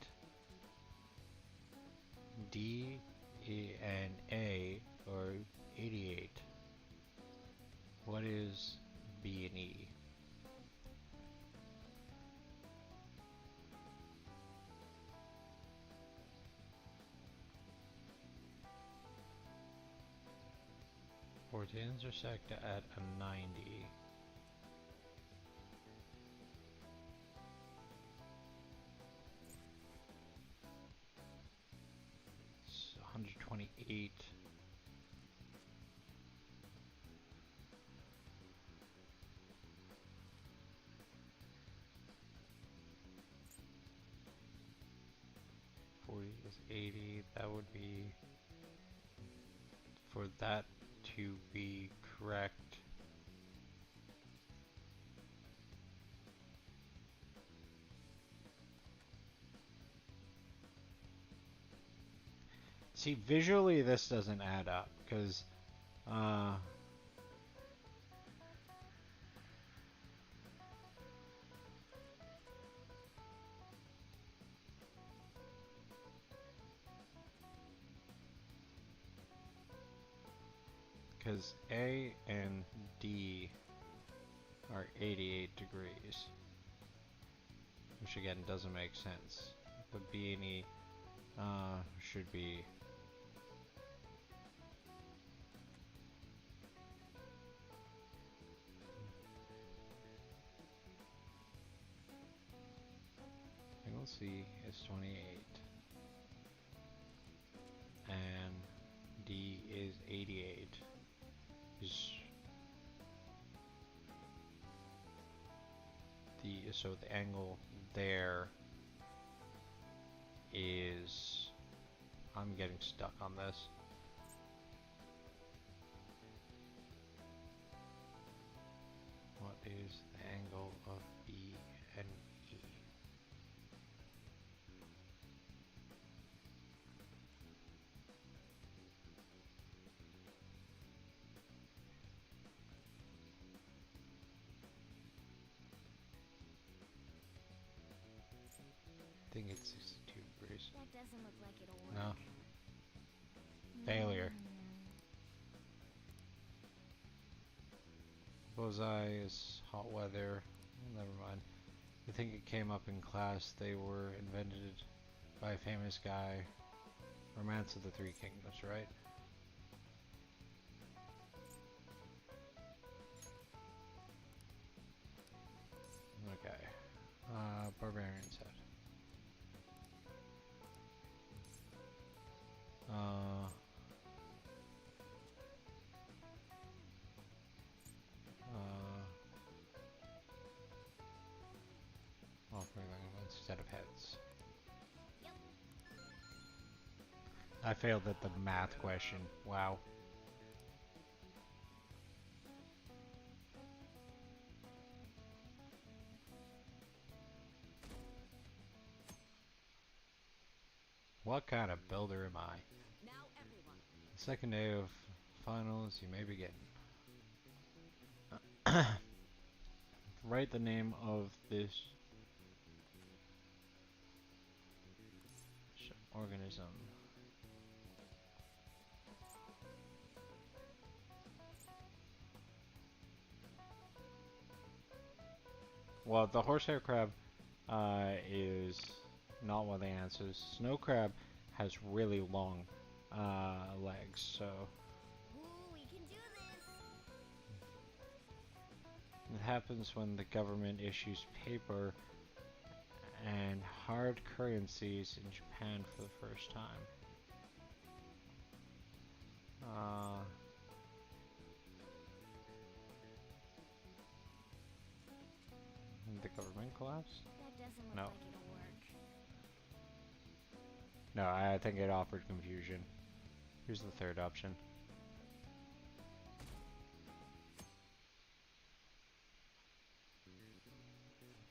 D and A are 88. What is B and E? Or to intersect at a 90. It's 128. Is 80. That would be, for that to be correct, see, visually this doesn't add up because A and D are 88 degrees, which again doesn't make sense. But B and E should be angle C is 28 and D is 88. So the angle there is, I'm getting stuck on this. What is the angle of B and E? I think it's 62 degrees. That doesn't look like it'll work. No. Failure. Bullseye is hot weather. Never mind. I think it came up in class. They were invented by a famous guy. Romance of the Three Kingdoms, right? Okay. Barbarian set. Instead of heads. Yep. I failed at the math question. Wow. What kind of builder am I? Now everyone. The second day of finals, you may begin. Write the name of this organism. Well, the horsehair crab is not one of the answers. Snow crab has really long legs, so. Ooh, we happens when the government issues paper and hard currencies in Japan for the first time. The government collapse? That doesn't look No. like it'll work. No, I think it offered confusion. Here's the third option.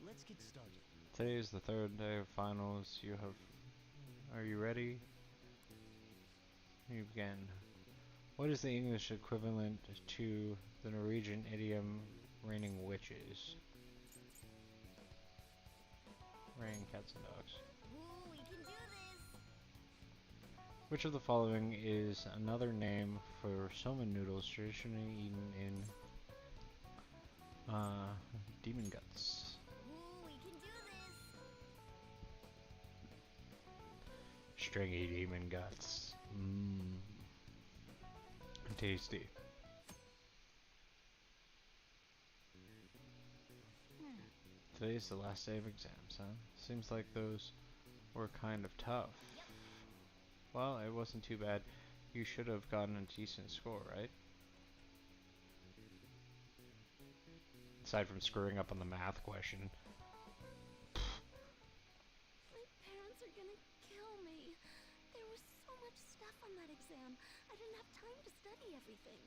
Let's get started. Today is the third day of finals. Are you ready? You begin. What is the English equivalent to the Norwegian idiom raining witches? Raining cats and dogs. Ooh, we can do this! Which of the following is another name for somen noodles traditionally eaten in demon guts? Ooh, we can do this! Stringy demon guts. Mmm. Tasty. Today's the last day of exams, huh? Seems like those were kind of tough. Well, it wasn't too bad. You should have gotten a decent score, right? Aside from screwing up on the math question. My parents are gonna kill me. There was so much stuff on that exam. I didn't have time to study everything.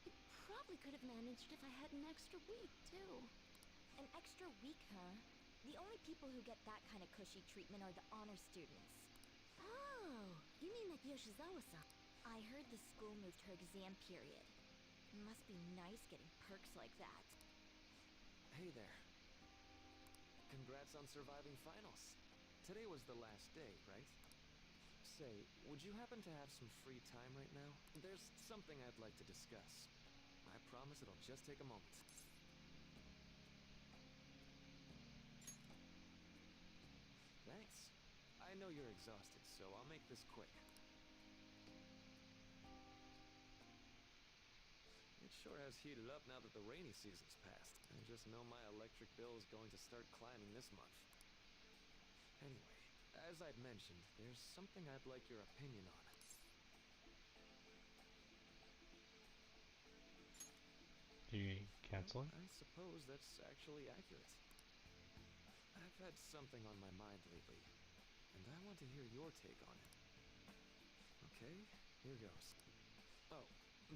I probably could have managed if I had an extra week, too. An extra week, huh? The only people who get that kind of cushy treatment are the honor students. Oh, you mean like Yoshizawa-san? I heard the school moved her exam period. Must be nice getting perks like that. Hey there. Congrats on surviving finals. Today was the last day, right? Say, would you happen to have some free time right now? There's something I'd like to discuss. I promise it'll just take a moment. Thanks. I know you're exhausted, so I'll make this quick. It sure has heated up now that the rainy season's passed. I just know my electric bill is going to start climbing this month. Anyway, as I'd mentioned, there's something I'd like your opinion on. Do you cancel it? I suppose that's actually accurate. I've had something on my mind lately, and I want to hear your take on it. Okay, here goes. Oh,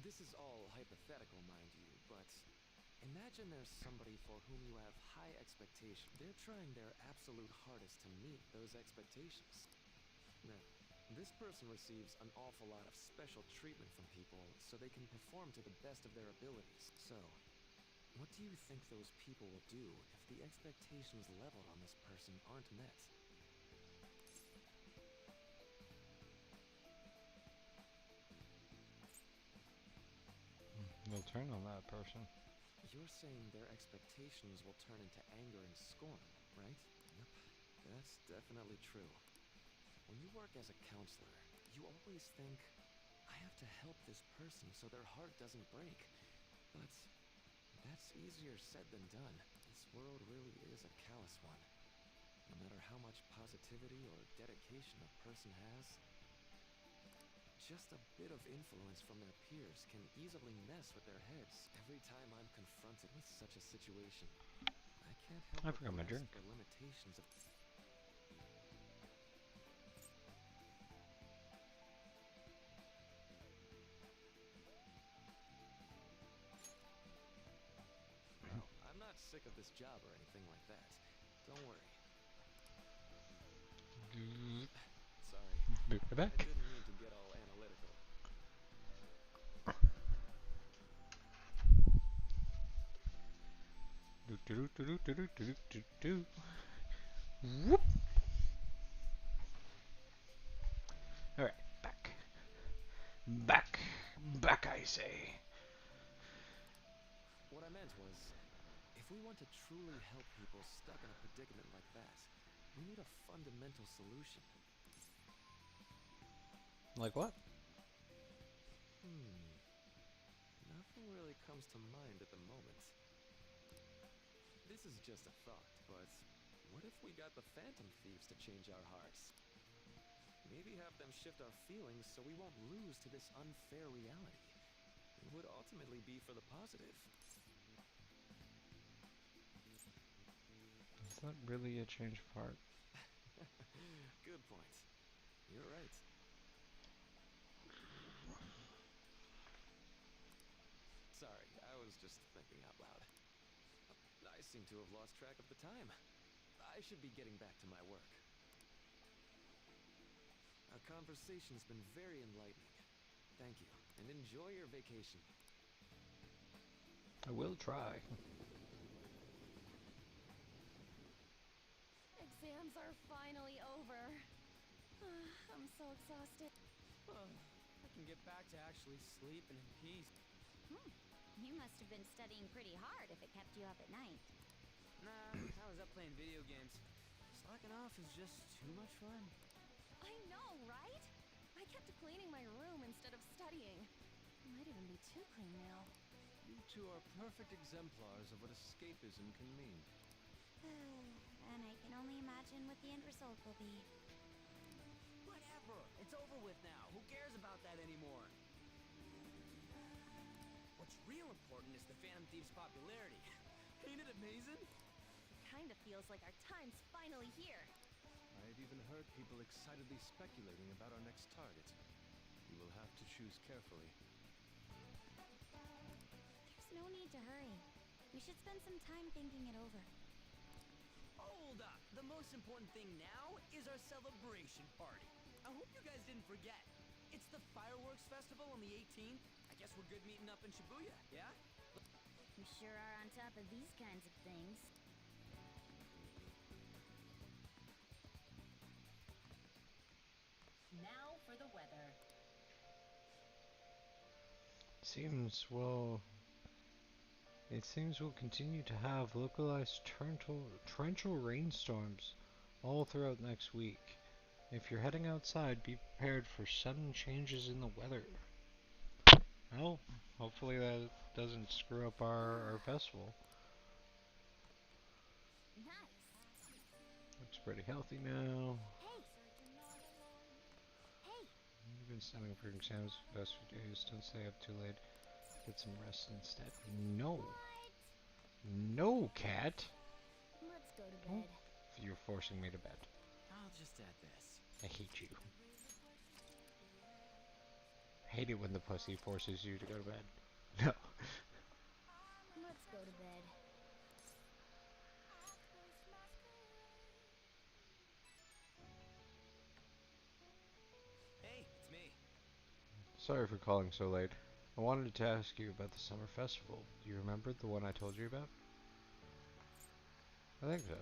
this is all hypothetical, mind you, but imagine there's somebody for whom you have high expectations. They're trying their absolute hardest to meet those expectations. Now, this person receives an awful lot of special treatment from people so they can perform to the best of their abilities. So, what do you think those people will do if the expectations leveled on this person aren't met? They'll turn on that person. You're saying their expectations will turn into anger and scorn, right? Yep, that's definitely true. When you work as a counselor, you always think, I have to help this person so their heart doesn't break. But that's easier said than done. This world really is a callous one. No matter how much positivity or dedication a person has, just a bit of influence from their peers can easily mess with their heads. Every time I'm confronted with such a situation, I can't help but grasp the limitations of... Well, I'm not sick of this job or anything like that. Don't worry. Sorry. Back. I didn't mean to get all analytical. Whoop. Alright, back. Back, I say. What I meant was, if we want to truly help people stuck in a predicament like that, we need a fundamental solution. Like what? Nothing really comes to mind at the moment. This is just a thought, but what if we got the Phantom Thieves to change our hearts? Maybe have them shift our feelings so we won't lose to this unfair reality. It would ultimately be for the positive. It's not really a change of heart. Good point. You're right. Sorry, I was just thinking out loud. I seem to have lost track of the time. I should be getting back to my work. Our conversation's been very enlightening. Thank you, and enjoy your vacation. I will try. Exams are finally over. I'm so exhausted. I can get back to actually sleeping in peace. You must have been studying pretty hard if it kept you up at night. Nah, I was up playing video games. Slacking off is just too much fun. I know, right? I kept cleaning my room instead of studying. Might even be too clean now. You two are perfect exemplars of what escapism can mean. And I can only imagine what the end result will be. Whatever. It's over with now. Who cares about that anymore? What's real important is the Phantom Thieves' popularity. Ain't it amazing? Kinda feels like our time's finally here. I've even heard people excitedly speculating about our next target. You will have to choose carefully. There's no need to hurry. We should spend some time thinking it over. Hold up! The most important thing now is our celebration party. I hope you guys didn't forget. It's the fireworks festival on the 18th. I guess we're good meeting up in Shibuya, yeah? We sure are on top of these kinds of things. Now for the weather. It seems we'll continue to have localized torrential rainstorms all throughout next week. If you're heading outside, be prepared for sudden changes in the weather. Well, hopefully that doesn't screw up our festival. Nice. Looks pretty healthy now. Hey. Hey. You've been studying for exams for the past few days. Don't stay up too late. Get some rest instead. No. What? No, cat. Let's go to bed. You're forcing me to bed. I'll just add this. I hate you. Hate it when the pussy forces you to go to bed. No. Let's go to bed. Hey, it's me. Sorry for calling so late. I wanted to ask you about the summer festival. Do you remember the one I told you about? I think so.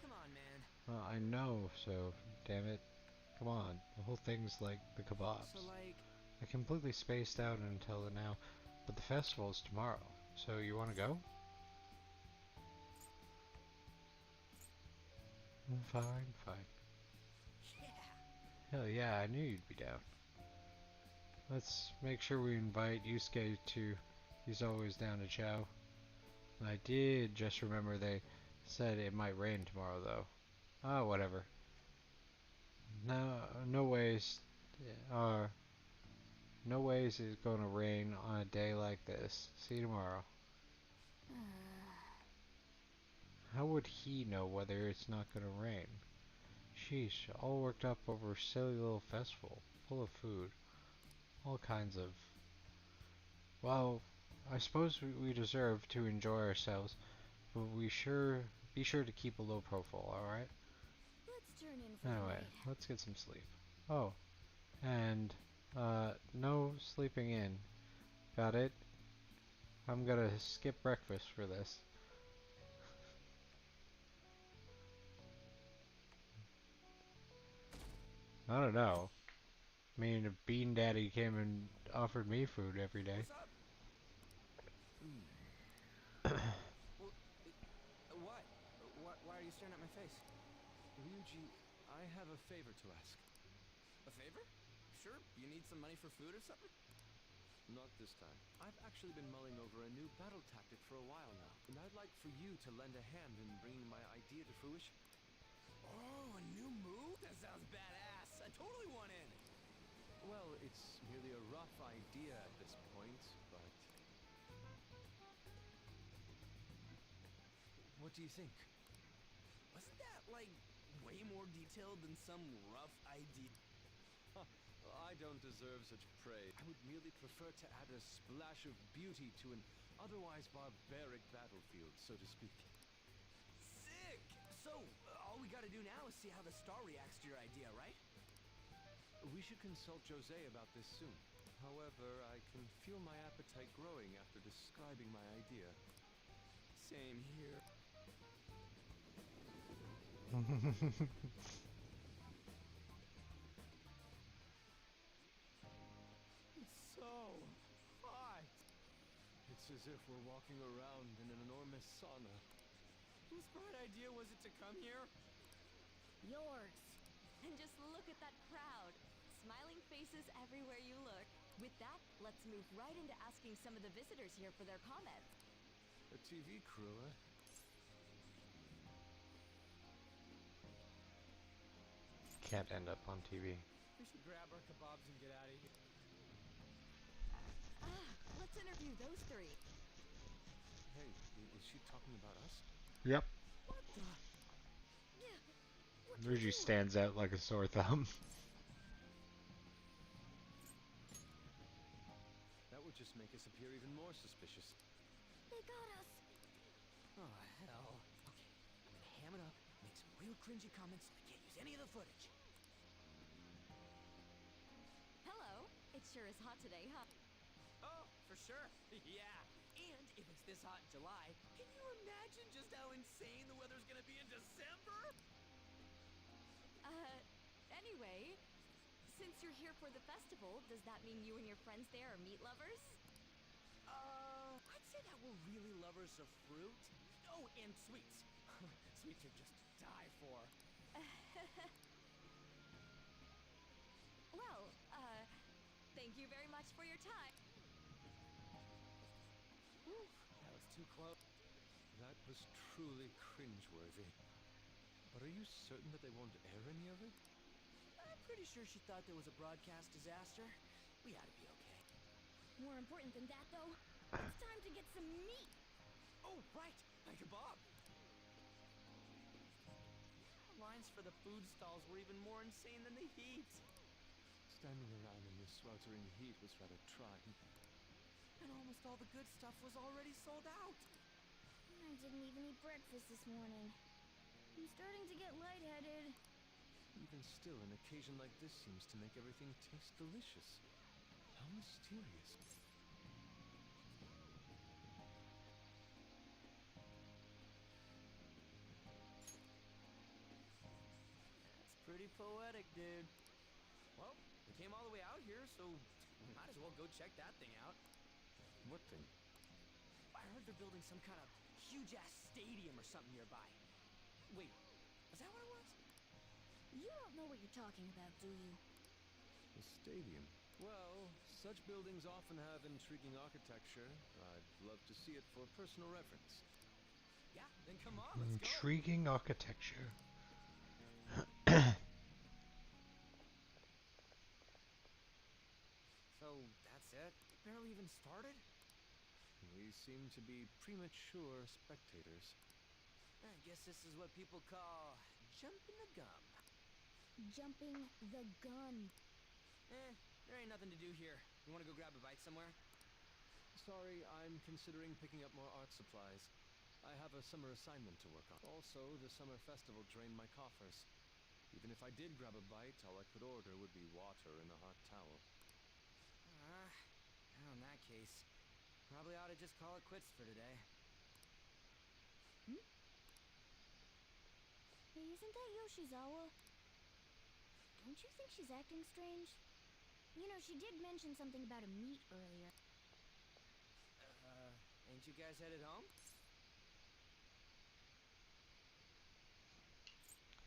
Come on, man. Well, I know, so damn it. Come on. The whole thing's like the kebabs. So, like... I completely spaced out until now, but the festival's tomorrow. So you want to go? Fine, fine. Yeah. Hell yeah, I knew you'd be down. Let's make sure we invite Yusuke too. He's always down to chow. I did just remember they said it might rain tomorrow though. Ah, whatever. No ways. No ways it's gonna rain on a day like this. See you tomorrow. How would he know whether it's not gonna rain? Sheesh, all worked up over a silly little festival, full of food. All kinds of... Well, I suppose we deserve to enjoy ourselves, but be sure to keep a low profile, alright? Let's turn in for the Anyway, night. let's get some sleep. Oh, and, no sleeping in. Got it? I'm gonna skip breakfast for this. I don't know. I mean, if Bean Daddy came and offered me food every day. What's up? What? Why are you staring at my face? Ryuji, I have a favor to ask. A favor? Sure. You need some money for food or something? Not this time. I've actually been mulling over a new battle tactic for a while now, and I'd like for you to lend a hand in bringing my idea to fruition. Oh, a new move? That sounds badass. I totally want in. Well, it's merely a rough idea at this point, but... What do you think? Wasn't that, like, way more detailed than some rough idea? I don't deserve such praise. I would merely prefer to add a splash of beauty to an otherwise barbaric battlefield, so to speak. Sick! So, all we gotta do now is see how the star reacts to your idea, right? We should consult Jose about this soon. However, I can feel my appetite growing after describing my idea. Same here. It's so hot. It's as if we're walking around in an enormous sauna. Whose bright idea was it to come here? Yours. And just look at that crowd. Smiling faces everywhere you look. With that, let's move right into asking some of the visitors here for their comments. A TV crew, eh? Can't end up on TV. We should grab our kebabs and get out of here. Let's interview those three. Hey, is she talking about us? Yep. What the? Ruji stands out like a sore thumb. That would just make us appear even more suspicious. They got us. Oh, hell. Okay, I'm gonna ham it up, make some real cringy comments so I can't use any of the footage. Hello. It sure is hot today, huh? Oh, for sure. Yeah. And if it's this hot in July, can you imagine just how insane the weather's gonna be in December? Anyway, since you're here for the festival, does that mean you and your friends there are meat lovers? I'd say that we're really lovers of fruit. Oh, and sweets. Sweets are just to die for. Well, thank you very much for your time. Whew, that was too close. That was truly cringeworthy. But are you certain that they won't air any of it? I'm pretty sure she thought there was a broadcast disaster. We ought to be okay. More important than that, though, it's time to get some meat. Oh, right, my kebab. Lines for the food stalls were even more insane than the heat. Standing around in this sweltering heat was rather trying. And almost all the good stuff was already sold out. I didn't even eat breakfast this morning. I'm starting to get lightheaded. Even still, an occasion like this seems to make everything taste delicious. How mysterious. That's pretty poetic, dude. Well, we came all the way out here, so we might as well go check that thing out. What thing? I heard they're building some kind of huge-ass stadium or something nearby. Wait, was that what it was? You don't know what you're talking about, do you? A stadium. Well, such buildings often have intriguing architecture. I'd love to see it for personal reference. Yeah, then come on, let's go. Intriguing architecture. So, that's it? Barely even started? We seem to be premature spectators. I guess this is what people call jumping the gun. Jumping the gun. There ain't nothing to do here. You wanna go grab a bite somewhere? Sorry, I'm considering picking up more art supplies. I have a summer assignment to work on. Also, the summer festival drained my coffers. Even if I did grab a bite, all I could order would be water and a hot towel. Well, in that case, probably ought to just call it quits for today. Hey, isn't that Yoshizawa? Don't you think she's acting strange? You know, she did mention something about a meat earlier. Ain't you guys headed home?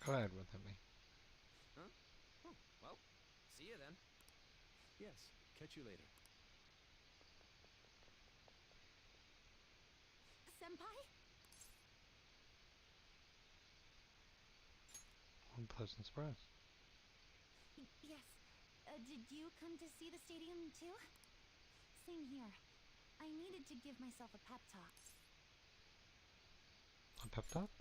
Go ahead with me. Huh? Oh, well, see you then. Yes, catch you later. pleasant surprise. Yes. Did you come to see the stadium too? Same here. I needed to give myself a pep talk. A pep talk?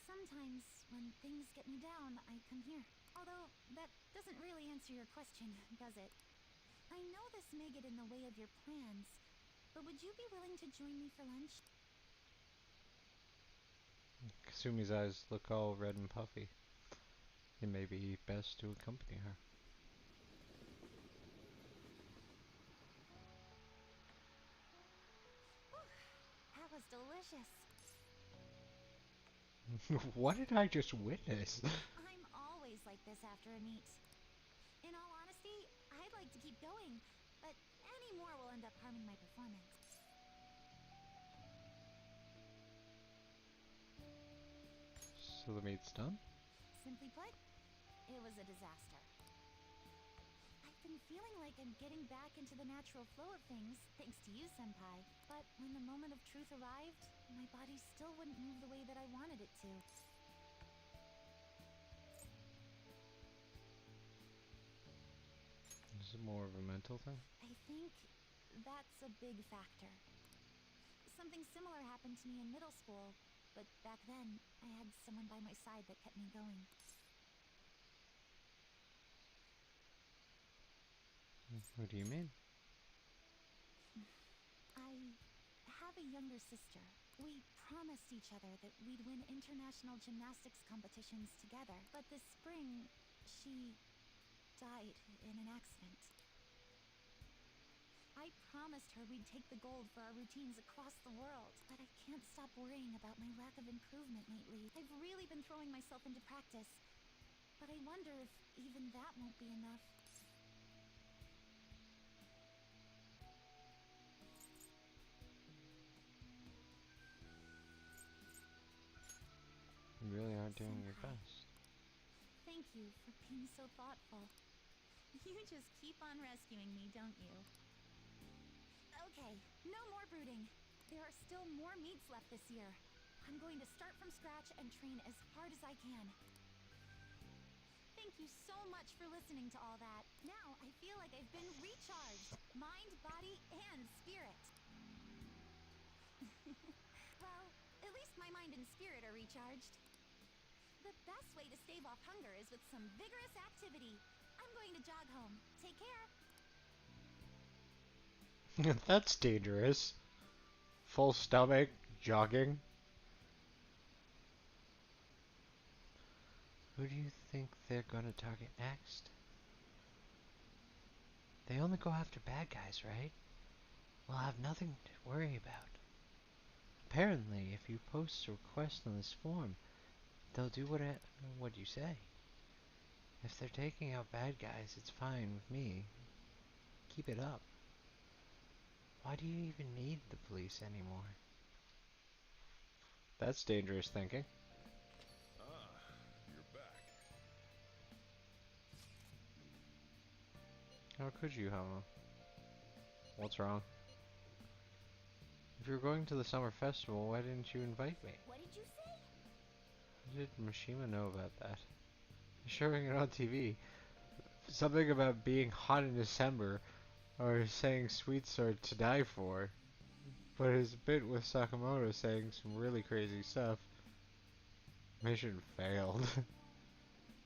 Sometimes, when things get me down, I come here. Although, that doesn't really answer your question, does it? I know this may get in the way of your plans, but would you be willing to join me for lunch? Kasumi's eyes look all red and puffy. It may be best to accompany her. That was delicious. What did I just witness? I'm always like this after a meet. In all honesty, I'd like to keep going, but any more will end up harming my performance. So the meet's done? Simply put, it was a disaster. I've been feeling like I'm getting back into the natural flow of things, thanks to you, Senpai. But when the moment of truth arrived, my body still wouldn't move the way that I wanted it to. Is it more of a mental thing? I think that's a big factor. Something similar happened to me in middle school, but back then, I had someone by my side that kept me going. What do you mean? I have a younger sister. We promised each other that we'd win international gymnastics competitions together. But this spring, she died in an accident. I promised her we'd take the gold for our routines across the world, but I can't stop worrying about my lack of improvement lately. I've really been throwing myself into practice, but I wonder if even that won't be enough. You really aren't doing your Senpai, best. thank you for being so thoughtful. You just keep on rescuing me, don't you? Okay, no more brooding. There are still more meets left this year. I'm going to start from scratch and train as hard as I can. Thank you so much for listening to all that. Now I feel like I've been recharged. Mind, body, and spirit. Well, at least my mind and spirit are recharged. The best way to stave off hunger is with some vigorous activity. I'm going to jog home. Take care. That's dangerous. Full stomach, jogging. Who do you think they're gonna target next? They only go after bad guys, right? We'll have nothing to worry about. Apparently, if you post a request on this form, they'll do what you say. If they're taking out bad guys, it's fine with me. Keep it up. Why do you even need the police anymore? That's dangerous thinking. Ah, you're back. How could you, Hama? What's wrong? If you're going to the summer festival, why didn't you invite me? What did you say? How did Mishima know about that? Showing it on TV. Something about being hot in December, or saying sweets are to die for. But his bit with Sakamoto saying some really crazy stuff. Mission failed.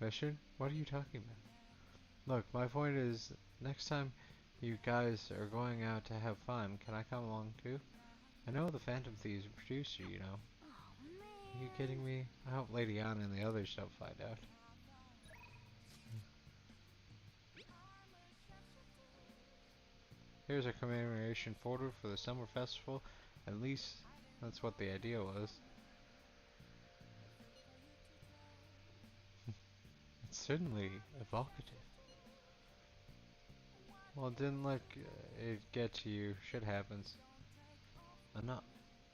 Mission? What are you talking about? Look, my point is, next time you guys are going out to have fun, can I come along too? I know the Phantom Thieves produced you, you know. Oh, Are you man. kidding me? I hope Lady Anna and the others don't find out. Here's a commemoration photo for the summer festival. At least that's what the idea was. It's certainly evocative. Well, it didn't let it get to you. Shit happens. Not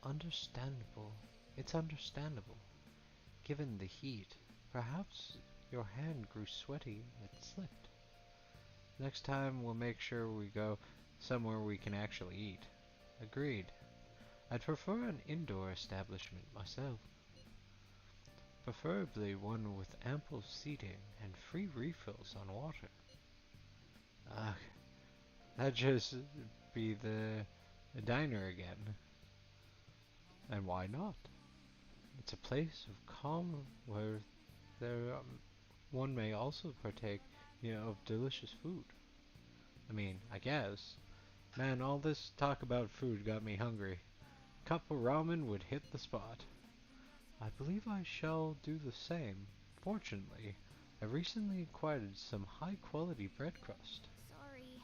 understandable. It's understandable. Given the heat, perhaps your hand grew sweaty and it slipped. Next time we'll make sure we go somewhere we can actually eat. Agreed. I'd prefer an indoor establishment myself. Preferably one with ample seating and free refills on water. Ugh, that'd just be the diner again. And why not? It's a place of calm where there one may also partake, of delicious food. I mean, I guess. Man, all this talk about food got me hungry. Cup of ramen would hit the spot. I believe I shall do the same. Fortunately, I recently acquired some high-quality bread crust. Sorry.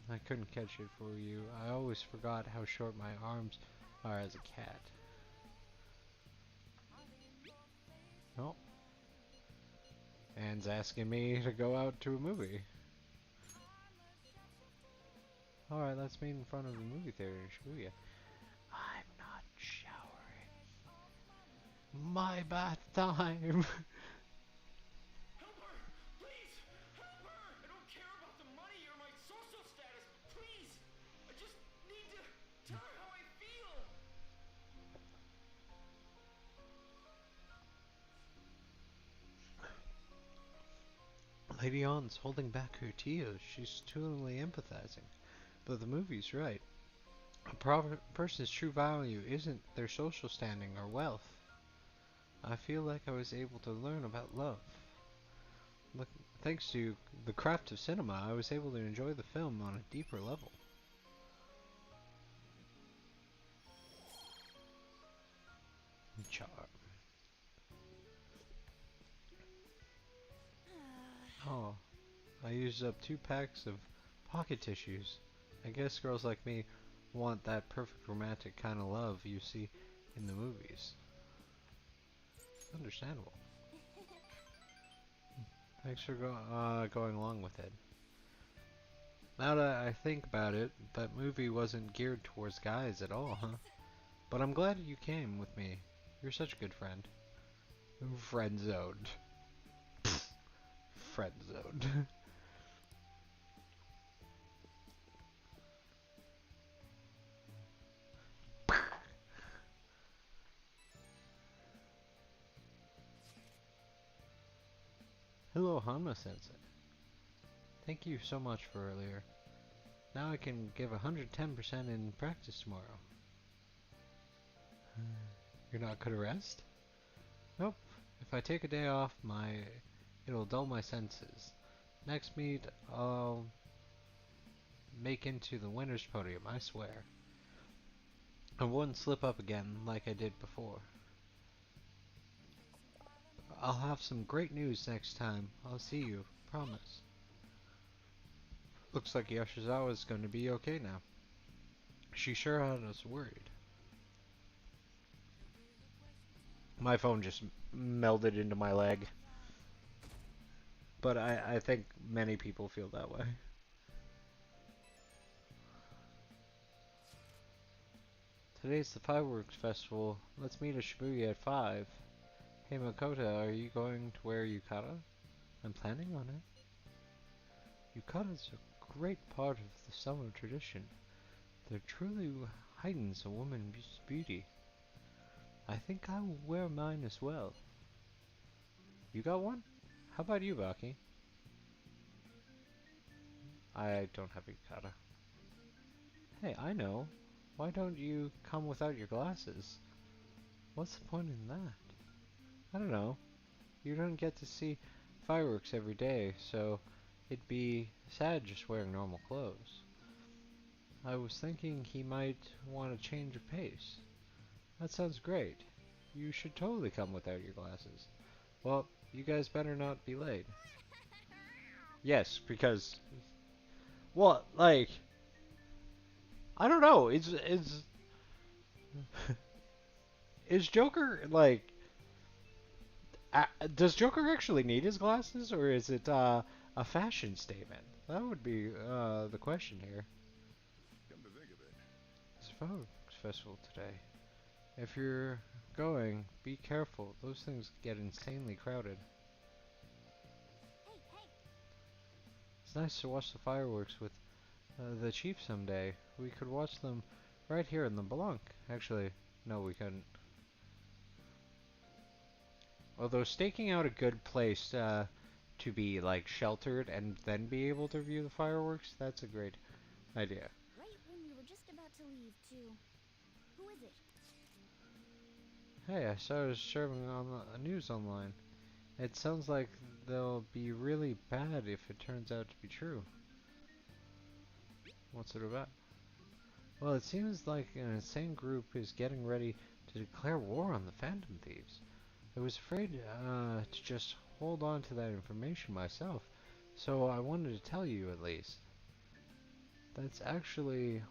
I couldn't catch it for you. I always forgot how short my arms are as a cat. Oh. Anne's asking me to go out to a movie. Alright, let's meet in front of the movie theater in Shibuya. I'm not showering. My bath time! Help her! Please! Help her! I don't care about the money or my social status. Please! I just need to tell her how I feel. Lady Ann's holding back her tears. She's truly empathizing. But the movie's right. A person's true value isn't their social standing or wealth. I feel like I was able to learn about love. Look, thanks to the craft of cinema, I was able to enjoy the film on a deeper level. Charm. Oh, I used up 2 packs of pocket tissues. I guess girls like me want that perfect romantic kind of love you see in the movies. Understandable. Thanks for going along with it. Now that I think about it, that movie wasn't geared towards guys at all, huh? But I'm glad you came with me. You're such a good friend. Friend zoned. Friend zoned. Hello, Hanma-sensei. Thank you so much for earlier. Now I can give 110% in practice tomorrow. You're not gonna rest? Nope. If I take a day off, it'll dull my senses. Next meet, I'll make into the winner's podium, I swear. I won't slip up again like I did before. I'll have some great news next time. I'll see you, promise. Looks like Yoshizawa's going to be okay now. She sure had us worried. My phone just melded into my leg. But I think many people feel that way. Today's the fireworks festival. Let's meet at Shibuya at 5. Hey Makoto, are you going to wear yukata? I'm planning on it. Yukata's a great part of the summer tradition. It truly heightens a woman's beauty. I think I will wear mine as well. You got one? How about you, Baki? I don't have a yukata. Hey, I know. Why don't you come without your glasses? What's the point in that? I don't know. You don't get to see fireworks every day, so it'd be sad just wearing normal clothes. I was thinking he might want a change of pace. That sounds great. You should totally come without your glasses. Well, you guys better not be late. Yes, because... Well, like... I don't know, is Joker, like... does Joker actually need his glasses, or is it a fashion statement? That would be the question here. Come to think of it. It's a fireworks festival today. If you're going, be careful. Those things get insanely crowded. Hey, hey! It's nice to watch the fireworks with the chief someday. We could watch them right here in the Blanc. Actually, no, we couldn't. Although staking out a good place to be like sheltered and then be able to view the fireworks, that's a great idea. Right when we were just about to leave, too. Who is it? Hey, I saw it was serving on the news online. It sounds like they'll be really bad if it turns out to be true. What's it about? Well, it seems like an insane group is getting ready to declare war on the Phantom Thieves. I was afraid to just hold on to that information myself, so I wanted to tell you at least. That's actually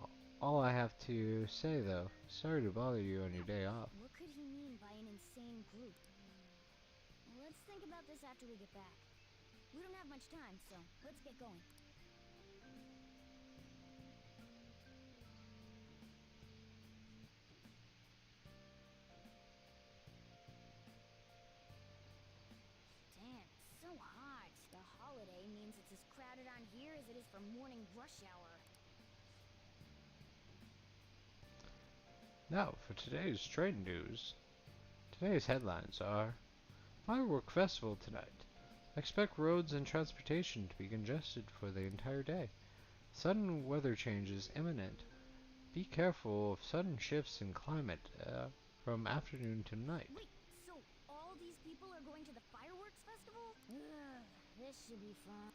all I have to say, though. Sorry to bother you on your day off. What could he mean by an insane group? Let's think about this after we get back. We don't have much time, so let's get going. Damn, it's so hot. The holiday means it's as crowded on here as it is for morning rush hour. Now, for today's train news. Today's headlines are: Firework Festival tonight. Expect roads and transportation to be congested for the entire day. Sudden weather changes imminent. Be careful of sudden shifts in climate from afternoon to night. Wait, so all these people are going to the fireworks festival? Ugh, this should be fun.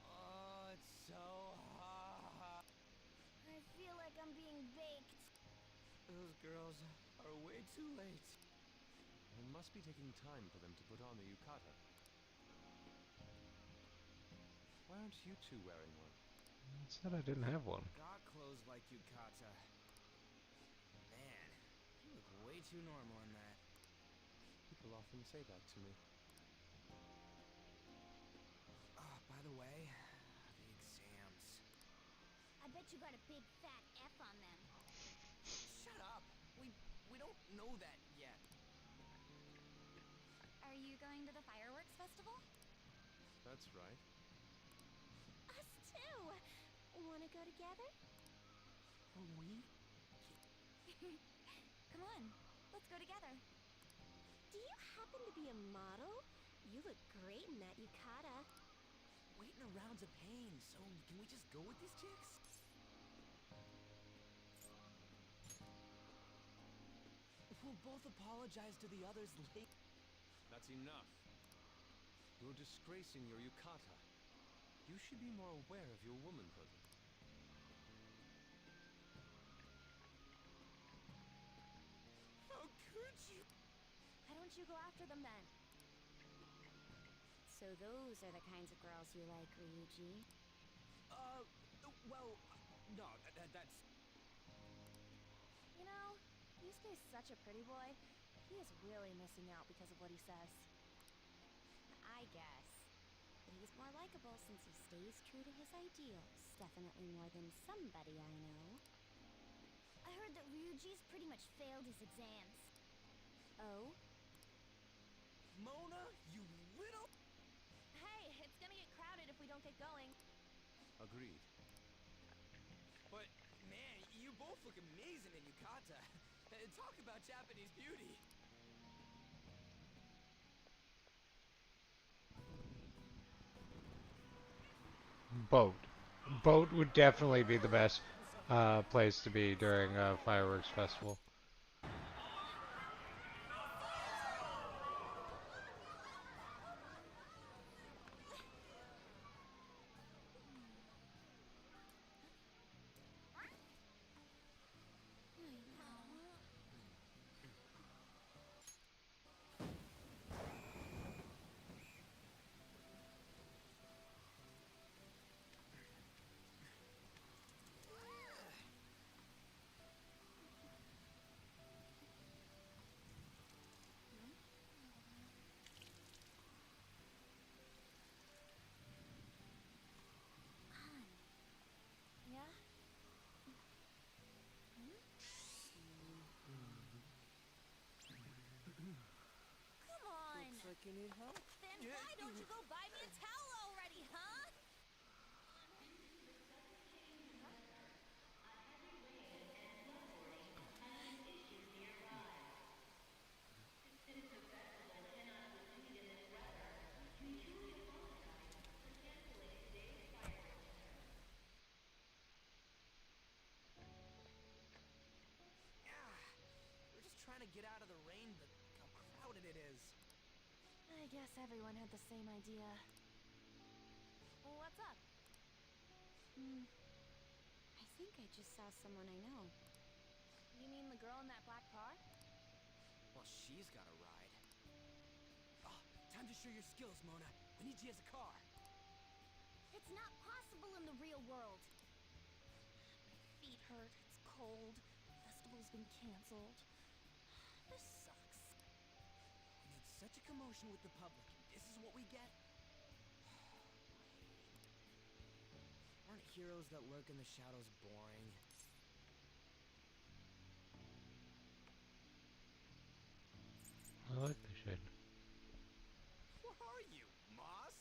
Oh, it's so hot. I feel like I'm being baked. Those girls are way too late. It must be taking time for them to put on the yukata. Why aren't you two wearing one? I said I didn't have one. Got clothes like yukata. Man, you look way too normal in that. People often say that to me. Oh, by the way, the exams. I bet you got a big fat F on them. Shut up. We don't know that yet. Are you going to the fireworks festival? That's right. Us too! Wanna go together? We? Come on, let's go together. Do you happen to be a model? You look great in that yukata. Waiting around's a pain, so can we just go with these chicks? We'll both apologize to the others later. That's enough. You're disgracing your yukata. You should be more aware of your womanhood. How could you? Why don't you go after them then? So those are the kinds of girls you like, Ryuji. Well, no, that's... You know, Yusuke's such a pretty boy. He is really missing out because of what he says. I guess. But he's more likable since he stays true to his ideals. Definitely more than somebody I know. I heard that Ryuji's pretty much failed his exams. Oh? Mona, you little... Hey, it's gonna get crowded if we don't get going. Agreed. But, man, you both look amazing in yukata. Talk about Japanese beauty. Boat. Boat would definitely be the best place to be during a fireworks festival. Yeah? Come on! Looks like you need help. Then why don't you go buy me a towel already, huh? get out of the rain, but how crowded it is. I guess everyone had the same idea. What's up? I think I just saw someone I know. You mean the girl in that black car? Well, she's got a ride. Oh, time to show your skills, Mona. We need you as a car. It's not possible in the real world. My feet hurt, it's cold, the festival's been canceled. This sucks. We made such a commotion with the public, and this is what we get? Aren't heroes that lurk in the shadows boring? I like this shit. Where are you, Moss?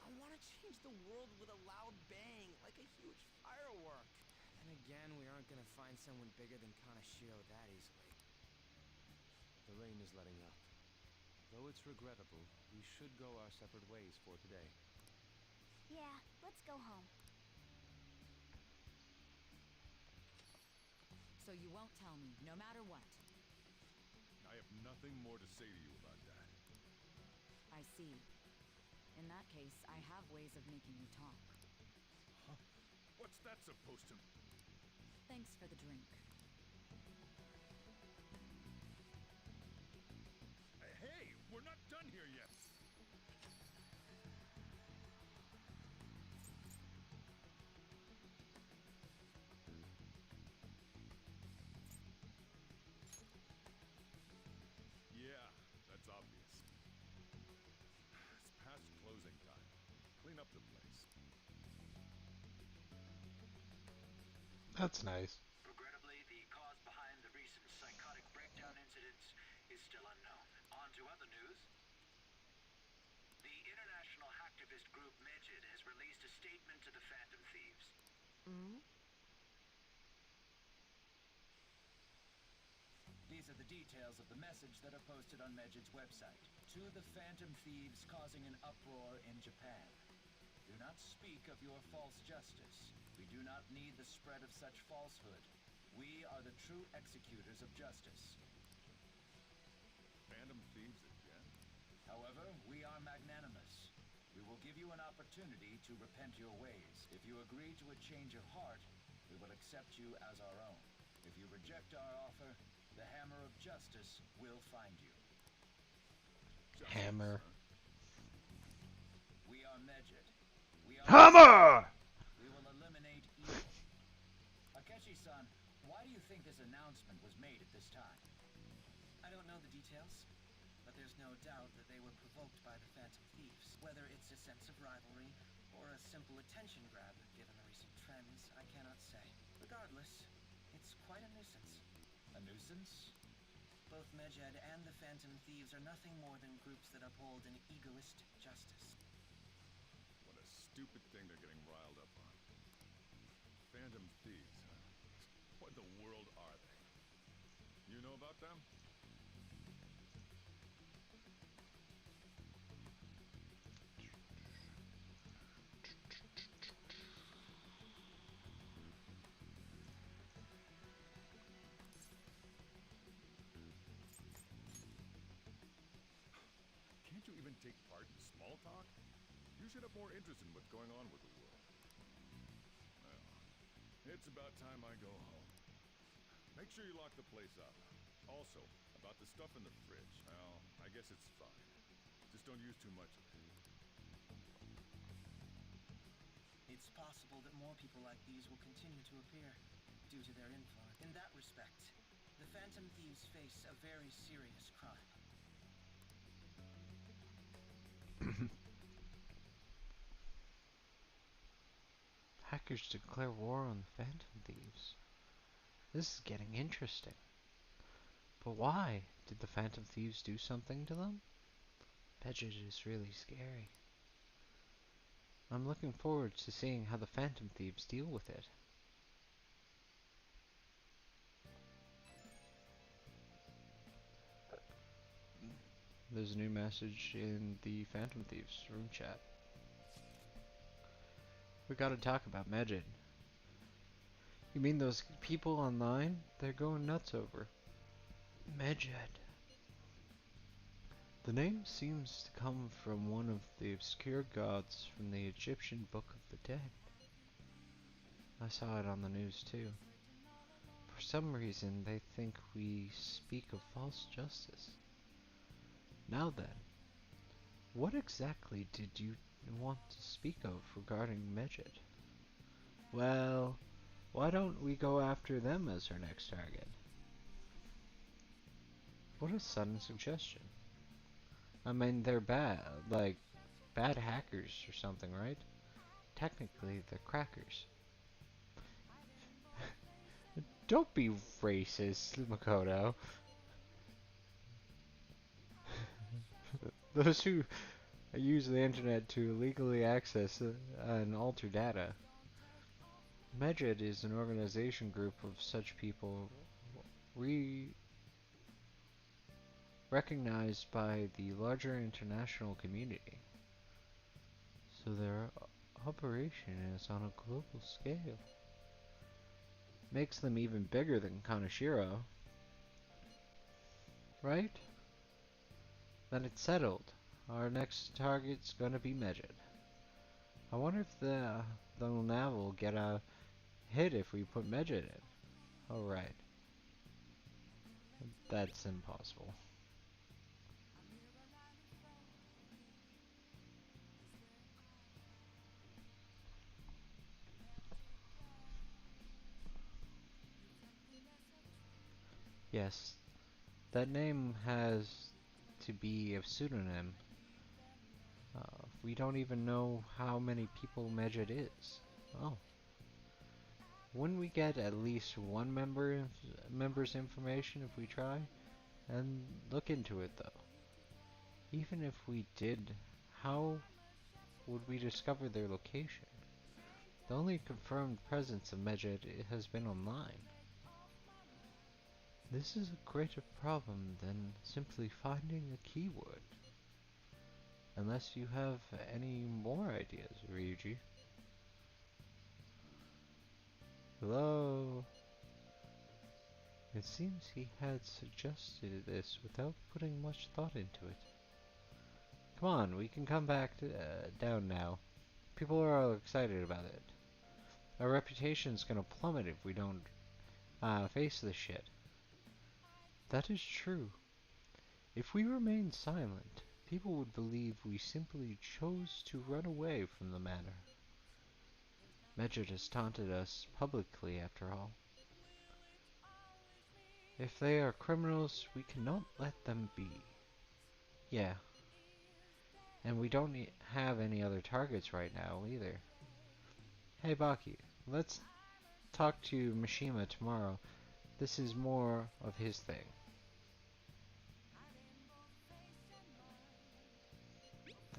I want to change the world with a loud bang, like a huge firework. Then again, we aren't gonna find someone bigger than Kaneshiro that easily. The rain is letting up. Though it's regrettable, we should go our separate ways for today. Yeah, let's go home. So you won't tell me, no matter what. I have nothing more to say to you about that. I see. In that case, I have ways of making you talk. Huh? What's that supposed to... Thanks for the drink. Hey, we're not done here yet. Yeah, that's obvious. It's past closing time. Clean up the place. That's nice. Regrettably, the cause behind the recent psychotic breakdown incidents is still unknown. On to other news. The international hacktivist group Megid has released a statement to the Phantom Thieves. These are the details of the message that are posted on Megid's website. To the Phantom Thieves causing an uproar in Japan. Do not speak of your false justice. We do not need the spread of such falsehood. We are the true executors of justice. Phantom Thieves again? However, we are magnanimous. We will give you an opportunity to repent your ways. If you agree to a change of heart, we will accept you as our own. If you reject our offer, the hammer of justice will find you. Justice, Hammer. huh? We are Megid. We are Hammer! We will eliminate evil. Akechi-san, why do you think this announcement was made at this time? I don't know the details, but there's no doubt that they were provoked by the Phantom Thieves. Whether it's a sense of rivalry or a simple attention grab, given the recent trends, I cannot say. Regardless, it's quite a nuisance. A nuisance? Both Megid and the Phantom Thieves are nothing more than groups that uphold an egoist justice. What a stupid thing they're getting riled up on. Phantom Thieves, huh? What in the world are they? You know about them? Can't you even take part in small talk? You should have more interest in what's going on with the world. Well, it's about time I go home. Make sure you lock the place up. Also, about the stuff in the fridge. Well, I guess it's fine. Just don't use too much of it. It's possible that more people like these will continue to appear due to their influence. In that respect, the Phantom Thieves face a very serious crime. Hackers declare war on the Phantom Thieves. This is getting interesting. But why? Did the Phantom Thieves do something to them? Budget is really scary. I'm looking forward to seeing how the Phantom Thieves deal with it. There's a new message in the Phantom Thieves room chat. We gotta talk about Megid. You mean those people online? They're going nuts over. Medjed. The name seems to come from one of the obscure gods from the Egyptian Book of the Dead. I saw it on the news too. For some reason, they think we speak of false justice. Now then, what exactly did you want to speak of regarding Medjed? Well, why don't we go after them as our next target? What a sudden suggestion. I mean, they're bad, like bad hackers or something, right? Technically, they're crackers. Don't be racist, Makoto. Those who use the internet to illegally access and alter data. Medjed is an organization group of such people recognized by the larger international community. So their operation is on a global scale. Makes them even bigger than Kaneshiro. Right? Then it's settled. Our next target's gonna be Medjed. I wonder if the nav will get a hit if we put Medjed in. Alright. That's impossible. Yes, that name has to be a pseudonym. We don't even know how many people Medjed is. Oh. Wouldn't we get at least one member's information if we try? And look into it though. Even if we did, how would we discover their location? The only confirmed presence of Medjed has been online. This is a greater problem than simply finding a keyword. Unless you have any more ideas, Ryuji. Hello? It seems he had suggested this without putting much thought into it. Come on, we can come back down now. People are all excited about it. Our reputation's gonna plummet if we don't face this shit. That is true. If we remain silent, people would believe we simply chose to run away from the matter. Medjed has taunted us publicly, after all. If they are criminals, we cannot let them be. Yeah. And we don't have any other targets right now, either. Hey, Baki, let's talk to Mishima tomorrow. This is more of his thing.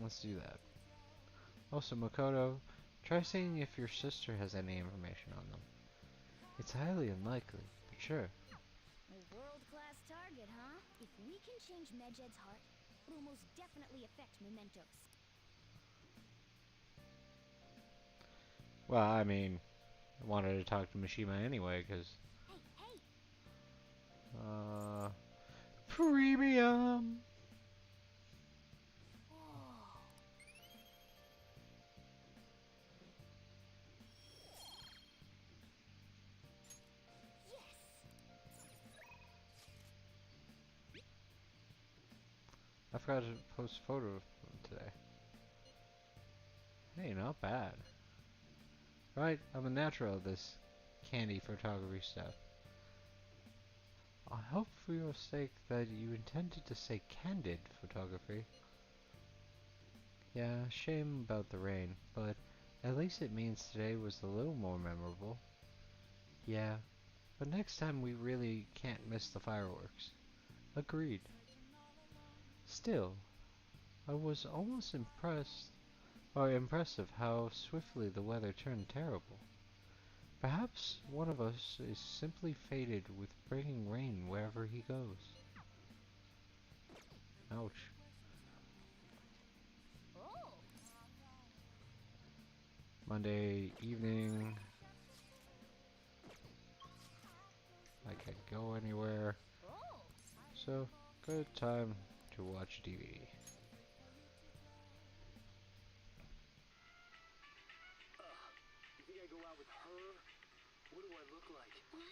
Let's do that. Also, Makoto, try seeing if your sister has any information on them. It's highly unlikely, but sure. A world-class target, huh? If we can change Medjed's heart, it'll most definitely affect Mementos. Well, I mean, I wanted to talk to Mishima anyway, because... Hey! Premium! I forgot to post a photo of them today. Hey, not bad. Right, I'm a natural at this candy photography stuff. I hope for your sake that you intended to say candid photography. Yeah, shame about the rain, but at least it means today was a little more memorable. Yeah, but next time we really can't miss the fireworks. Agreed. Still, I was almost impressive how swiftly the weather turned terrible. Perhaps one of us is simply fated with bringing rain wherever he goes. Ouch. Monday evening. I can't go anywhere. So, good time to watch DVD. You think I go out with her? What do I look like? What?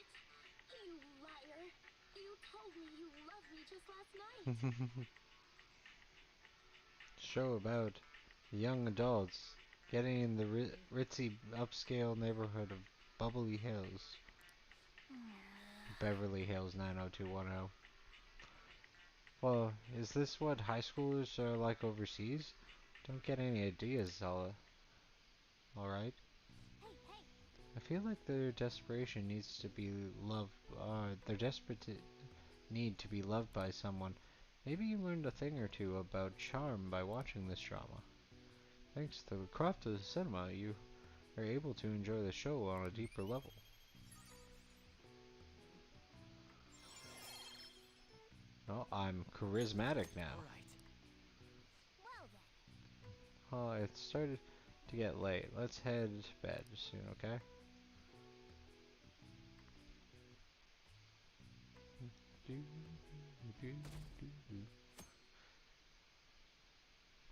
You liar. You told me you loved me just last night. Show about young adults getting in the ritzy upscale neighborhood of Bubbly Hills. Beverly Hills 90210. Well, is this what high schoolers are like overseas? Don't get any ideas, alright? Hey, hey. I feel like their desperation needs to be loved, they're desperate to need to be loved by someone. Maybe you learned a thing or two about charm by watching this drama. Thanks to the craft of the cinema, you are able to enjoy the show on a deeper level. Oh, I'm charismatic now. Well then. Oh, it started to get late. Let's head to bed soon, okay?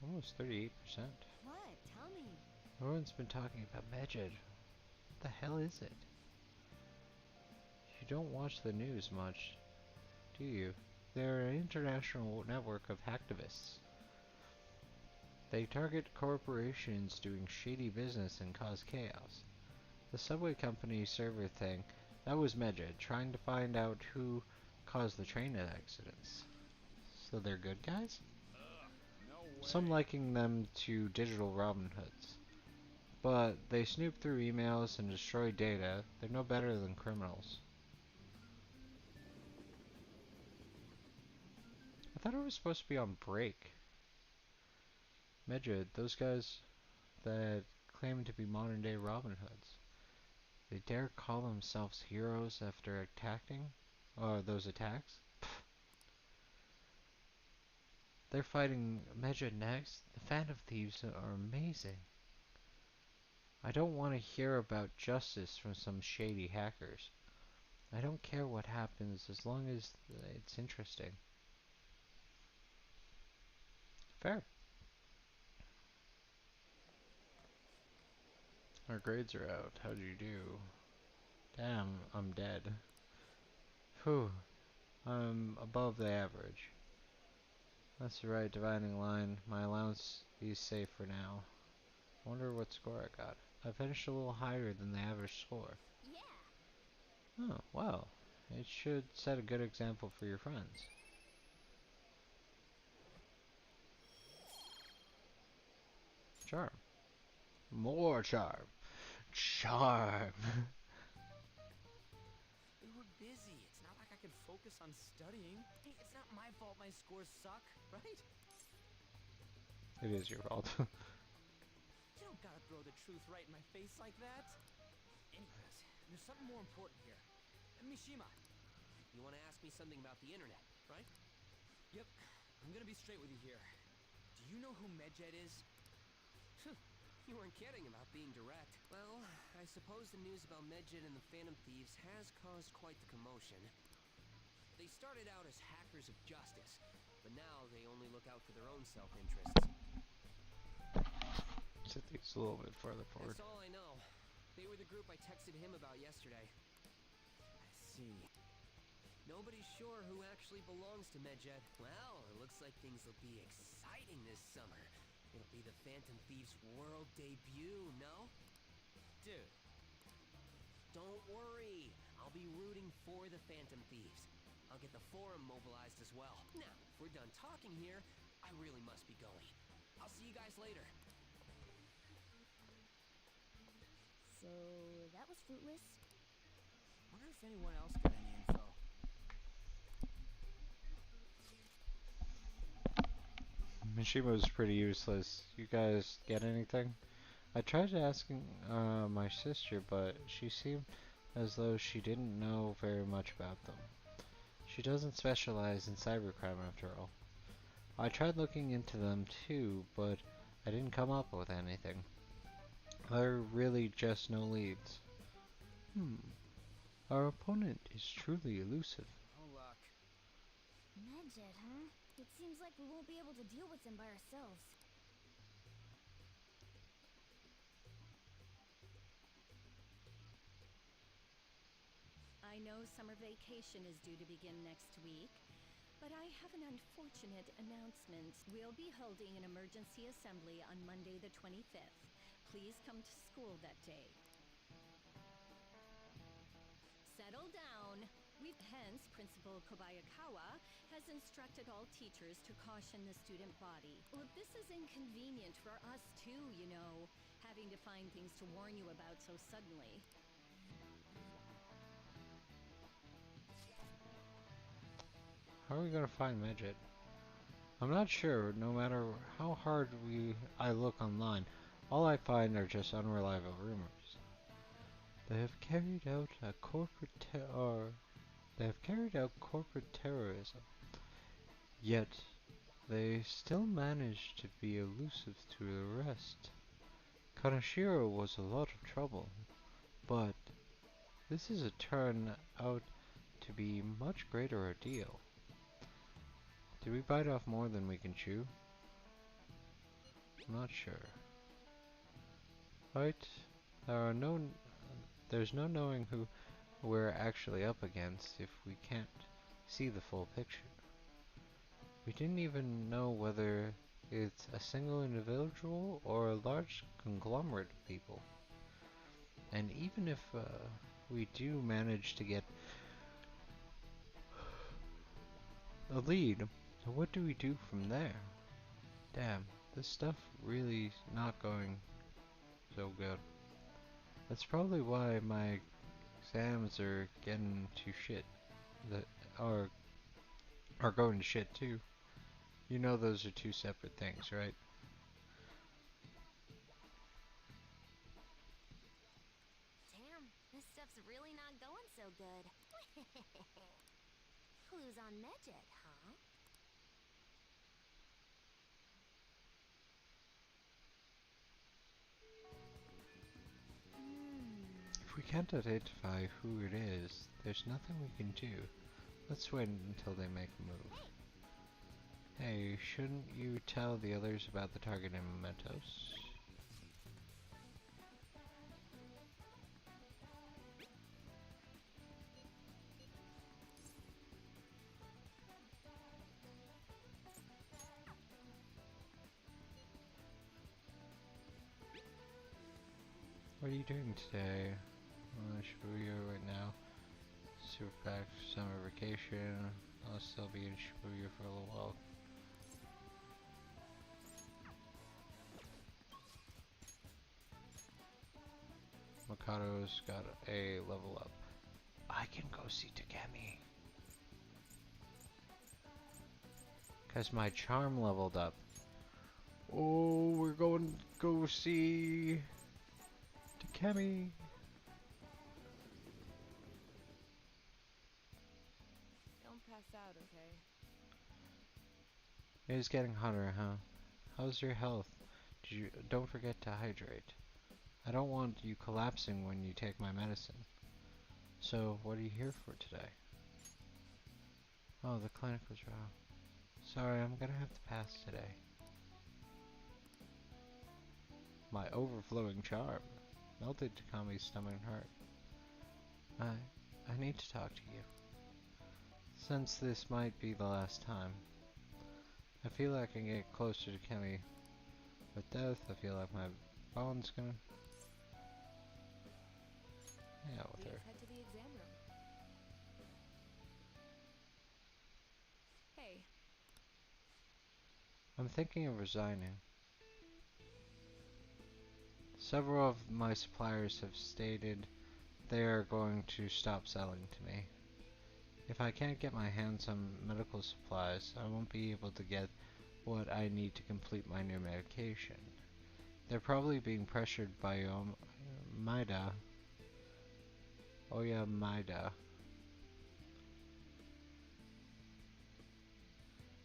Almost 38%. What? Tell me. Everyone's been talking about Megid. What the hell is it? You don't watch the news much, do you? They're an international network of hacktivists. They target corporations doing shady business and cause chaos. The subway company server thing, that was Megid, trying to find out who caused the train accidents. So they're good guys? Some liking them to digital Robin Hoods. But they snoop through emails and destroy data. They're no better than criminals. I thought I was supposed to be on break. Megid, those guys that claim to be modern day Robin Hoods. They dare call themselves heroes after attacking? Or those attacks? Pfft. They're fighting Megid next. The Phantom Thieves are amazing. I don't want to hear about justice from some shady hackers. I don't care what happens as long as it's interesting. Fair. Our grades are out. How'd you do? Damn, I'm dead. Whew. I'm above the average. That's the right dividing line. My allowance is safe for now. Wonder what score I got. I finished a little higher than the average score. Yeah. Oh, well. It should set a good example for your friends. Charm. More charm. Charm. We were busy. It's not like I could focus on studying. Hey, it's not my fault my scores suck, right? It is your fault. You don't gotta throw the truth right in my face like that. Anyways, there's something more important here. Mishima, you want to ask me something about the internet, right? Yep, I'm gonna be straight with you here. Do you know who Medjed is? You weren't kidding about being direct. Well, I suppose the news about Medjed and the Phantom Thieves has caused quite the commotion. They started out as hackers of justice, but now they only look out for their own self-interests. Set these a little bit farther forward. That's all I know. They were the group I texted him about yesterday. I see. Nobody's sure who actually belongs to Medjed. Well, it looks like things will be exciting this summer. It'll be the Phantom Thieves' world debut, no? Dude. Don't worry. I'll be rooting for the Phantom Thieves. I'll get the forum mobilized as well. Now, if we're done talking here, I really must be going. I'll see you guys later. So, that was fruitless. Wonder if anyone else got any info. Mishima's pretty useless. You guys get anything? I tried asking my sister, but she seemed as though she didn't know very much about them. She doesn't specialize in cybercrime after all. I tried looking into them too, but I didn't come up with anything. There are really just no leads. Our opponent is truly elusive. No luck. Midget, huh? It seems like we won't be able to deal with him by ourselves. I know summer vacation is due to begin next week, but I have an unfortunate announcement. We'll be holding an emergency assembly on Monday the 25th. Please come to school that day. Settle down. Hence, Principal Kobayakawa has instructed all teachers to caution the student body. Well, this is inconvenient for us too, you know, having to find things to warn you about so suddenly. How are we gonna find Midget? I'm not sure. No matter how hard I look online, all I find are just unreliable rumors. They have carried out corporate terrorism. Yet they still manage to be elusive to arrest. Kanashiro was a lot of trouble, but this is a turn out to be much greater ordeal. Did we bite off more than we can chew? I'm not sure. Right? There's no knowing who we're actually up against if we can't see the full picture. We didn't even know whether it's a single individual or a large conglomerate of people. And even if we do manage to get a lead, what do we do from there? Damn, this stuff really not going so good. That's probably why my exams are getting to shit. That are going to shit too. You know those are two separate things, right? Damn, this stuff's really not going so good. Clues on Midget, huh? If we can't identify who it is, there's nothing we can do. Let's wait until they make a move. Hey, shouldn't you tell the others about the target and mementos? What are you doing today? Shibuya right now. Super back for summer vacation. I'll still be in Shibuya for a little while. Mikado's got a level up. I can go see Takemi. Cause my charm leveled up. Oh, we're going to go see Takemi. Don't pass out, okay? It is getting hotter, huh? How's your health? Don't forget to hydrate. I don't want you collapsing when you take my medicine. So, what are you here for today? Oh, the clinic was wrong. Sorry, I'm gonna have to pass today. My overflowing charm melted Takami's stomach and heart. I need to talk to you. Since this might be the last time, I feel like I can get closer to Kemi. With death, I feel like my bond's gonna... hang out with her. Head to the exam room. Hey. I'm thinking of resigning. Several of my suppliers have stated they are going to stop selling to me. If I can't get my hands on medical supplies, I won't be able to get what I need to complete my new medication. They're probably being pressured by Maida. Oh yeah, Maida.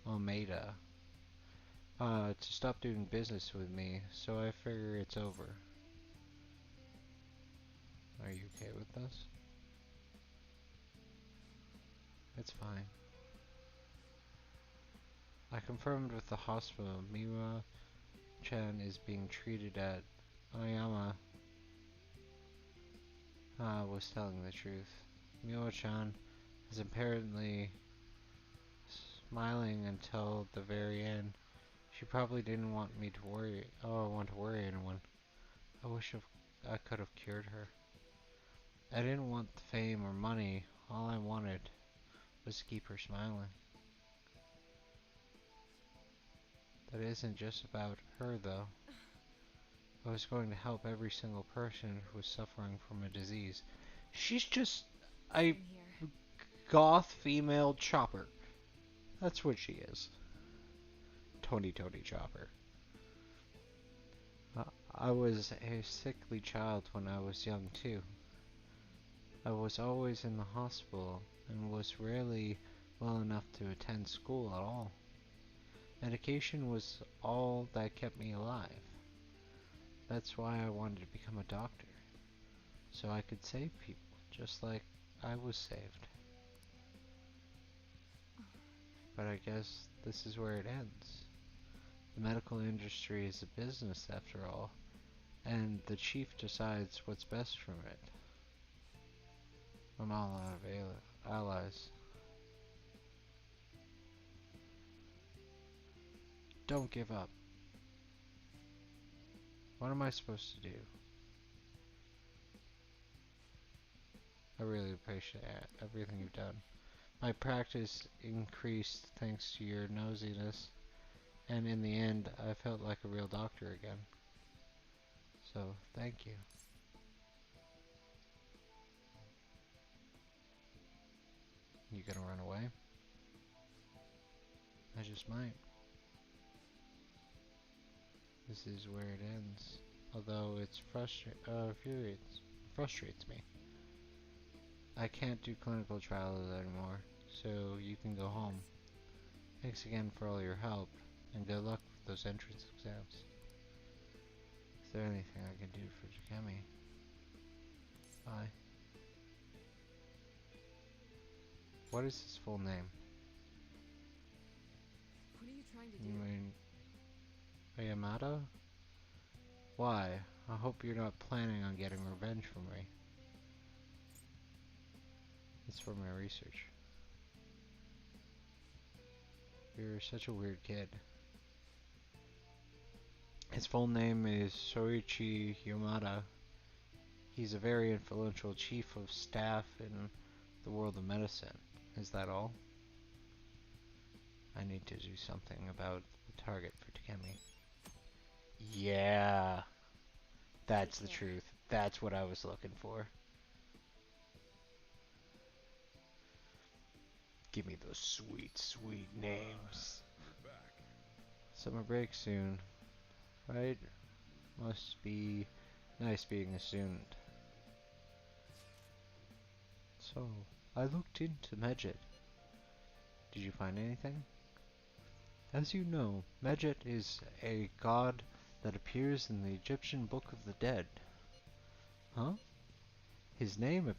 Maida. To stop doing business with me, so I figure it's over. Are you okay with this? It's fine. I confirmed with the hospital Miwa-chan is being treated at Oyama. Was telling the truth. Miwa-chan is apparently smiling until the very end. She probably didn't want me to worry. Oh, I want to worry anyone. I wish I could have cured her. I didn't want the fame or money. All I wanted was to keep her smiling. That isn't just about her, though. I was going to help every single person who was suffering from a disease. She's just a goth female chopper. That's what she is. Tony Chopper. I was a sickly child when I was young, too. I was always in the hospital and was rarely well enough to attend school at all. Medication was all that kept me alive. That's why I wanted to become a doctor, so I could save people, just like I was saved. But I guess this is where it ends. The medical industry is a business after all, and the chief decides what's best from it. I'm all out of allies. Don't give up. What am I supposed to do? I really appreciate everything you've done. My practice increased thanks to your nosiness, and in the end, I felt like a real doctor again. So, thank you. You gonna run away? I just might. This is where it ends. Although it's frustrates me. I can't do clinical trials anymore, so you can go home. Thanks again for all your help, and good luck with those entrance exams. Is there anything I can do for Takemi? Bye. What is his full name? What are you trying to do? You mean Yamada? Why? I hope you're not planning on getting revenge from me. It's for my research. You're such a weird kid. His full name is Soichi Yamada. He's a very influential chief of staff in the world of medicine. Is that all? I need to do something about the target for Takemi. Yeah. That's the truth. That's what I was looking for. Give me those sweet, sweet names. Summer break soon, right? Must be nice being a student. So, I looked into Medjet. Did you find anything? As you know, Medjet is a god that appears in the Egyptian Book of the Dead. Huh? His name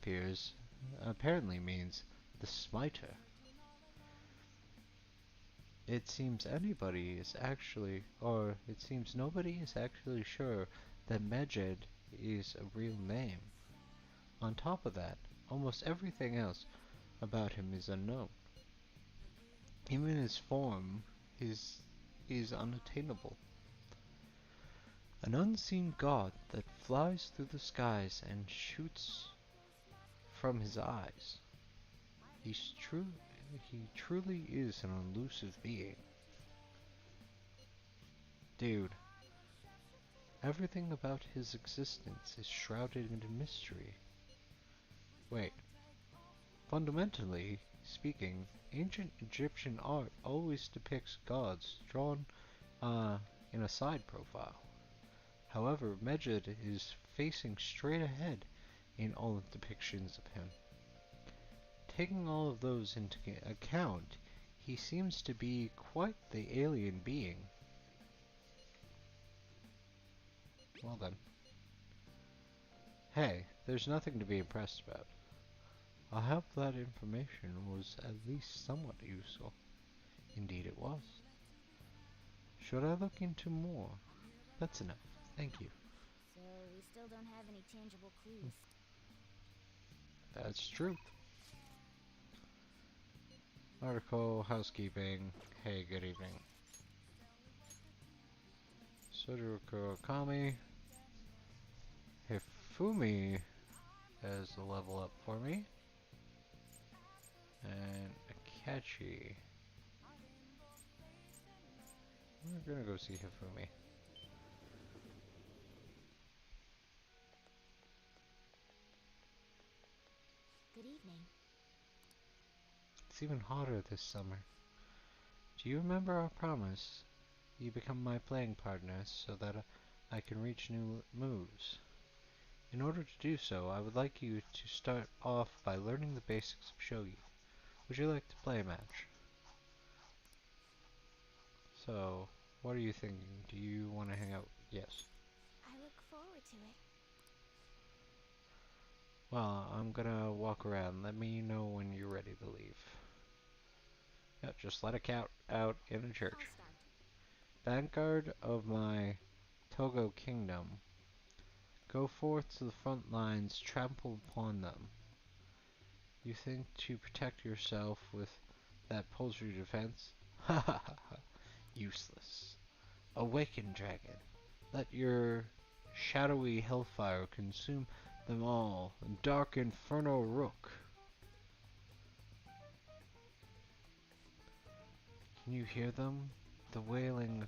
apparently means the Smiter. It seems nobody is actually sure that Medjed is a real name. On top of that, almost everything else about him is unknown. Even his form is unattainable. An unseen god that flies through the skies and shoots from his eyes. He truly is an elusive being. Dude, everything about his existence is shrouded in mystery. Wait, fundamentally speaking, ancient Egyptian art always depicts gods drawn in a side profile. However, Medjed is facing straight ahead in all depictions of him. Taking all of those into account, he seems to be quite the alien being. Well then. Hey, there's nothing to be impressed about. I hope that information was at least somewhat useful. Indeed it was. Should I look into more? That's enough. Thank you. So we still don't have any tangible clues. That's true. Article, housekeeping. Hey, good evening. Sojuku Okami. Hifumi has a level up for me. And Akechi. We're gonna go see Hifumi. Good evening. It's even hotter this summer. Do you remember our promise? You become my playing partner so that I can reach new moves. In order to do so, I would like you to start off by learning the basics of shogi. Would you like to play a match? So, what are you thinking? Do you want to hang out? Yes. I look forward to it. Well, I'm gonna walk around. Let me know when you're ready to leave. Yeah, just let a cat out in a church. I'll start. Vanguard of my Togo kingdom, go forth to the front lines, trample upon them. You think to protect yourself with that poultry defense? Ha ha ha ha. Useless. Awaken, dragon. Let your shadowy hellfire consume them all. Dark inferno rook. Can you hear them? The wailing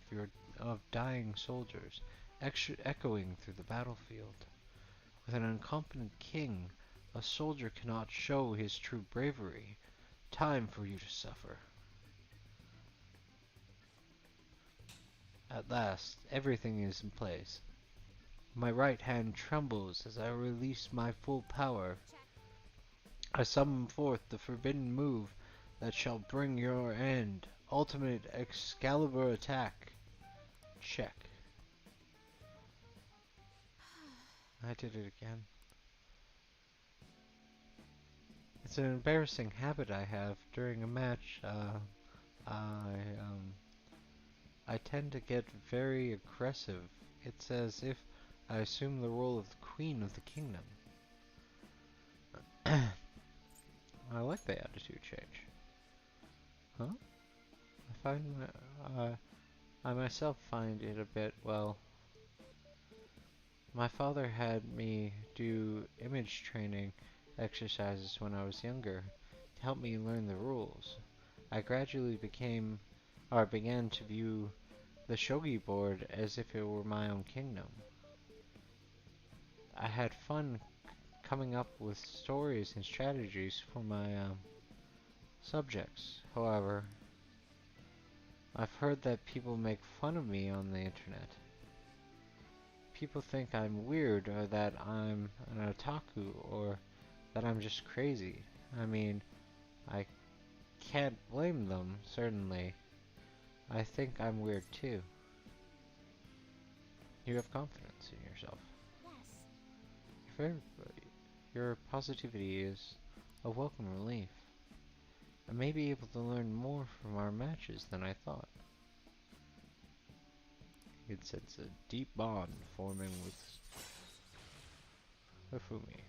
of dying soldiers, echoing through the battlefield. With an incompetent king, a soldier cannot show his true bravery. Time for you to suffer. At last, everything is in place. My right hand trembles as I release my full power. I summon forth the forbidden move that shall bring your end. Ultimate Excalibur attack. Check. I did it again. It's an embarrassing habit I have during a match. I tend to get very aggressive. It's as if I assume the role of the queen of the kingdom. I like the attitude change. Huh? I myself find it a bit, well, my father had me do image training exercises when I was younger to help me learn the rules. I gradually began to view the shogi board as if it were my own kingdom. I had fun coming up with stories and strategies for my subjects. However, I've heard that people make fun of me on the internet. People think I'm weird or that I'm an otaku or that I'm just crazy. I mean, I can't blame them, certainly. I think I'm weird too. You have confidence in yourself. Yes. Your positivity is a welcome relief. I may be able to learn more from our matches than I thought. You can sense a deep bond forming with Hifumi.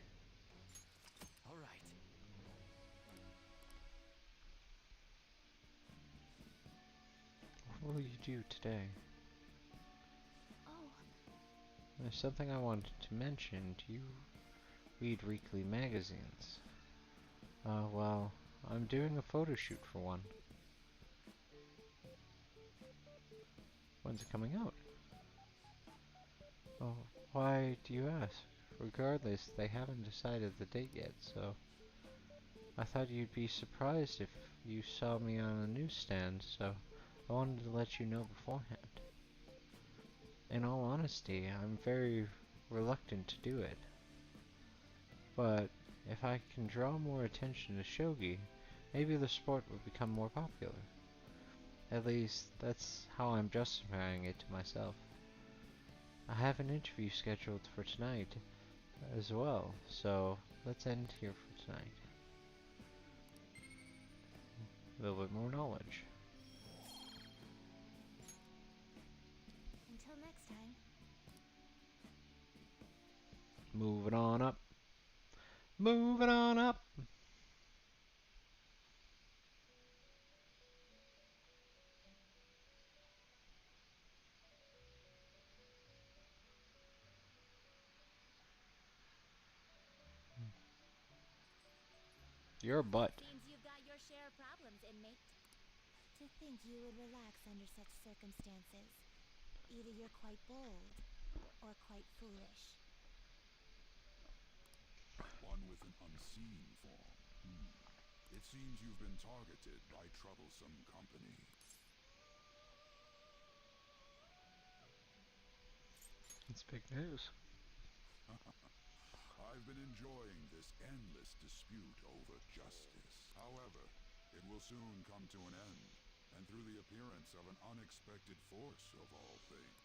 All right. What will you do today? Oh. There's something I wanted to mention. Do you read weekly magazines? Well, I'm doing a photo shoot for one. When's it coming out? Oh, why do you ask? Regardless, they haven't decided the date yet, so I thought you'd be surprised if you saw me on a newsstand, so I wanted to let you know beforehand. In all honesty, I'm very reluctant to do it. But if I can draw more attention to shogi, maybe the sport would become more popular. At least, that's how I'm justifying it to myself. I have an interview scheduled for tonight as well, so let's end here for tonight. A little bit more knowledge. next time. Moving on up. Moving on up. You're a butt. Seems you've got your share of problems, inmate. To think you would relax under such circumstances. Either you're quite bold, or quite foolish. One with an unseen form. It seems you've been targeted by troublesome company. It's big news. I've been enjoying this endless dispute over justice. However, it will soon come to an end, and through the appearance of an unexpected force of all things.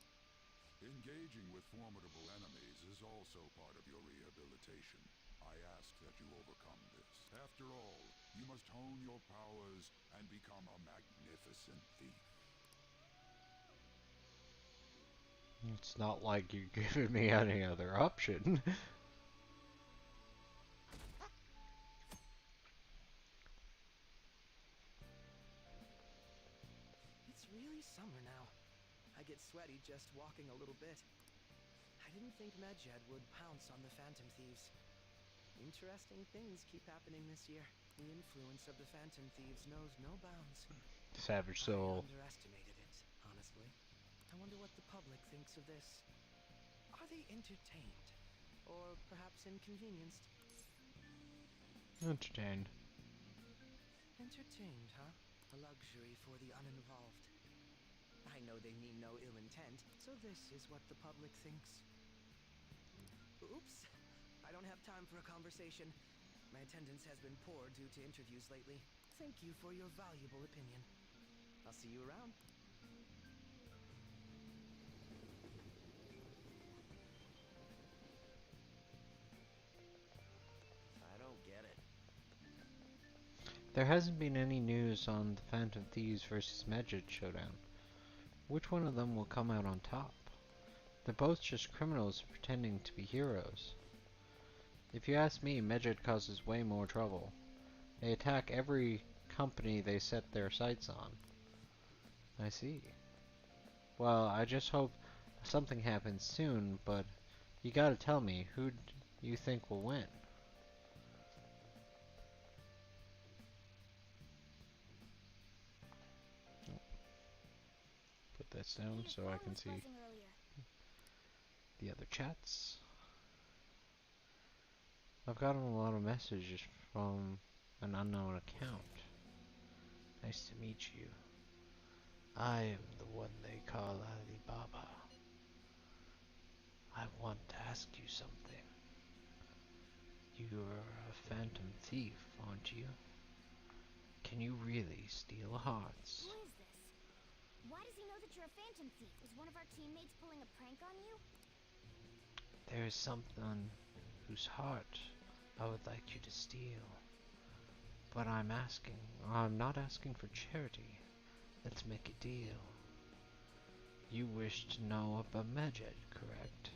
Engaging with formidable enemies is also part of your rehabilitation. I ask that you overcome this. After all, you must hone your powers and become a magnificent thief. It's not like you're giving me any other option. It's really summer now. I get sweaty just walking a little bit. I didn't think Medjed would pounce on the Phantom Thieves. Interesting things keep happening this year. The influence of the Phantom Thieves knows no bounds. Savage soul. I underestimated it, honestly. I wonder what the public thinks of this. Are they entertained? Or perhaps inconvenienced? Entertained. Entertained, huh? A luxury for the uninvolved. I know they mean no ill intent, so this is what the public thinks. Oops. I don't have time for a conversation. My attendance has been poor due to interviews lately. Thank you for your valuable opinion. I'll see you around. I don't get it. There hasn't been any news on the Phantom Thieves versus Medjed showdown. Which one of them will come out on top? They're both just criminals pretending to be heroes. If you ask me, Medjed causes way more trouble. They attack every company they set their sights on. I see. Well, I just hope something happens soon, but you gotta tell me, who you think will win? Put this down so I can see the other chats. I've gotten a lot of messages from an unknown account. Nice to meet you. I am the one they call Alibaba. I want to ask you something. You're a phantom thief, aren't you? Can you really steal hearts? Who is this? Why does he know that you're a phantom thief? Was one of our teammates pulling a prank on you? There is someone whose heart I would like you to steal. But I'm not asking for charity. Let's make a deal. You wish to know about Medjed, correct?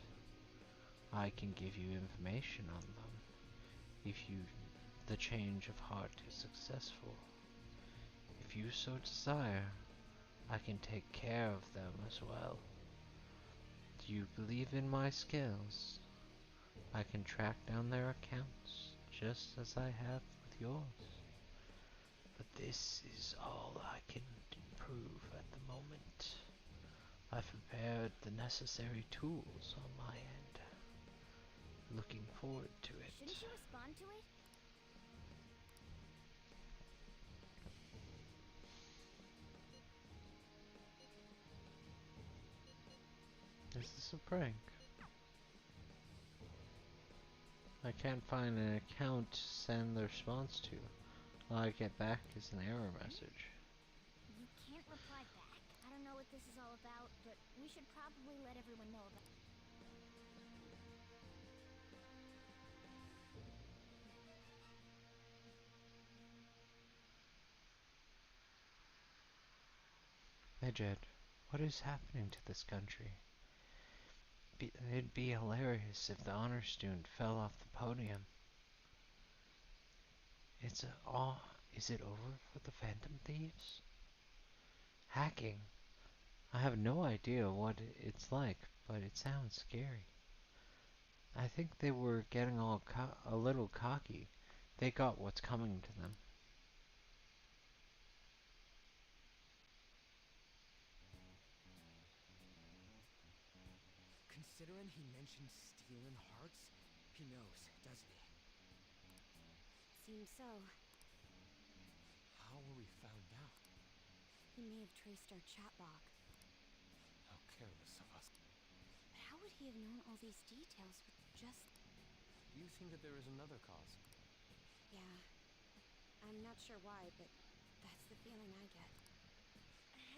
I can give you information on them if the change of heart is successful. If you so desire, I can take care of them as well. Do you believe in my skills? I can track down their accounts, just as I have with yours. But this is all I can prove at the moment. I've prepared the necessary tools on my end. Looking forward to it. Shouldn't you respond to it? Is this a prank? I can't find an account to send the response to. All I get back is an error message. You can't reply back? I don't know what this is all about, but we should probably let everyone know about it. Medjed, what is happening to this country? It'd be hilarious if the honor student fell off the podium. It's all. Is it over for the Phantom Thieves? Hacking. I have no idea what it's like, but it sounds scary. I think they were getting a little cocky. They got what's coming to them. Considering he mentioned stealing hearts, he knows, doesn't he? Seems so. How were we found out? He may have traced our chat log. How careless of us. How would he have known all these details with just... You think that there is another cause? Yeah. I'm not sure why, but that's the feeling I get.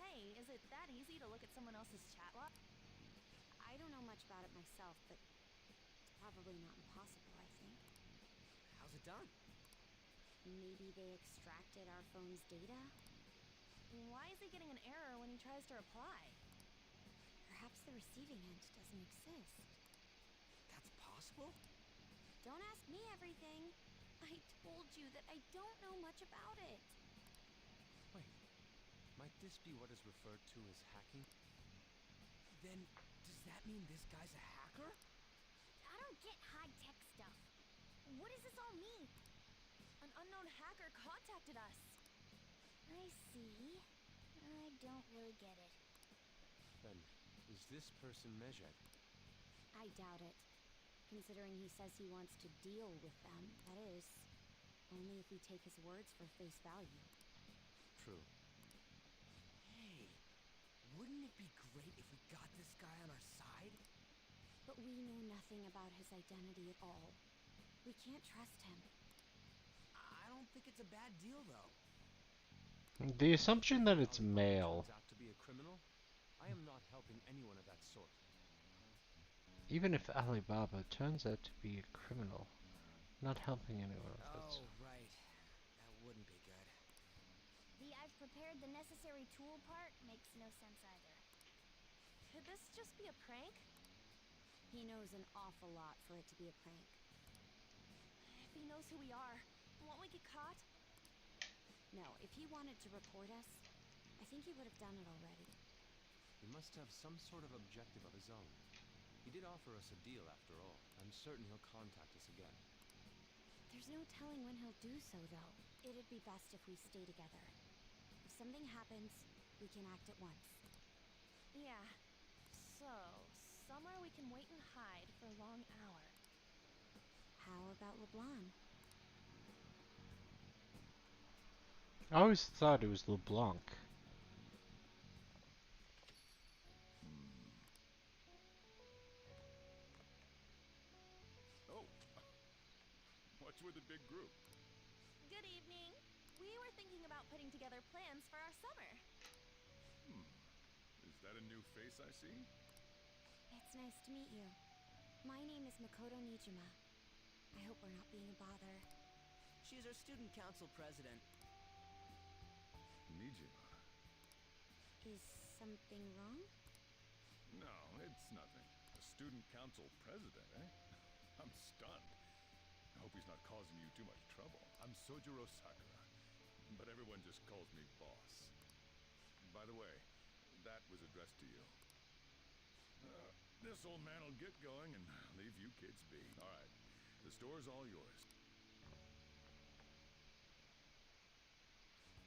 Hey, is it that easy to look at someone else's chat log? I don't know much about it myself, but it's probably not impossible, I think. How's it done? Maybe they extracted our phone's data? Why is he getting an error when he tries to reply? Perhaps the receiving end doesn't exist. That's possible? Don't ask me everything. I told you that I don't know much about it. Wait, might this be what is referred to as hacking? Then, does that mean this guy's a hacker? I don't get high-tech stuff. What does this all mean? An unknown hacker contacted us. I see. I don't really get it. Then, is this person Mejed? I doubt it. Considering he says he wants to deal with them, that is. Only if we take his words for face value. True. Hey, wouldn't it be great if we got this guy on our side? But we know nothing about his identity at all. We can't trust him. I don't think it's a bad deal, though. The assumption that it's male. Turns out to be a criminal, I am not helping anyone of that sort. Even if Alibaba turns out to be a criminal, not helping anyone of that Oh, sort. right. That wouldn't be good. The I've prepared the necessary tool part makes no sense either. Could this just be a prank? He knows an awful lot for it to be a prank. If he knows who we are, won't we get caught? No, if he wanted to report us, I think he would have done it already. He must have some sort of objective of his own. He did offer us a deal after all. I'm certain he'll contact us again. There's no telling when he'll do so, though. It'd be best if we stay together. If something happens, we can act at once. Yeah. So, somewhere we can wait and hide for a long hour. How about LeBlanc? I always thought it was LeBlanc. Oh, what's with the big group? Good evening. We were thinking about putting together plans for our summer. Is that a new face I see? It's nice to meet you. My name is Makoto Nijima. I hope we're not being a bother. She's our student council president. Nijima. Is something wrong? No, it's nothing. A student council president, eh? I'm stunned. I hope he's not causing you too much trouble. I'm Sojiro Sakura, but everyone just calls me boss. By the way, that was addressed to you. This old man will get going and leave you kids be. All right, the store's all yours.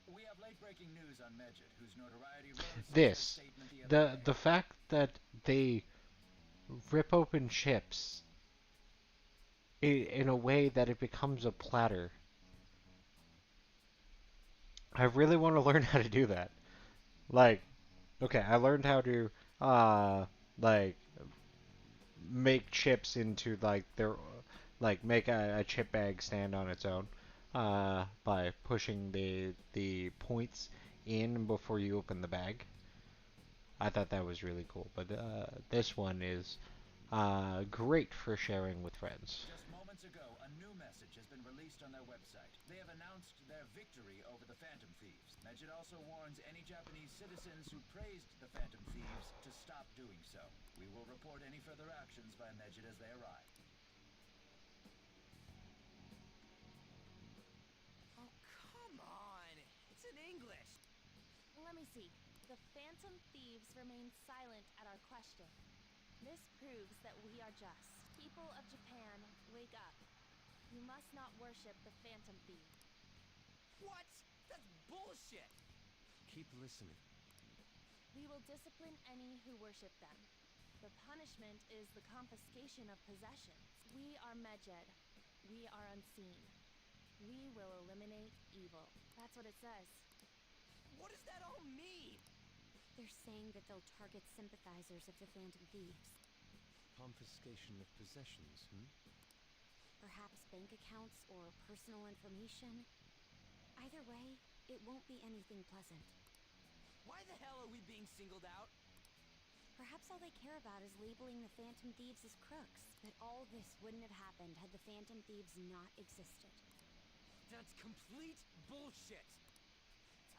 We have late-breaking news on Mejed, whose notoriety rose since her This, statement the other day. the fact that they rip open chips in a way that it becomes a platter. I really want to learn how to do that. Like, okay, I learned how to like make chips into like make a chip bag stand on its own by pushing the points in before you open the bag. I thought that was really cool, but this one is great for sharing with friends. Just moments ago, a new message has been released on their website. They have announced their victory over the Phantom Thieves. Mejed also warns any Japanese citizens who praised the Phantom Thieves to stop doing so. We will report any further actions by Medjed as they arrive. Oh, come on! It's in English! Let me see. The Phantom Thieves remain silent at our question. This proves that we are just. People of Japan, wake up. You must not worship the Phantom Thieves. What? That's bullshit! Keep listening. We will discipline any who worship them. The punishment is the confiscation of possessions. We are Medjed. We are unseen. We will eliminate evil. That's what it says. What does that all mean? They're saying that they'll target sympathizers of the Phantom Thieves. Confiscation of possessions, Perhaps bank accounts or personal information. Either way, it won't be anything pleasant. Why the hell are we being singled out? Perhaps all they care about is labeling the Phantom Thieves as crooks. But all this wouldn't have happened had the Phantom Thieves not existed. That's complete bullshit!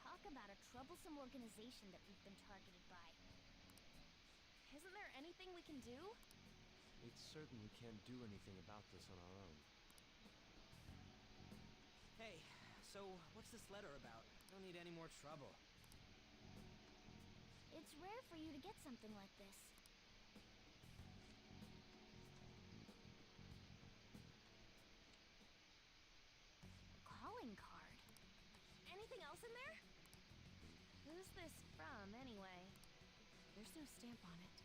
Talk about a troublesome organization that we've been targeted by. Isn't there anything we can do? It's certain we can't do anything about this on our own. Hey, so what's this letter about? Don't need any more trouble. It's rare for you to get something like this. Calling card. Anything else in there? Who's this from, anyway? There's no stamp on it.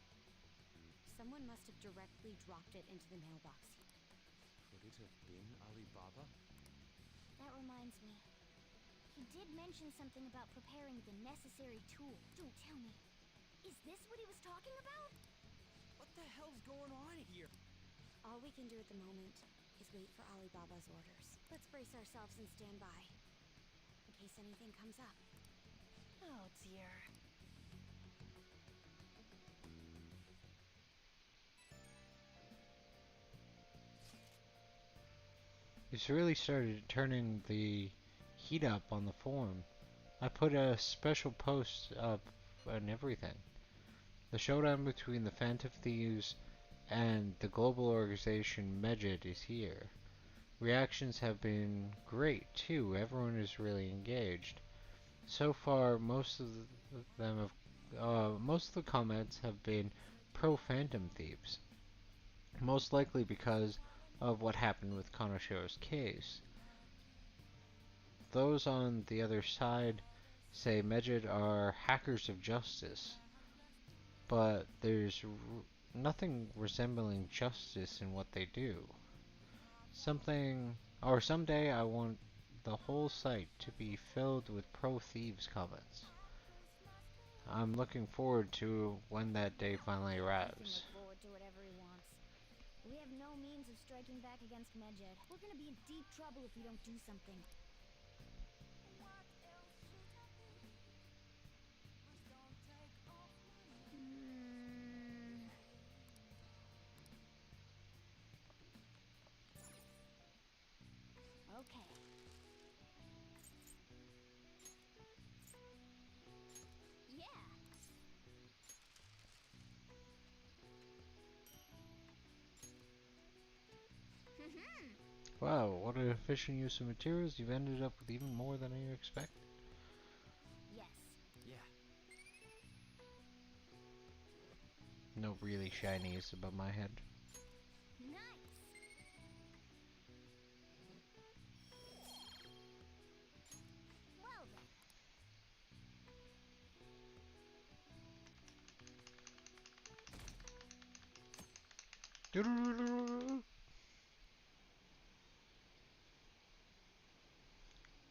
Someone must have directly dropped it into the mailbox. Could it have been Alibaba? That reminds me. He did mention something about preparing the necessary tool. Don't tell me. Is this what he was talking about? What the hell's going on here? All we can do at the moment is wait for Alibaba's orders. Let's brace ourselves and stand by, in case anything comes up. Oh dear. It's really started turning the heat up on the forum. I put a special post up and everything. The showdown between the Phantom Thieves and the global organization Medjed is here. Reactions have been great too. Everyone is really engaged. So far, most of the comments have been pro Phantom Thieves. Most likely because of what happened with Kanashiro's case. Those on the other side say Medjed are hackers of justice, but there's nothing resembling justice in what they do. Someday I want the whole site to be filled with pro-thieves comments. I'm looking forward to when that day finally He can arrives. look forward to whatever he wants. We have no means of striking back against Medjed. We're gonna be in deep trouble if we don't do something. Okay. Yeah. Wow, what an efficient use of materials. You've ended up with even more than I expected. Yes. Yeah. No really shinies above my head. Nice. Well then.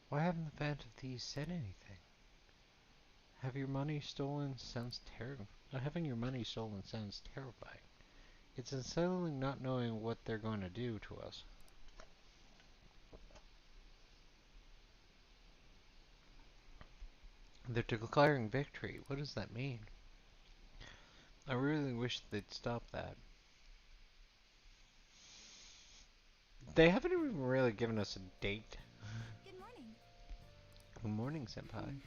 Why haven't the Phantom Thieves said anything? Having your money stolen sounds terrifying. It's unsettling not knowing what they're going to do to us. They're declaring victory. What does that mean? I really wish they'd stop that. They haven't even really given us a date. Good morning. Good morning, senpai.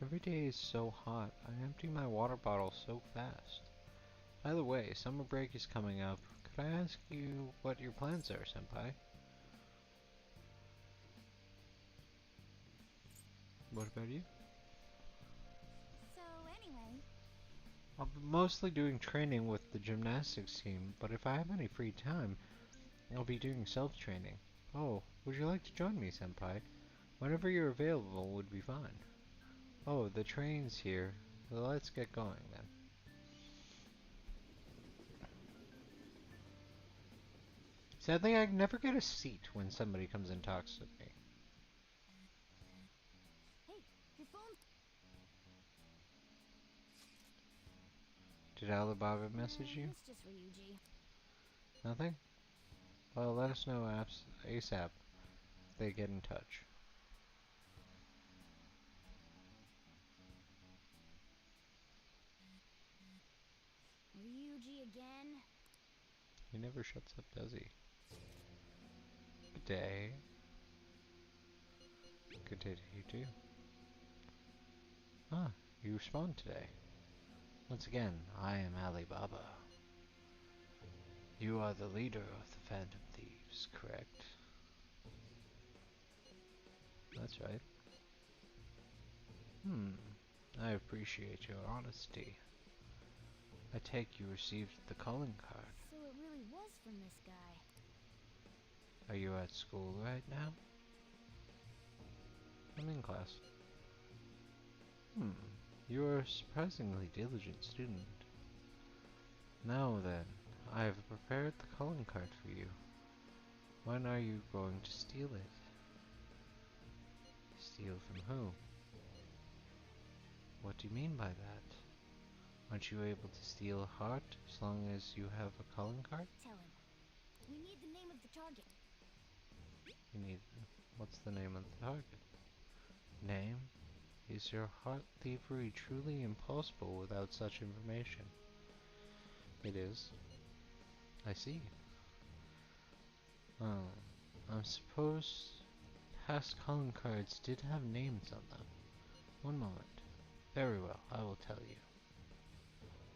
Every day is so hot. I empty my water bottle so fast. By the way, summer break is coming up. Could I ask you what your plans are, Senpai? What about you? So, anyway, I'll be mostly doing training with the gymnastics team, but if I have any free time, I'll be doing self-training. Oh, would you like to join me, Senpai? Whenever you're available would be fine. Oh, the train's here. Well, let's get going then. Sadly, I never get a seat when somebody comes and talks with me. hey, your phone. Did Alibaba message you? It's just Ryuji. Nothing? Well, let us know ASAP if they get in touch. Ryuji again? He never shuts up, does he? Good day. Good day to you too. Ah, you respond today. Once again, I am Alibaba. You are the leader of the Phantom Thieves, correct? That's right. I appreciate your honesty. I take you received the calling card. So it really was from this guy. Are you at school right now? I'm in class. You are a surprisingly diligent student. Now then, I have prepared the calling card for you. When are you going to steal it? Steal from who? What do you mean by that? Aren't you able to steal a heart as long as you have a calling card? Tell him. We need the name of the target. You need... What's the name of the target? Name? Is your heart thievery truly impossible without such information? It is. I see. Oh, I suppose past calling cards did have names on them. One moment. Very well, I will tell you.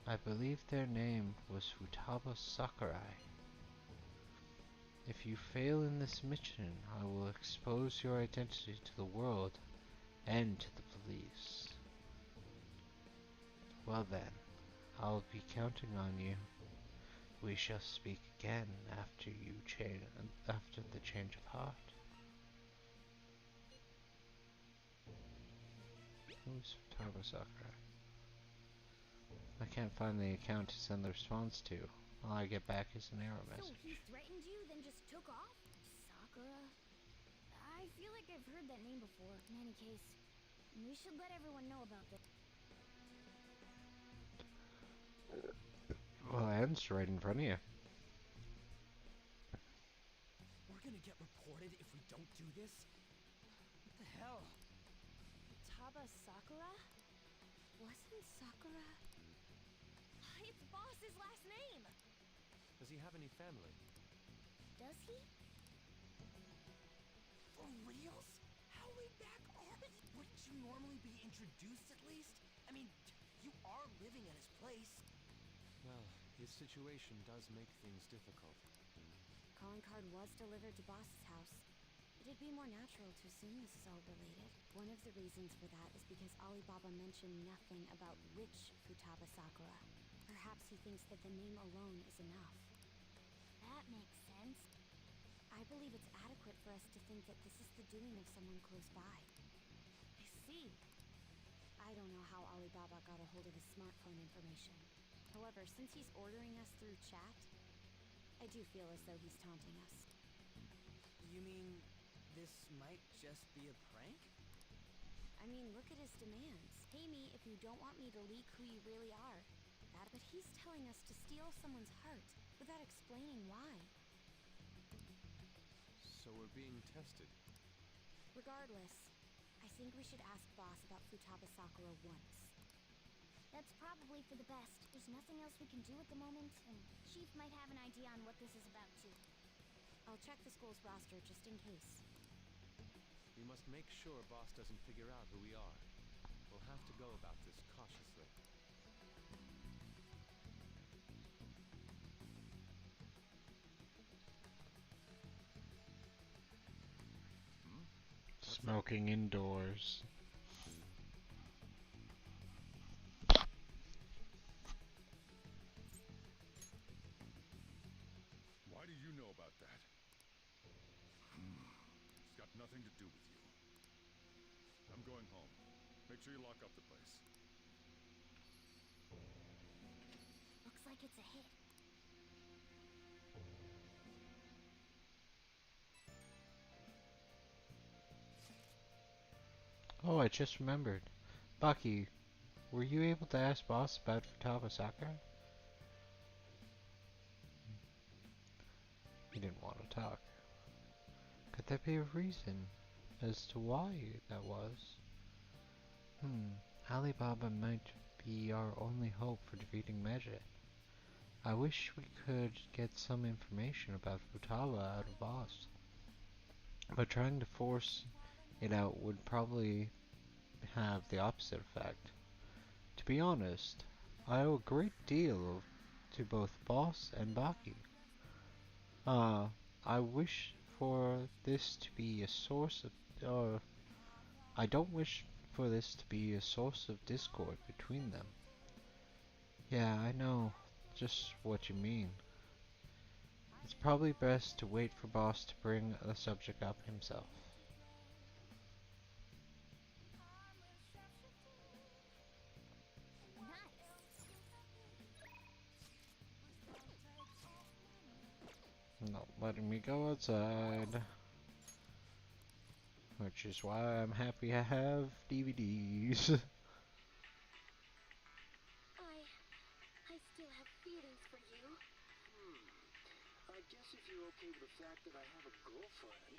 I believe their name was Futaba Sakurai. If you fail in this mission, I will expose your identity to the world and to the police. Well then, I'll be counting on you. We shall speak again after the change of heart. Who's Futaba Sakurai? I can't find the account to send the response to. All I get back is an error So message. he threatened you, then just took off? Sakura? I feel like I've heard that name before. In any case, we should let everyone know about this. Well, Anne's right in front of you. We're gonna get reported if we don't do this? What the hell? Futaba Sakura? Wasn't Sakura? It's Boss's last name! Does he have any family? Does he? For reals? How laid back are you? Wouldn't you normally be introduced at least? I mean, you are living at his place. Well, his situation does make things difficult. Calling card was delivered to Boss's house. It'd be more natural to assume this is all related. One of the reasons for that is because Alibaba mentioned nothing about which Futaba Sakura. Perhaps he thinks that the name alone is enough. That makes sense. I believe it's adequate for us to think that this is the doing of someone close by. I see. I don't know how Alibaba got a hold of his smartphone information. However, since he's ordering us through chat, I do feel as though he's taunting us. You mean this might just be a prank? I mean, look at his demands. Pay me if you don't want me to leak who you really are. But he's telling us to steal someone's heart without explaining why. So we're being tested. Regardless, I think we should ask Boss about Futaba Sakura once. That's probably for the best. There's nothing else we can do at the moment, and Chief might have an idea on what this is about too. I'll check the school's roster just in case. We must make sure Boss doesn't figure out who we are. We'll have to go about this cautiously. Smoking indoors. Why do you know about that? It's got nothing to do with you. I'm going home. Make sure you lock up the place. Looks like it's a hit. Oh, I just remembered. Bucky, were you able to ask Boss about Futaba Sakura? He didn't want to talk. Could there be a reason as to why that was? Alibaba might be our only hope for defeating Medjed. I wish we could get some information about Futaba out of Boss. But trying to force it out would probably have the opposite effect. To be honest, I owe a great deal to both Boss and Baki. I wish for this to be a source of, I don't wish for this to be a source of discord between them. Yeah, I know just what you mean. It's probably best to wait for Boss to bring the subject up himself. Not letting me go outside. Which is why I'm happy I have DVDs. I still have feelings for you. I guess if you're okay with the fact that I have a girlfriend,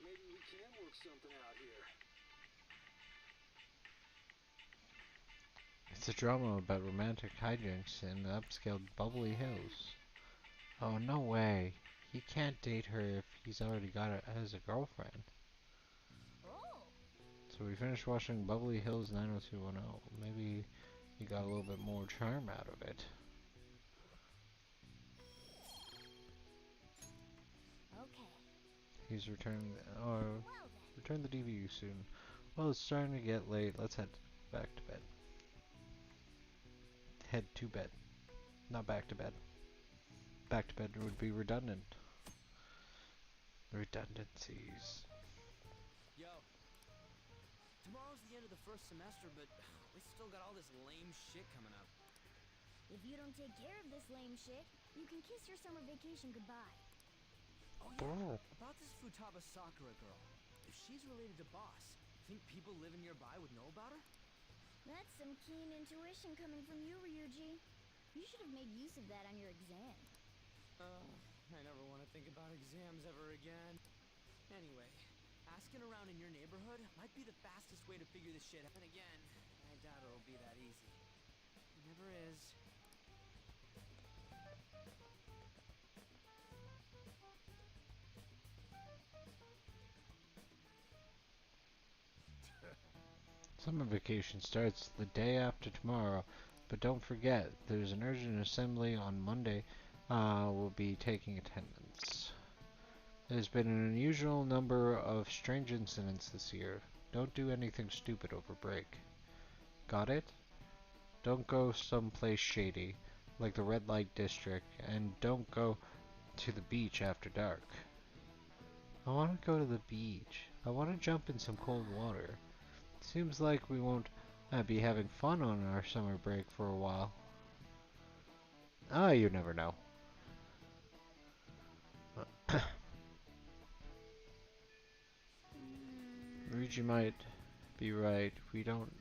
maybe we can work something out here. It's a drama about romantic hijinks in the upscale Bubbly Hills. Oh, no way. He can't date her if he's already got her as a girlfriend. So we finished watching Bubbly Hills 90210. Maybe he got a little bit more charm out of it. Okay. He's returning, or return the DVD soon. Well, it's starting to get late. Let's head back to bed. Head to bed. Not back to bed. Back to bed would be redundant. Redundancies. Yo. Tomorrow's the end of the first semester, but we still got all this lame shit coming up. If you don't take care of this lame shit, you can kiss your summer vacation goodbye. Oh yeah, about this Futaba Sakura girl. If she's related to Boss, think people living nearby would know about her? That's some keen intuition coming from you, Ryuji. You should have made use of that on your exam. I never want to think about exams ever again. Anyway, asking around in your neighborhood might be the fastest way to figure this shit out. And again, I doubt it'll be that easy. It never is. Summer vacation starts the day after tomorrow, but don't forget, there's an urgent assembly on Monday. We'll be taking attendance. There's been an unusual number of strange incidents this year. Don't do anything stupid over break. Got it? Don't go someplace shady, like the red light district, and don't go to the beach after dark. I want to go to the beach. I want to jump in some cold water. Seems like we won't be having fun on our summer break for a while. You never know. Ryuji might be right. We don't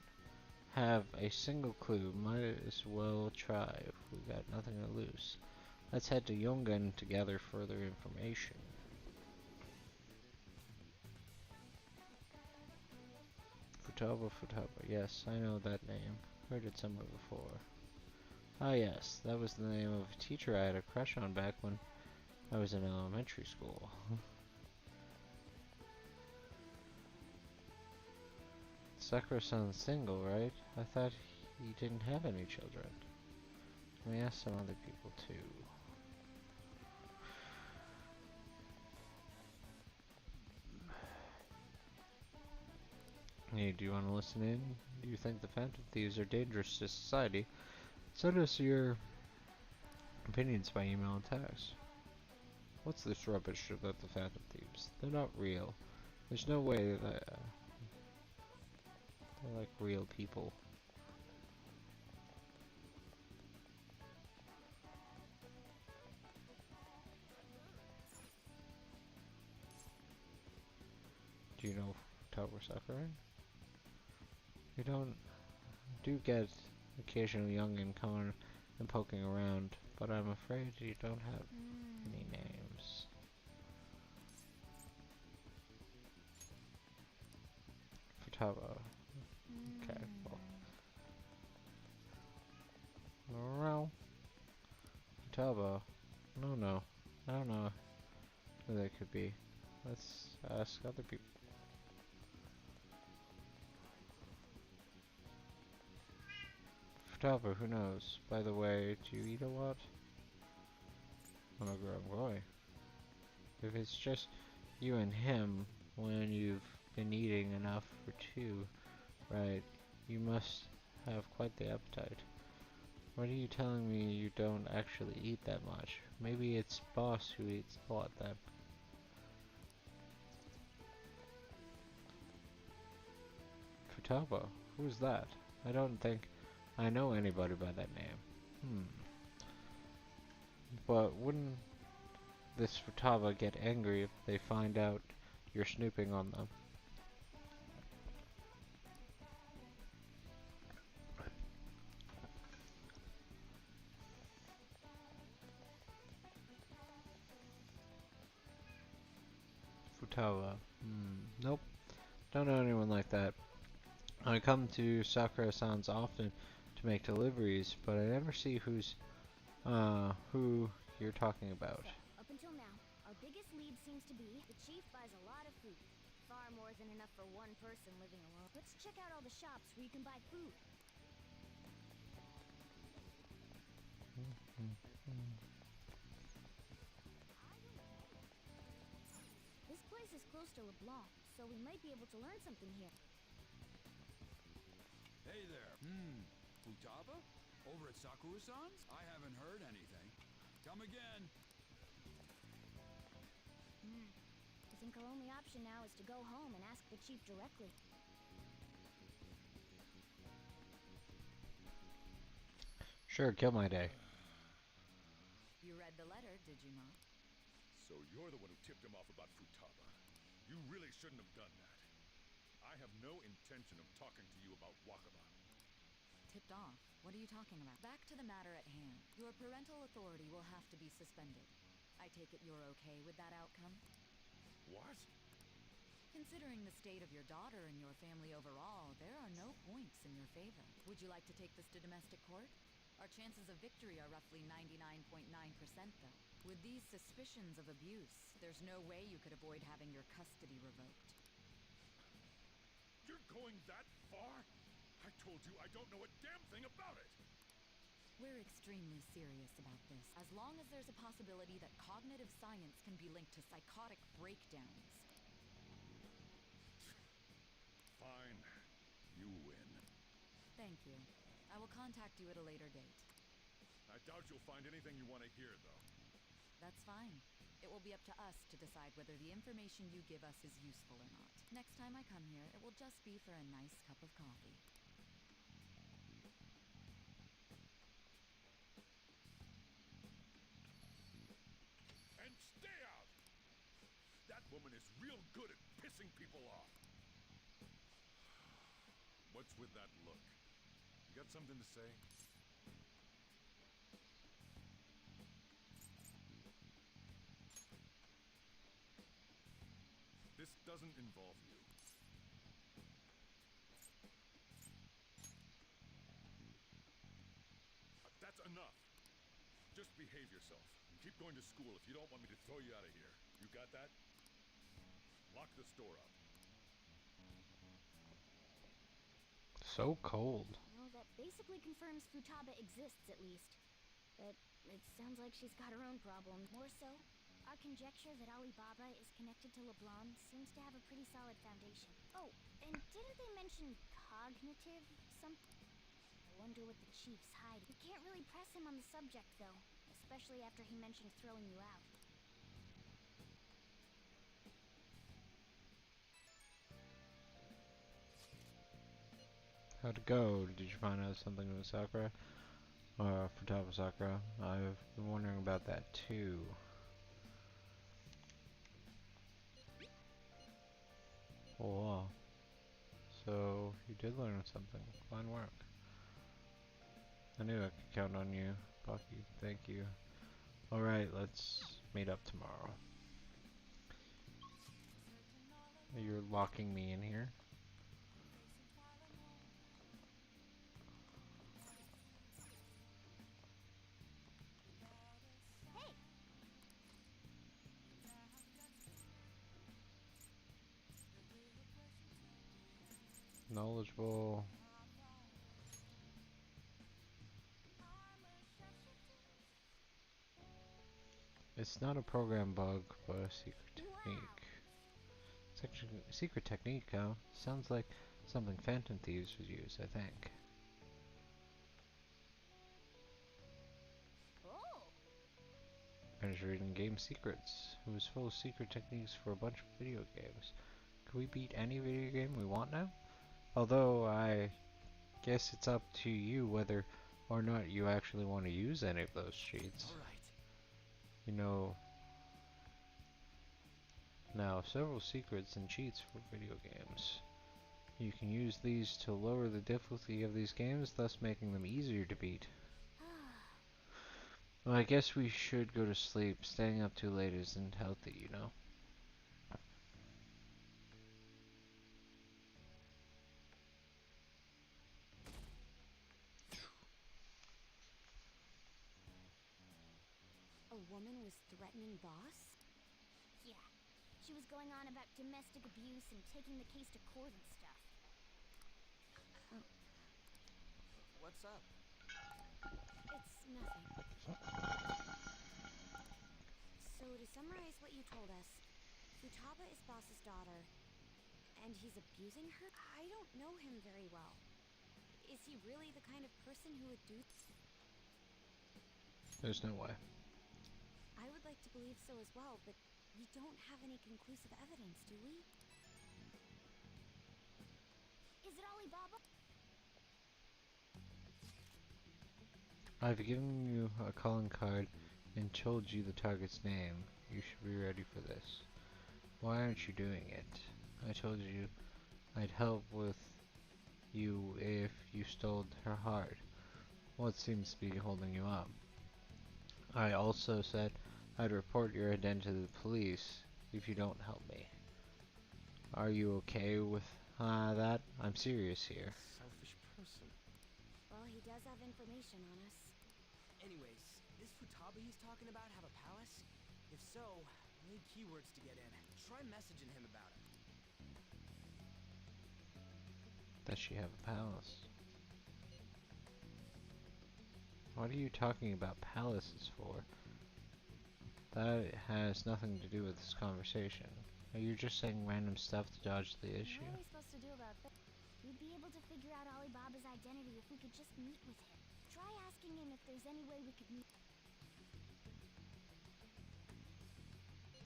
have a single clue. Might as well try if we got nothing to lose. Let's head to Yongan to gather further information. Futaba. Yes, I know that name. Heard it somewhere before. Ah yes, that was the name of a teacher I had a crush on back when I was in elementary school. Sakura-san's single, right? I thought he didn't have any children. Let me ask some other people too. Hey, do you want to listen in? Do you think the Phantom Thieves are dangerous to society? Send us your opinions by email and text. What's this rubbish about the Phantom Thieves? They're not real. There's no way that they're like real people. Do you know Tower Sakurai? You don't do get occasional youngin coming and poking around, but I'm afraid you don't have any names. Futaba. Okay, well. Futaba. No. I don't know who that could be. Let's ask other people. Futaba, who knows? By the way, do you eat a lot? I'm a grown boy. If it's just you and him when you've been eating enough for two, right, you must have quite the appetite. What are you telling me you don't actually eat that much? Maybe it's Boss who eats a lot then. Futaba? Who's that? I don't think I know anybody by that name. But wouldn't this Futaba get angry if they find out you're snooping on them? Futaba. Nope. Don't know anyone like that. I come to Sakura-san's often to make deliveries, but I never see who you're talking about. So, up until now, our biggest lead seems to be the chief buys a lot of food. Far more than enough for one person living alone. Let's check out all the shops where you can buy food. This place is close to LeBlanc, so we might be able to learn something here. Hey there. Futaba? Over at Sakura-san's? I haven't heard anything. Come again. I think our only option now is to go home and ask the chief directly. Sure, kill my day. You read the letter, did you not? So you're the one who tipped him off about Futaba. You really shouldn't have done that. I have no intention of talking to you about Wakaba. Tipped off? What are you talking about? Back to the matter at hand. Your parental authority will have to be suspended. I take it you're okay with that outcome? What? Considering the state of your daughter and your family overall, there are no points in your favor. Would you like to take this to domestic court? Our chances of victory are roughly 99.9%, though. With these suspicions of abuse, there's no way you could avoid having your custody revoked. You're going that far? I told you I don't know a damn thing about it! We're extremely serious about this, as long as there's a possibility that cognitive science can be linked to psychotic breakdowns. Fine. You win. Thank you. I will contact you at a later date. I doubt you'll find anything you want to hear, though. That's fine. It will be up to us to decide whether the information you give us is useful or not. Next time I come here, it will just be for a nice cup of coffee. And stay out! That woman is real good at pissing people off. What's with that look? You got something to say? This doesn't involve you. That's enough. Just behave yourself. And keep going to school if you don't want me to throw you out of here. You got that? Lock the store up. So cold. Well, that basically confirms Futaba exists, at least. But it sounds like she's got her own problems. More so, Our conjecture that Alibaba is connected to LeBlanc seems to have a pretty solid foundation. Oh, and didn't they mention cognitive something? I wonder what the chief's hiding. We can't really press him on the subject, though, especially after he mentioned throwing you out. How'd it go? Did you find out something with Sakura? Futaba Sakura? I've been wondering about that too. Oh, wow. So, you did learn something. Fine work. I knew I could count on you, Bucky. Thank you. Alright, let's meet up tomorrow. You're locking me in here? Hey! Knowledgeable. It's not a program bug, but a secret technique. Secret technique, huh? Sounds like something Phantom Thieves would use, I think. Oh! Finished reading Game Secrets. It was full of secret techniques for a bunch of video games. Could we beat any video game we want now? Although, I guess it's up to you whether or not you actually want to use any of those cheats. All right. You know, now several secrets and cheats for video games. You can use these to lower the difficulty of these games, thus making them easier to beat. Well, I guess we should go to sleep. Staying up too late isn't healthy, you know. A woman was threatening boss? Yeah. She was going on about domestic abuse and taking the case to court and stuff. What's up? It's nothing. So to summarize what you told us, Futaba is boss's daughter, and he's abusing her? I don't know him very well. Is he really the kind of person who would do... There's no way. I would like to believe so as well, but we don't have any conclusive evidence, do we? Is it Alibaba? I've given you a calling card and told you the target's name. You should be ready for this. Why aren't you doing it? I told you I'd help with you if you stole her heart. What seems to be holding you up? I also said I'd report your identity to the police if you don't help me. Are you okay with that? I'm serious here. Selfish person. Well, he does have information on us. Anyways, this Futaba he's talking about have a palace? If so, we need keywords to get in. Try messaging him about it. Does she have a palace? What are you talking about palaces for? That has nothing to do with this conversation. Are you just saying random stuff to dodge the issue? What are we supposed to do about that? We'd be able to figure out Alibaba's identity if we could just meet with him. Try asking him if there's any way we could meet.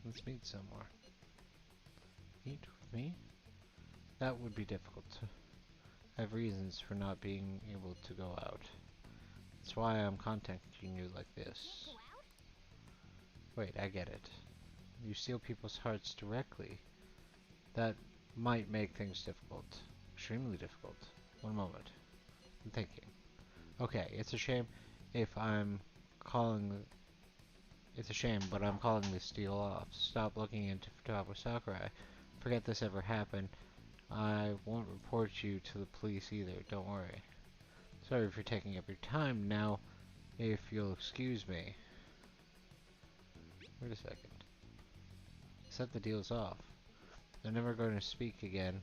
Let's meet somewhere. Meet with me? That would be difficult. I have reasons for not being able to go out. That's why I'm contacting you like this. Wait, I get it. You steal people's hearts directly. That might make things difficult. Extremely difficult. One moment. I'm thinking. Okay, it's a shame if I'm calling... It's a shame, but I'm calling this deal off. Stop looking into Futaba Sakurai. Forget this ever happened. I won't report you to the police either, don't worry. Sorry for taking up your time now, if you'll excuse me. Wait a second. Set the deals off. They're never going to speak again.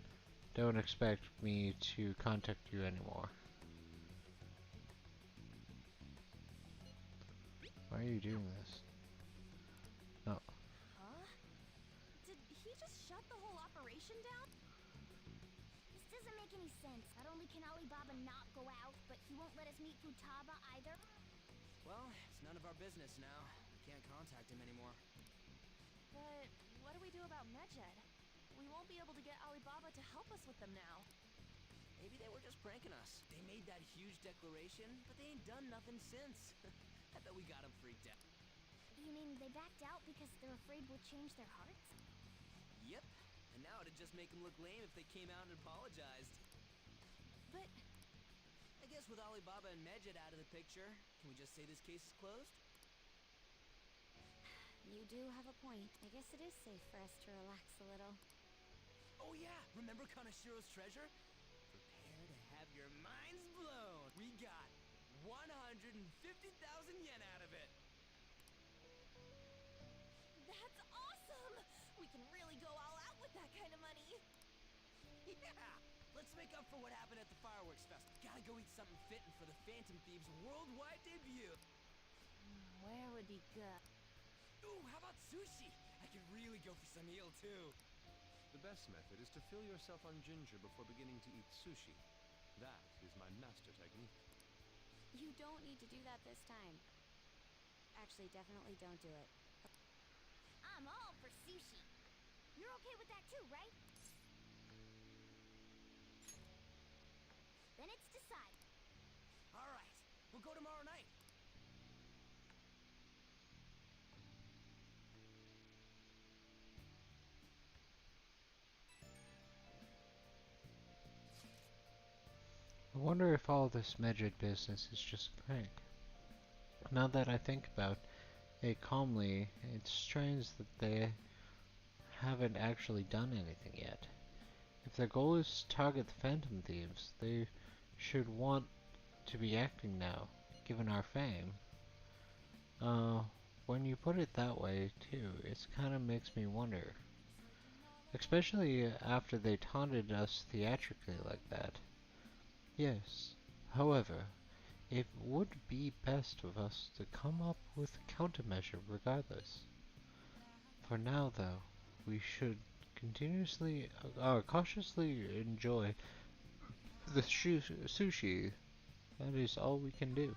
Don't expect me to contact you anymore. Why are you doing this? No. shut the whole operation down? This doesn't make any sense. Not only can Alibaba not go out, but he won't let us meet Futaba either. Well, it's none of our business now. We can't contact him anymore. But what do we do about Medjed? We won't be able to get Alibaba to help us with them now. Maybe they were just pranking us. They made that huge declaration, but they ain't done nothing since. I bet we got them freaked out. You mean they backed out because they're afraid we'll change their hearts? Yep. And now it'd just make them look lame if they came out and apologized. But I guess with Alibaba and Medjed out of the picture, can we just say this case is closed? You do have a point. I guess it is safe for us to relax a little. Oh yeah, remember Kanashiro's treasure? Prepare to have your minds blown. We got 150,000 yen out of it. that's awesome! We can really go all out with that kind of money. Yeah! Let's make up for what happened at the fireworks fest. Gotta go eat something fitting for the Phantom Thieves worldwide debut. Where would be good? Ooh, how about sushi? I could really go for some eel too. The best method is to fill yourself on ginger before beginning to eat sushi. That is my master technique. You don't need to do that this time. Actually, definitely don't do it. I'm all for sushi. You're okay with that too, right? Then it's decided. All right, we'll go tomorrow night. I wonder if all this Medjed business is just a prank. Now that I think about it calmly, it's strange that they haven't actually done anything yet. If their goal is to target the Phantom Thieves, they should want to be acting now, given our fame. When you put it that way, too, it kinda makes me wonder. Especially after they taunted us theatrically like that. Yes, however, it would be best of us to come up with a countermeasure regardless. For now, though, we should cautiously enjoy the sushi. That is all we can do.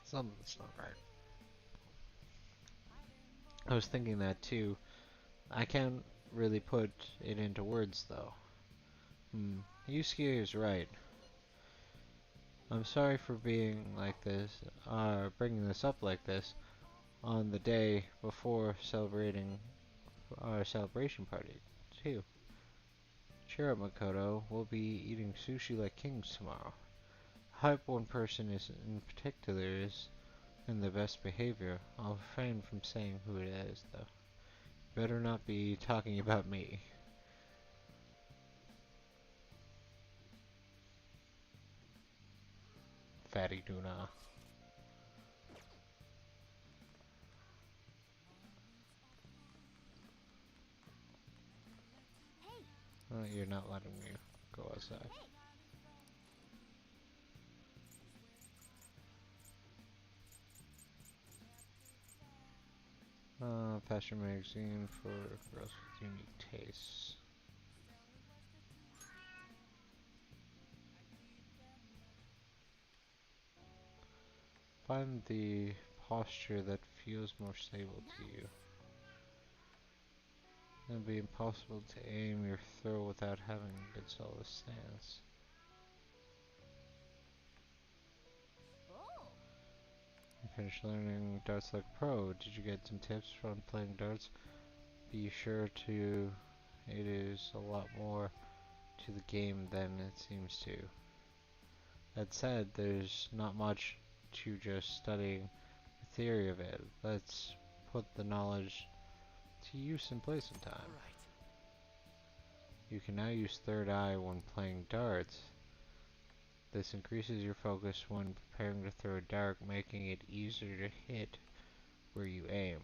Something's not right. I was thinking that too. I can't really put it into words though. Yusuke is right. I'm sorry for being like this, bringing this up like this on the day before celebrating our celebration party too. Cheer up, Makoto. We'll be eating sushi like kings tomorrow. I hope one person is in particular is in the best behavior. I'll refrain from saying who it is, though. Better not be talking about me. Fatty tuna. Hey! Oh, you're not letting me go outside. Hey! Fashion magazine for girls with unique tastes. Find the posture that feels more stable to you. It'll be impossible to aim your throw without having a good solid stance. Oh! You finished learning darts like pro. Did you get some tips from playing darts? Be sure to. It is a lot more to the game than it seems to. That said, there's not much to just studying the theory of it. Let's put the knowledge to use and play sometime. Right. You can now use third eye when playing darts. This increases your focus when preparing to throw a dart, making it easier to hit where you aim.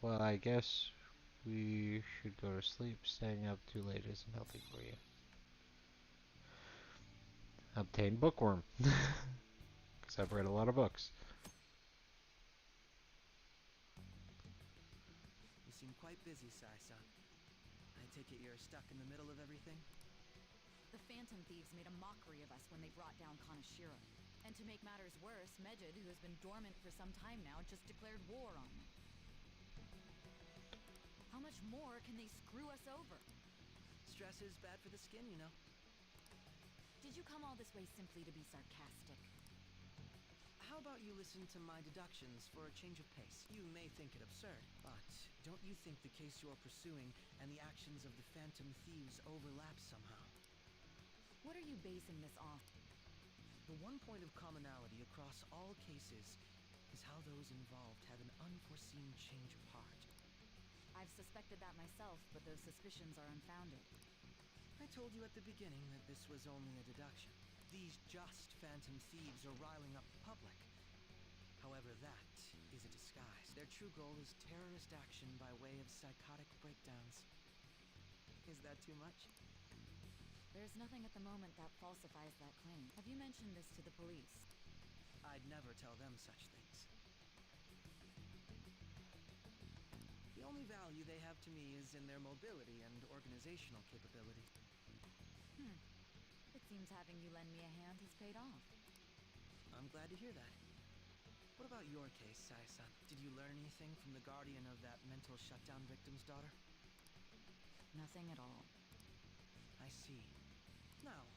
I guess we should go to sleep. Staying up too late isn't healthy for you. Obtain bookworm. Because I've read a lot of books. seem quite busy, Sai-san. I take it you're stuck in the middle of everything? The Phantom Thieves made a mockery of us when they brought down Kaneshiro. And to make matters worse, Mejid, who has been dormant for some time now, just declared war on them. How much more can they screw us over? Stress is bad for the skin, you know. Did you come all this way simply to be sarcastic? How about you listen to my deductions for a change of pace? You may think it absurd, but don't you think the case you're pursuing and the actions of the Phantom Thieves overlap somehow? What are you basing this off? The one point of commonality across all cases is how those involved have an unforeseen change of heart. I've suspected that myself, but those suspicions are unfounded. I told you at the beginning that this was only a deduction. These just Phantom Thieves are riling up the public. However, that is a disguise. Their true goal is terrorist action by way of psychotic breakdowns. Is that too much? There's nothing at the moment that falsifies that claim. Have you mentioned this to the police? I'd never tell them such things. The only value they have to me is in their mobility and organizational capability. It seems having you lend me a hand has paid off. I'm glad to hear that. What about your case, Sai-san? Did you learn anything from the guardian of that mental shutdown victim's daughter? Nothing at all. I see. Now,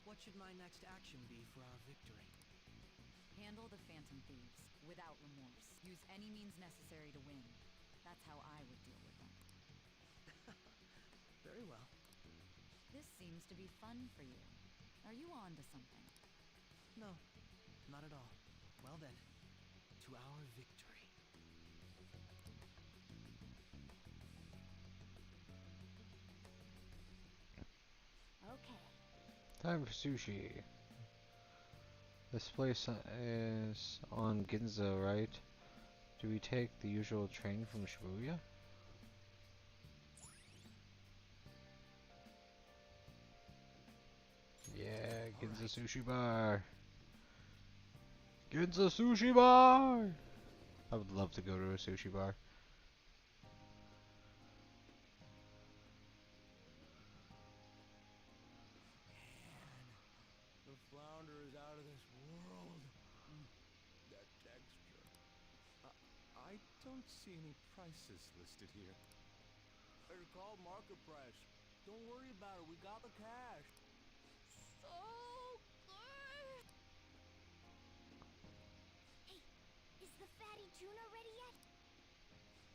what should my next action be for our victory? Handle the Phantom Thieves, without remorse. Use any means necessary to win. That's how I would deal with them. Very well. This seems to be fun for you. Are you on to something? No, not at all. Well then, to our victory. Okay. Time for sushi. This place is on Ginza, right? Do we take the usual train from Shibuya? Yeah, Ginza Sushi Bar. Ginza Sushi Bar! I would love to go to a sushi bar. The flounder is out of this world. That texture. I don't see any prices listed here. It's called market price. Don't worry about it. We got the cash. So good! Hey, is the fatty tuna ready yet?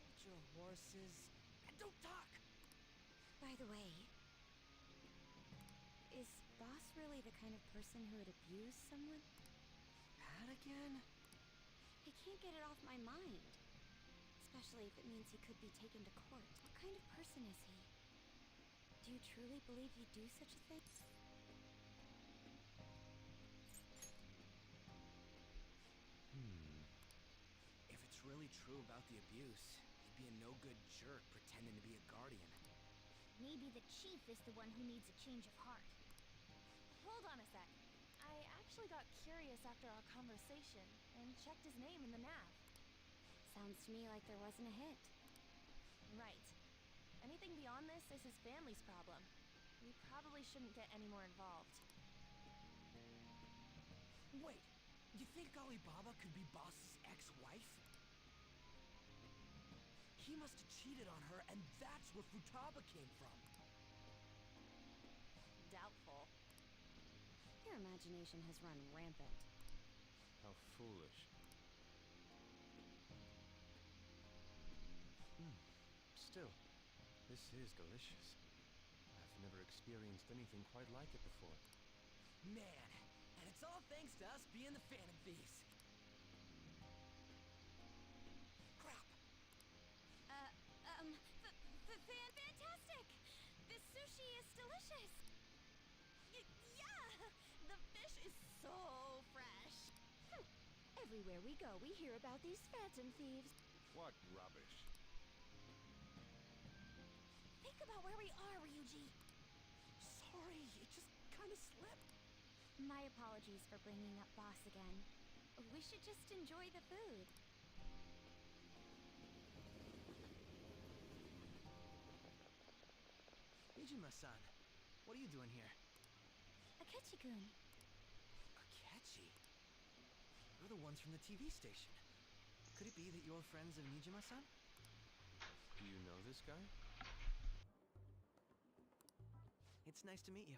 Hold your horses and don't talk! By the way, is Boss really the kind of person who would abuse someone? That again? I can't get it off my mind. Especially if it means he could be taken to court. What kind of person is he? Do you truly believe he'd do such a thing? If it's really true about the abuse, he'd be a no-good jerk pretending to be a guardian. Maybe the chief is the one who needs a change of heart. Hold on a sec. I actually got curious after our conversation and checked his name in the nav. Sounds to me like there wasn't a hit. Right. Anything beyond this is his family's problem. We probably shouldn't get any more involved. Wait, you think Alibaba could be Boss's ex-wife? He must have cheated on her, and that's where Futaba came from. Doubtful. Your imagination has run rampant. How foolish. Still, this is delicious. I've never experienced anything quite like it before. Man, and it's all thanks to us being the Phantom Thieves. Crap! Fantastic! This sushi is delicious! Yeah! The fish is so fresh! Everywhere we go, we hear about these Phantom Thieves. What rubbish. Think about where we are, Ryuji! Sorry, it just kind of slipped. My apologies for bringing up Boss again. We should just enjoy the food. Nijima-san, what are you doing here? Akechi-kun. Akechi? You're the ones from the TV station. Could it be that you're friends of Nijima-san? Do you know this guy? It's nice to meet you.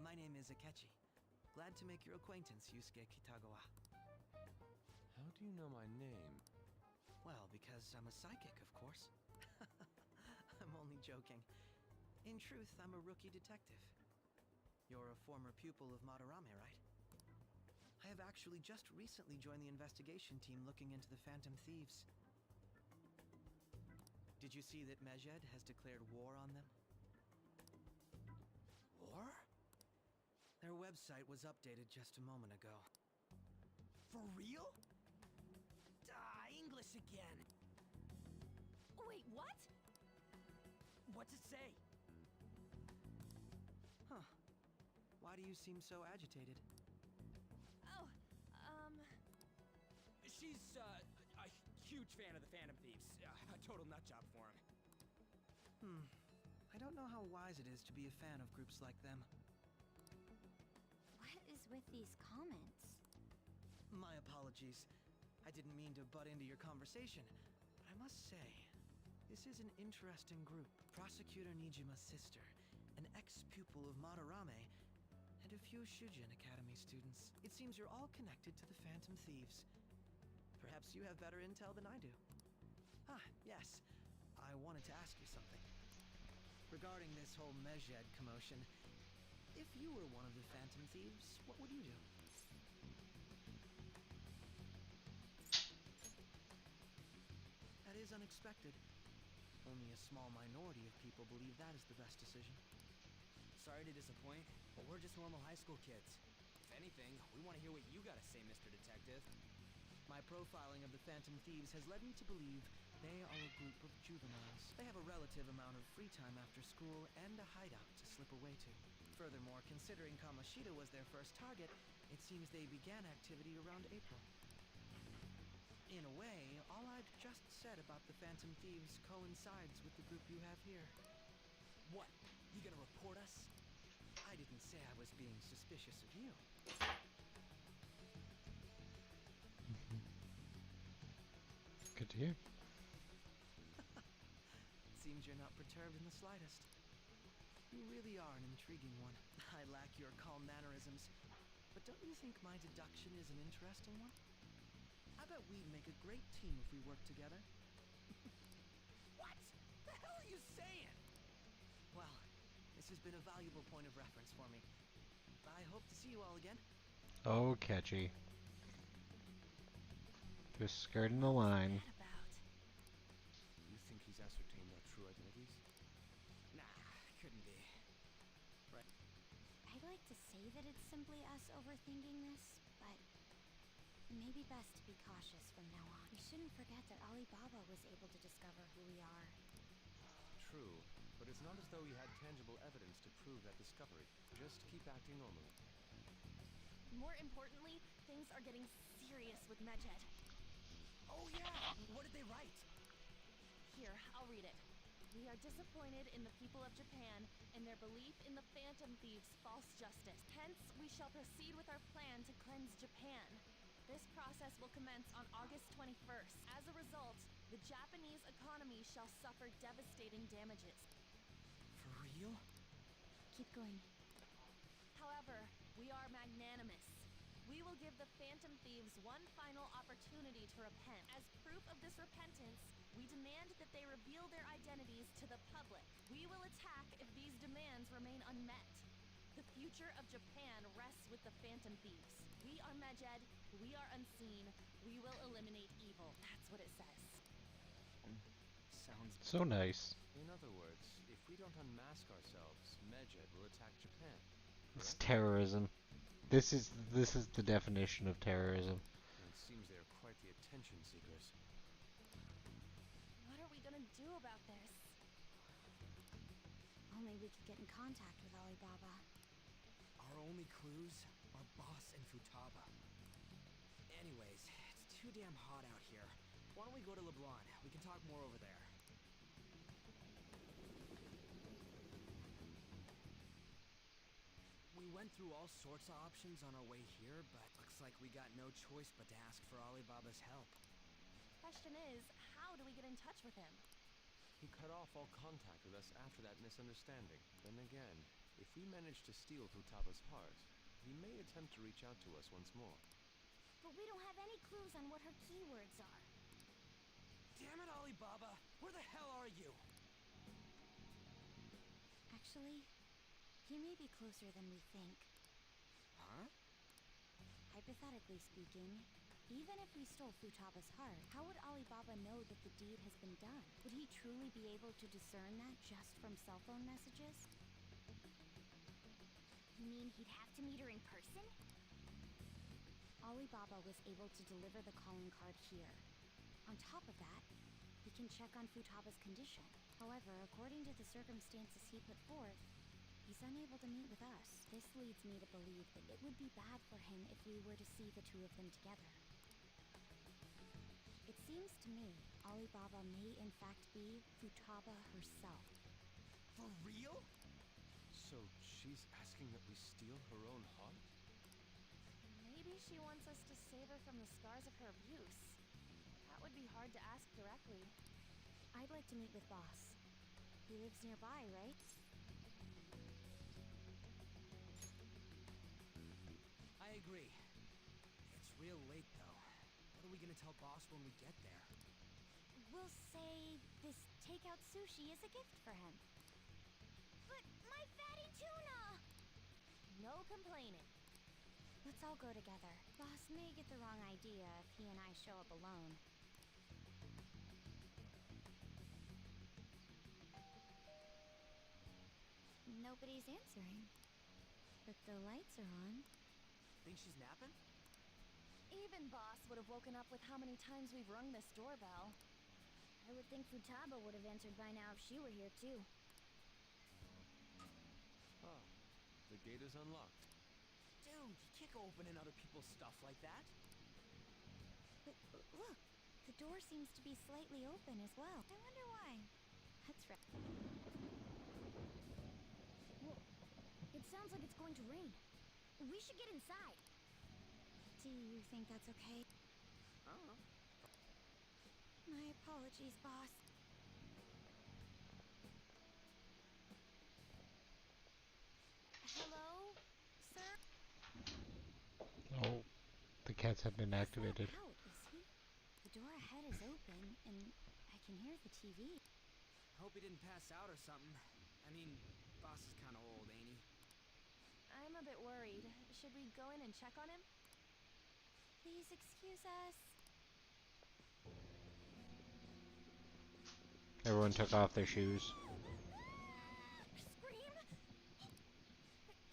My name is Akechi. Glad to make your acquaintance, Yusuke Kitagawa. How do you know my name? Well, because I'm a psychic, of course. I'm only joking. In truth, I'm a rookie detective. You're a former pupil of Madarame, right? I have actually just recently joined the investigation team looking into the Phantom Thieves. Did you see that Mejed has declared war on them? War? Their website was updated just a moment ago. For real? English again. Wait, what? What's it say? Huh. Why do you seem so agitated? Oh, She's, a huge fan of the Phantom Thieves. A total nutjob for him. I don't know how wise it is to be a fan of groups like them. What is with these comments? My apologies. I didn't mean to butt into your conversation, but I must say, this is an interesting group. Prosecutor Nijima's sister, an ex-pupil of Madarame, and a few Shujin Academy students. It seems you're all connected to the Phantom Thieves. Perhaps you have better intel than I do. Yes. I wanted to ask you something. Regarding this whole Mejed commotion, if you were one of the Phantom Thieves, what would you do? That is unexpected. Only a small minority of people believe that is the best decision. Sorry to disappoint, but we're just normal high school kids. If anything, we want to hear what you gotta say, Mr. Detective. My profiling of the Phantom Thieves has led me to believe they are a group of juveniles. They have a relative amount of free time after school and a hideout to slip away to. Furthermore, considering Kamoshida was their first target, it seems they began activity around April. In a way, all I've just said about the Phantom Thieves coincides with the group you have here. What? You gonna report us? I didn't say I was being suspicious of you. Good to hear. Seems you're not perturbed in the slightest. You really are an intriguing one. I lack your calm mannerisms, but don't you think my deduction is an interesting one? I bet we'd make a great team if we worked together. What the hell are you saying? Well, this has been a valuable point of reference for me. I hope to see you all again. Oh, catchy. Just skirting the line. You think he's ascertained our true identities? Nah, couldn't be. Right. I'd like to say that it's simply us overthinking this, but it may be best to be cautious from now on. We shouldn't forget that Alibaba was able to discover who we are. True, but it's not as though he had tangible evidence to prove that discovery. Just keep acting normally. More importantly, things are getting serious with Mejed. Oh yeah! What did they write? Here, I'll read it. We are disappointed in the people of Japan and their belief in the Phantom Thieves' false justice. Hence, we shall proceed with our plan to cleanse Japan. This process will commence on August 21st. As a result, the Japanese economy shall suffer devastating damages. For real? Keep going. However, we are magnanimous. We will give the Phantom Thieves one final opportunity to repent. As proof of this repentance, we demand that they reveal their identities to the public. We will attack if these demands remain unmet. The future of Japan rests with the Phantom Thieves. We are Mejed, we are unseen, we will eliminate evil. That's what it says. Sounds So nice. In other words, if we don't unmask ourselves, Mejed will attack Japan. It's terrorism. This is the definition of terrorism. And it seems they are quite the attention seekers. What are we gonna do about this? Only we could get in contact with Alibaba. Our only clues are Boss and Futaba. Anyways, it's too damn hot out here. Why don't we go to LeBlanc? We can talk more over there. We went through all sorts of options on our way here, but looks like we got no choice but to ask for Alibaba's help. Question is, how do we get in touch with him? He cut off all contact with us after that misunderstanding. Then again, if we manage to steal Futaba's heart, he may attempt to reach out to us once more. But we don't have any clues on what her keywords are. Damn it, Alibaba! Where the hell are you? Actually, he may be closer than we think. Huh? Hypothetically speaking, even if we stole Futaba's heart, how would Alibaba know that the deed has been done? Would he truly be able to discern that just from cell phone messages? You mean he'd have to meet her in person? Alibaba was able to deliver the calling card here. On top of that, he can check on Futaba's condition. However, according to the circumstances he put forth, he's unable to meet with us. This leads me to believe that it would be bad for him if we were to see the two of them together. It seems to me Alibaba may in fact be Futaba herself. For real? So she's asking that we steal her own heart? Maybe she wants us to save her from the scars of her abuse. That would be hard to ask directly. I'd like to meet with Boss. He lives nearby, right? I agree. It's real late, though. What are we gonna tell Boss when we get there? We'll say this takeout sushi is a gift for him. But my fatty tuna! No complaining. Let's all go together. Boss may get the wrong idea if he and I show up alone. Nobody's answering. But the lights are on. Think she's napping? Even Boss would have woken up with how many times we've rung this doorbell. I would think Futaba would have answered by now if she were here too. Ah, the gate is unlocked. Dude, you can't go opening other people's stuff like that. But look, the door seems to be slightly open as well. I wonder why. That's right. Whoa. It sounds like it's going to rain. We should get inside. Do you think that's okay? I don't know. My apologies, Boss. Hello, sir? Oh, the cats have been activated. He's not out, is he? The door ahead is open, and I can hear the TV. Hope he didn't pass out or something. I mean, Boss is kind of old, ain't he? I'm a bit worried. Should we go in and check on him? Please excuse us. Everyone took off their shoes. Scream?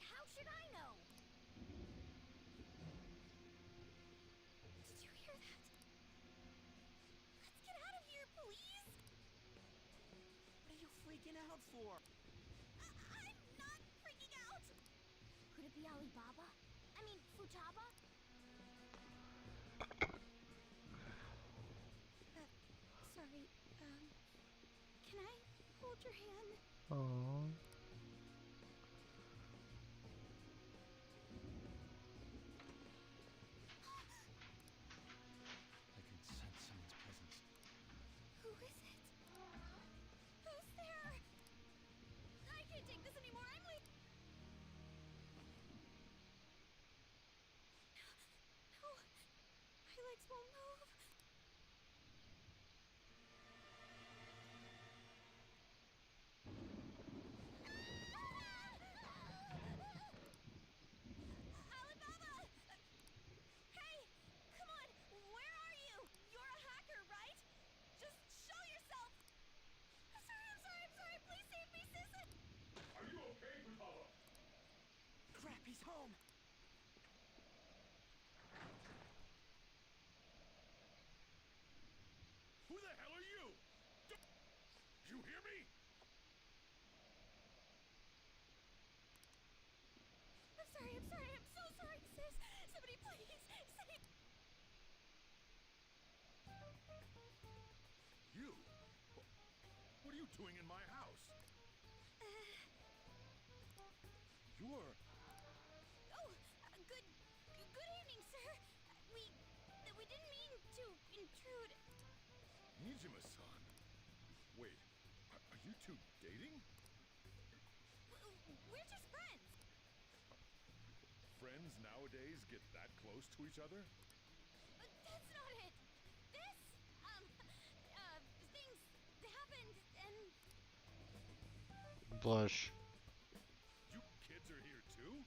How should I know? Did you hear that? Let's get out of here, please! What are you freaking out for? I'm not freaking out! Could it be Alibaba? I mean, Futaba? Sorry, can I hold your hand? Aww. I can sense someone's presence. Who is it? Who's there? I can't take this anymore. I'm leaving. No, my legs won't move. You? What are you doing in my house? You're... Oh, good evening, sir. We didn't mean to intrude. Nijima-san. Wait, are you two dating? We're just friends. Friends nowadays get that close to each other? That's not it. This, things happened and... Blush. You kids are here too?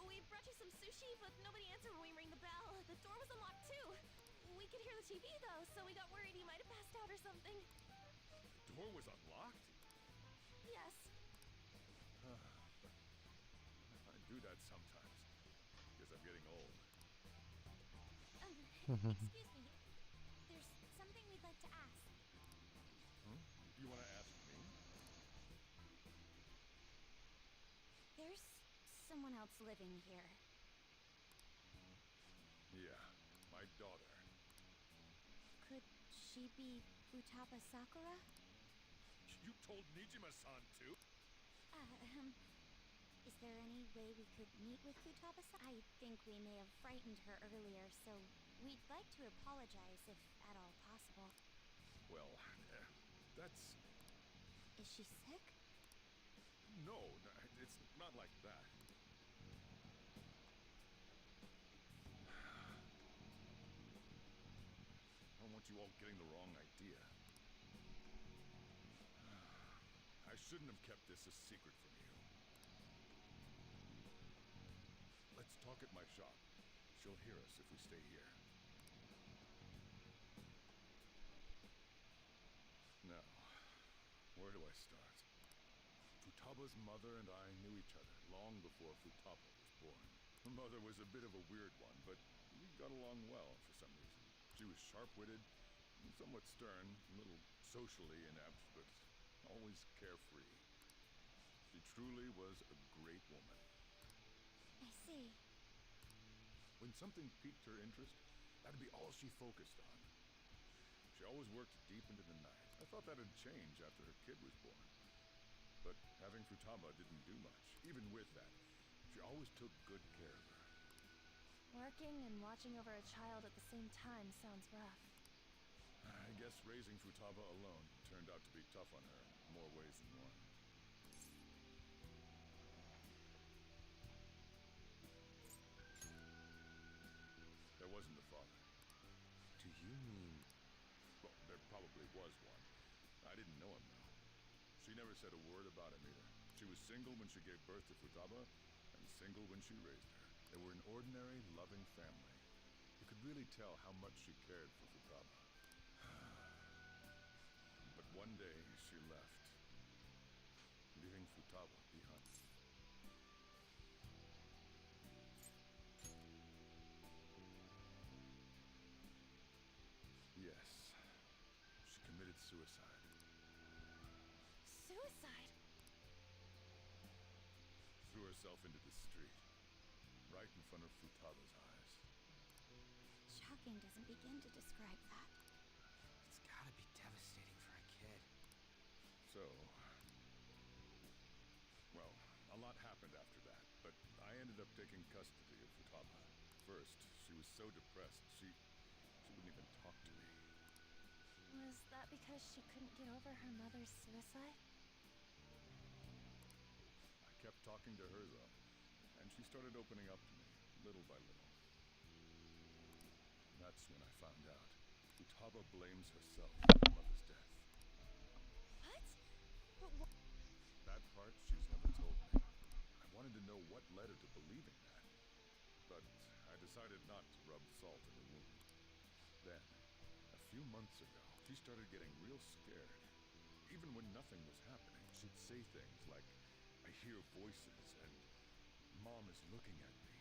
We brought you some sushi, but nobody answered when we rang the bell. The door was unlocked too. We could hear the TV though, so we got worried he might have passed out or something. The door was unlocked? Yes. I do that sometimes. Guess I'm getting old. Excuse me. There's something we'd like to ask. Huh? You want to ask me? There's someone else living here. Yeah, my daughter. Could she be Futaba Sakura? You told Nijima-san too? Is there any way we could meet with Futaba Sakura? I think we may have frightened her earlier, so we'd like to apologize if at all possible. Well, that's... Is she sick? No, it's not like that. I don't want you all getting the wrong idea. I shouldn't have kept this a secret from you. Let's talk at my shop. She'll hear us if we stay here. Now, where do I start? Futaba's mother and I knew each other long before Futaba was born. Her mother was a bit of a weird one, but we got along well for some reason. She was sharp-witted, somewhat stern, a little socially inept, but always carefree. She truly was a great woman. I see. When something piqued her interest, that'd be all she focused on. She always worked deep into the night. I thought that'd change after her kid was born. But having Futaba didn't do much. Even with that, she always took good care of her. Working and watching over a child at the same time sounds rough. I guess raising Futaba alone turned out to be tough on her in more ways than one. There wasn't a father. Do you mean... Well, there probably was one. I didn't know him, though. She never said a word about him either. She was single when she gave birth to Futaba, and single when she raised her. They were an ordinary, loving family. You could really tell how much she cared for Futaba. But one day, she left, leaving Futaba behind. Yes, she committed suicide. Suicide? Threw herself into the street, right in front of Futaba's eyes. Shocking doesn't begin to describe that. It's gotta be devastating for a kid. So, well, a lot happened after that, but I ended up taking custody of Futaba. First, she was so depressed, she wouldn't even talk to me. Was that because she couldn't get over her mother's suicide? I kept talking to her, though, and she started opening up to me, little by little. That's when I found out. Futaba blames herself for her mother's death. What? But what? That part she's never told me. I wanted to know what led her to believing that. But I decided not to rub salt in the wound. Then, a few months ago, she started getting real scared. Even when nothing was happening, she'd say things like, I hear voices and Mom is looking at me.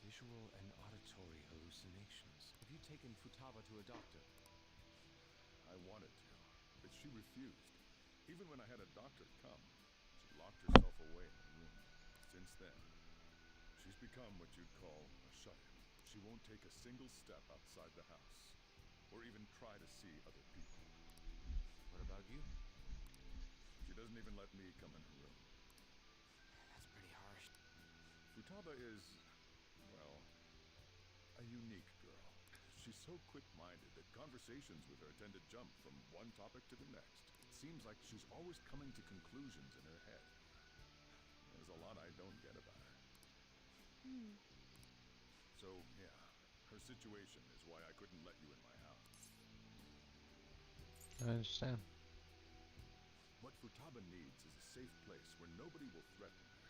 Visual and auditory hallucinations. Have you taken Futaba to a doctor? I wanted to, but she refused. Even when I had a doctor come, she locked herself away in a room. Since then, she's become what you'd call a shut-in. She won't take a single step outside the house. or even try to see other people. What about you? She doesn't even let me come in her room. That's pretty harsh. Futaba is, well, a unique girl. She's so quick-minded that conversations with her tend to jump from one topic to the next. It seems like she's always coming to conclusions in her head. There's a lot I don't get about her. So, yeah, her situation is why I couldn't let you in my house. I understand. What Futaba needs is a safe place where nobody will threaten her.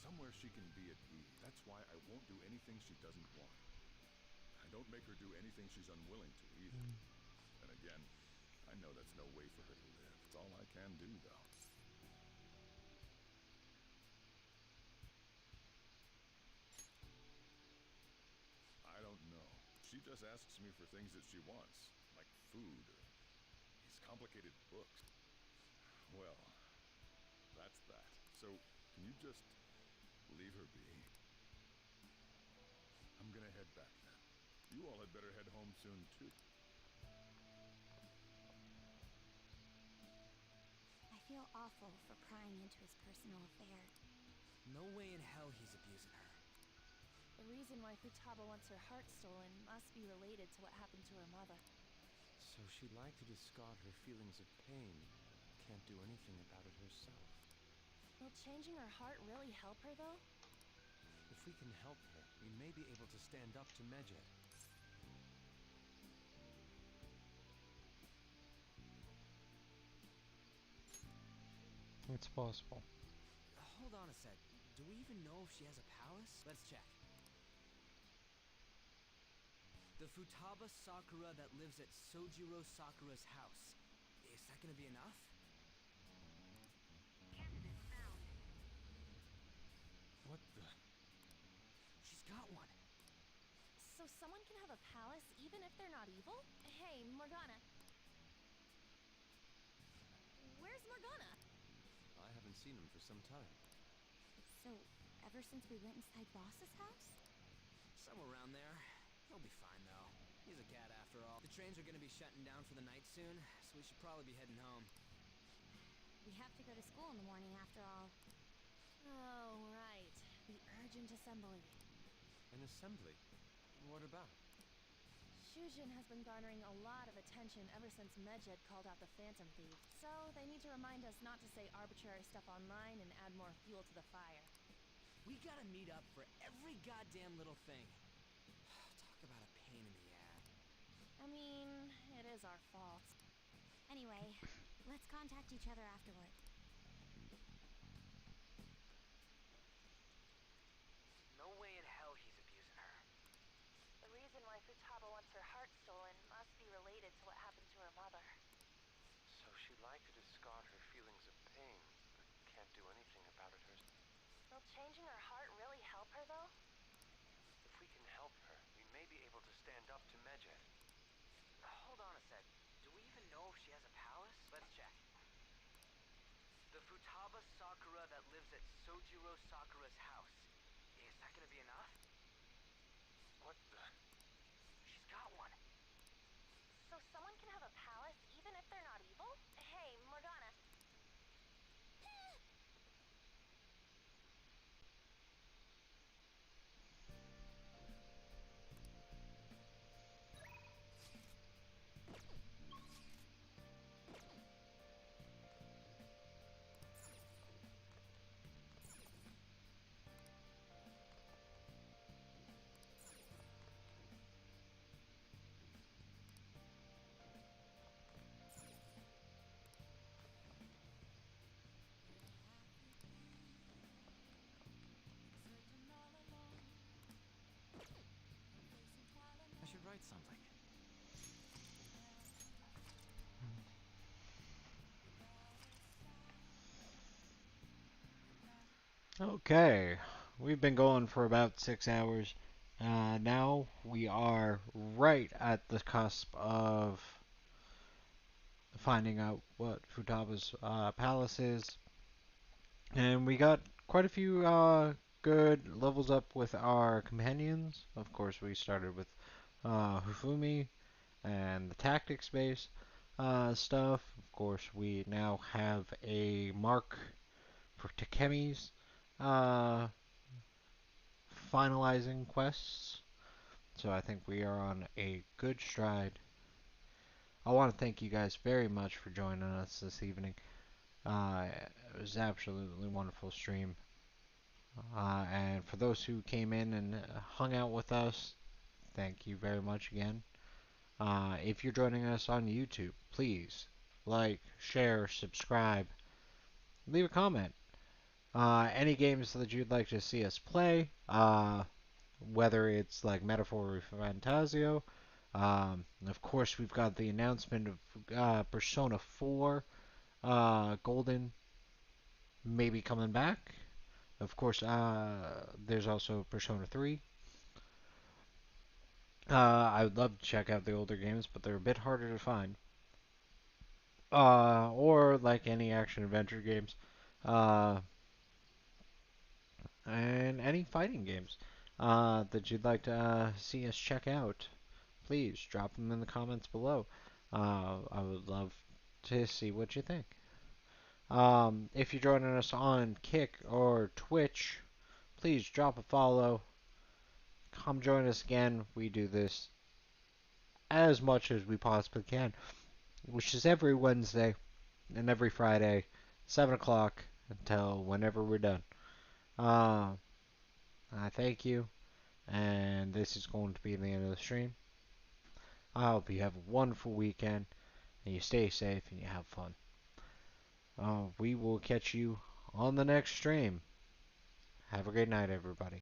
Somewhere she can be at ease. That's why I won't do anything she doesn't want. I don't make her do anything she's unwilling to either. And again, I know that's no way for her to live. It's all I can do, though. I don't know. She just asks me for things that she wants, like food or these complicated books. Well, that's that. So, can you just leave her be? I'm gonna head back then. You all had better head home soon, too. I feel awful for prying into his personal affair. No way in hell he's abusing her. The reason why Futaba wants her heart stolen must be related to what happened to her mother. So she'd like to discard her feelings of pain, but can't do anything about it herself. Will changing her heart really help her, though? If we can help her, we may be able to stand up to Medjed. It's possible. Hold on a sec. Do we even know if she has a palace? Let's check. The Futaba Sakura that lives at Sojiro Sakura's house. Is that gonna be enough? Candidate found. What the? She's got one. So someone can have a palace even if they're not evil? Hey, Morgana. Where's Morgana? I haven't seen him for some time. So, ever since we went inside Boss's house? Somewhere around there. He'll be fine, though. He's a cat after all. The trains are gonna be shutting down for the night soon, so we should probably be heading home. We have to go to school in the morning after all. Oh, right. The urgent assembly. An assembly? What about? Shujin has been garnering a lot of attention ever since Medjed called out the Phantom Thieves. So they need to remind us not to say arbitrary stuff online and add more fuel to the fire. We gotta meet up for every goddamn little thing. Talk about a pain in the ass. I mean, it is our fault. Anyway, let's contact each other afterward. No way in hell he's abusing her. The reason why Futaba wants her heart stolen must be related to what happened to her mother. So she'd like to discard her feelings of pain, but can't do anything about it herself. Will changing her heart really help her, though? If we can help her, we may be able to stand up to Medjed. Hold on a sec. Do we even know if she has a palace? Let's check. The Futaba Sakura that lives at Sojiro Sakura's house. Is that gonna be enough? What the? She's got one. So someone can have a palace even if they're not evil? Hey, Morgana. I should write something. Okay, we've been going for about 6 hours. Now we are right at the cusp of finding out what Futaba's palace is. And we got quite a few good levels up with our companions. Of course, we started with Hufumi. and the tactics based stuff. Of course, we now have a mark for Takemi's uh, finalizing quests. So I think we are on a good stride. I want to thank you guys very much for joining us this evening. It was absolutely wonderful stream. And for those who came in and hung out with us, thank you very much again. If you're joining us on YouTube, please like, share, subscribe, leave a comment. Any games that you'd like to see us play, whether it's like Metaphor or Fantasio. Of course, we've got the announcement of Persona 4 Golden maybe coming back. Of course, there's also Persona 3. I would love to check out the older games, but they're a bit harder to find. Or like any action adventure games. Uh, and any fighting games that you'd like to see us check out, please drop them in the comments below. I would love to see what you think. If you're joining us on Kick or Twitch, please drop a follow. Come join us again. We do this as much as we possibly can, which is every Wednesday and every Friday, 7 o'clock until whenever we're done. I thank you, and this is going to be the end of the stream. I hope you have a wonderful weekend, and you stay safe and you have fun. We will catch you on the next stream. Have a great night, everybody.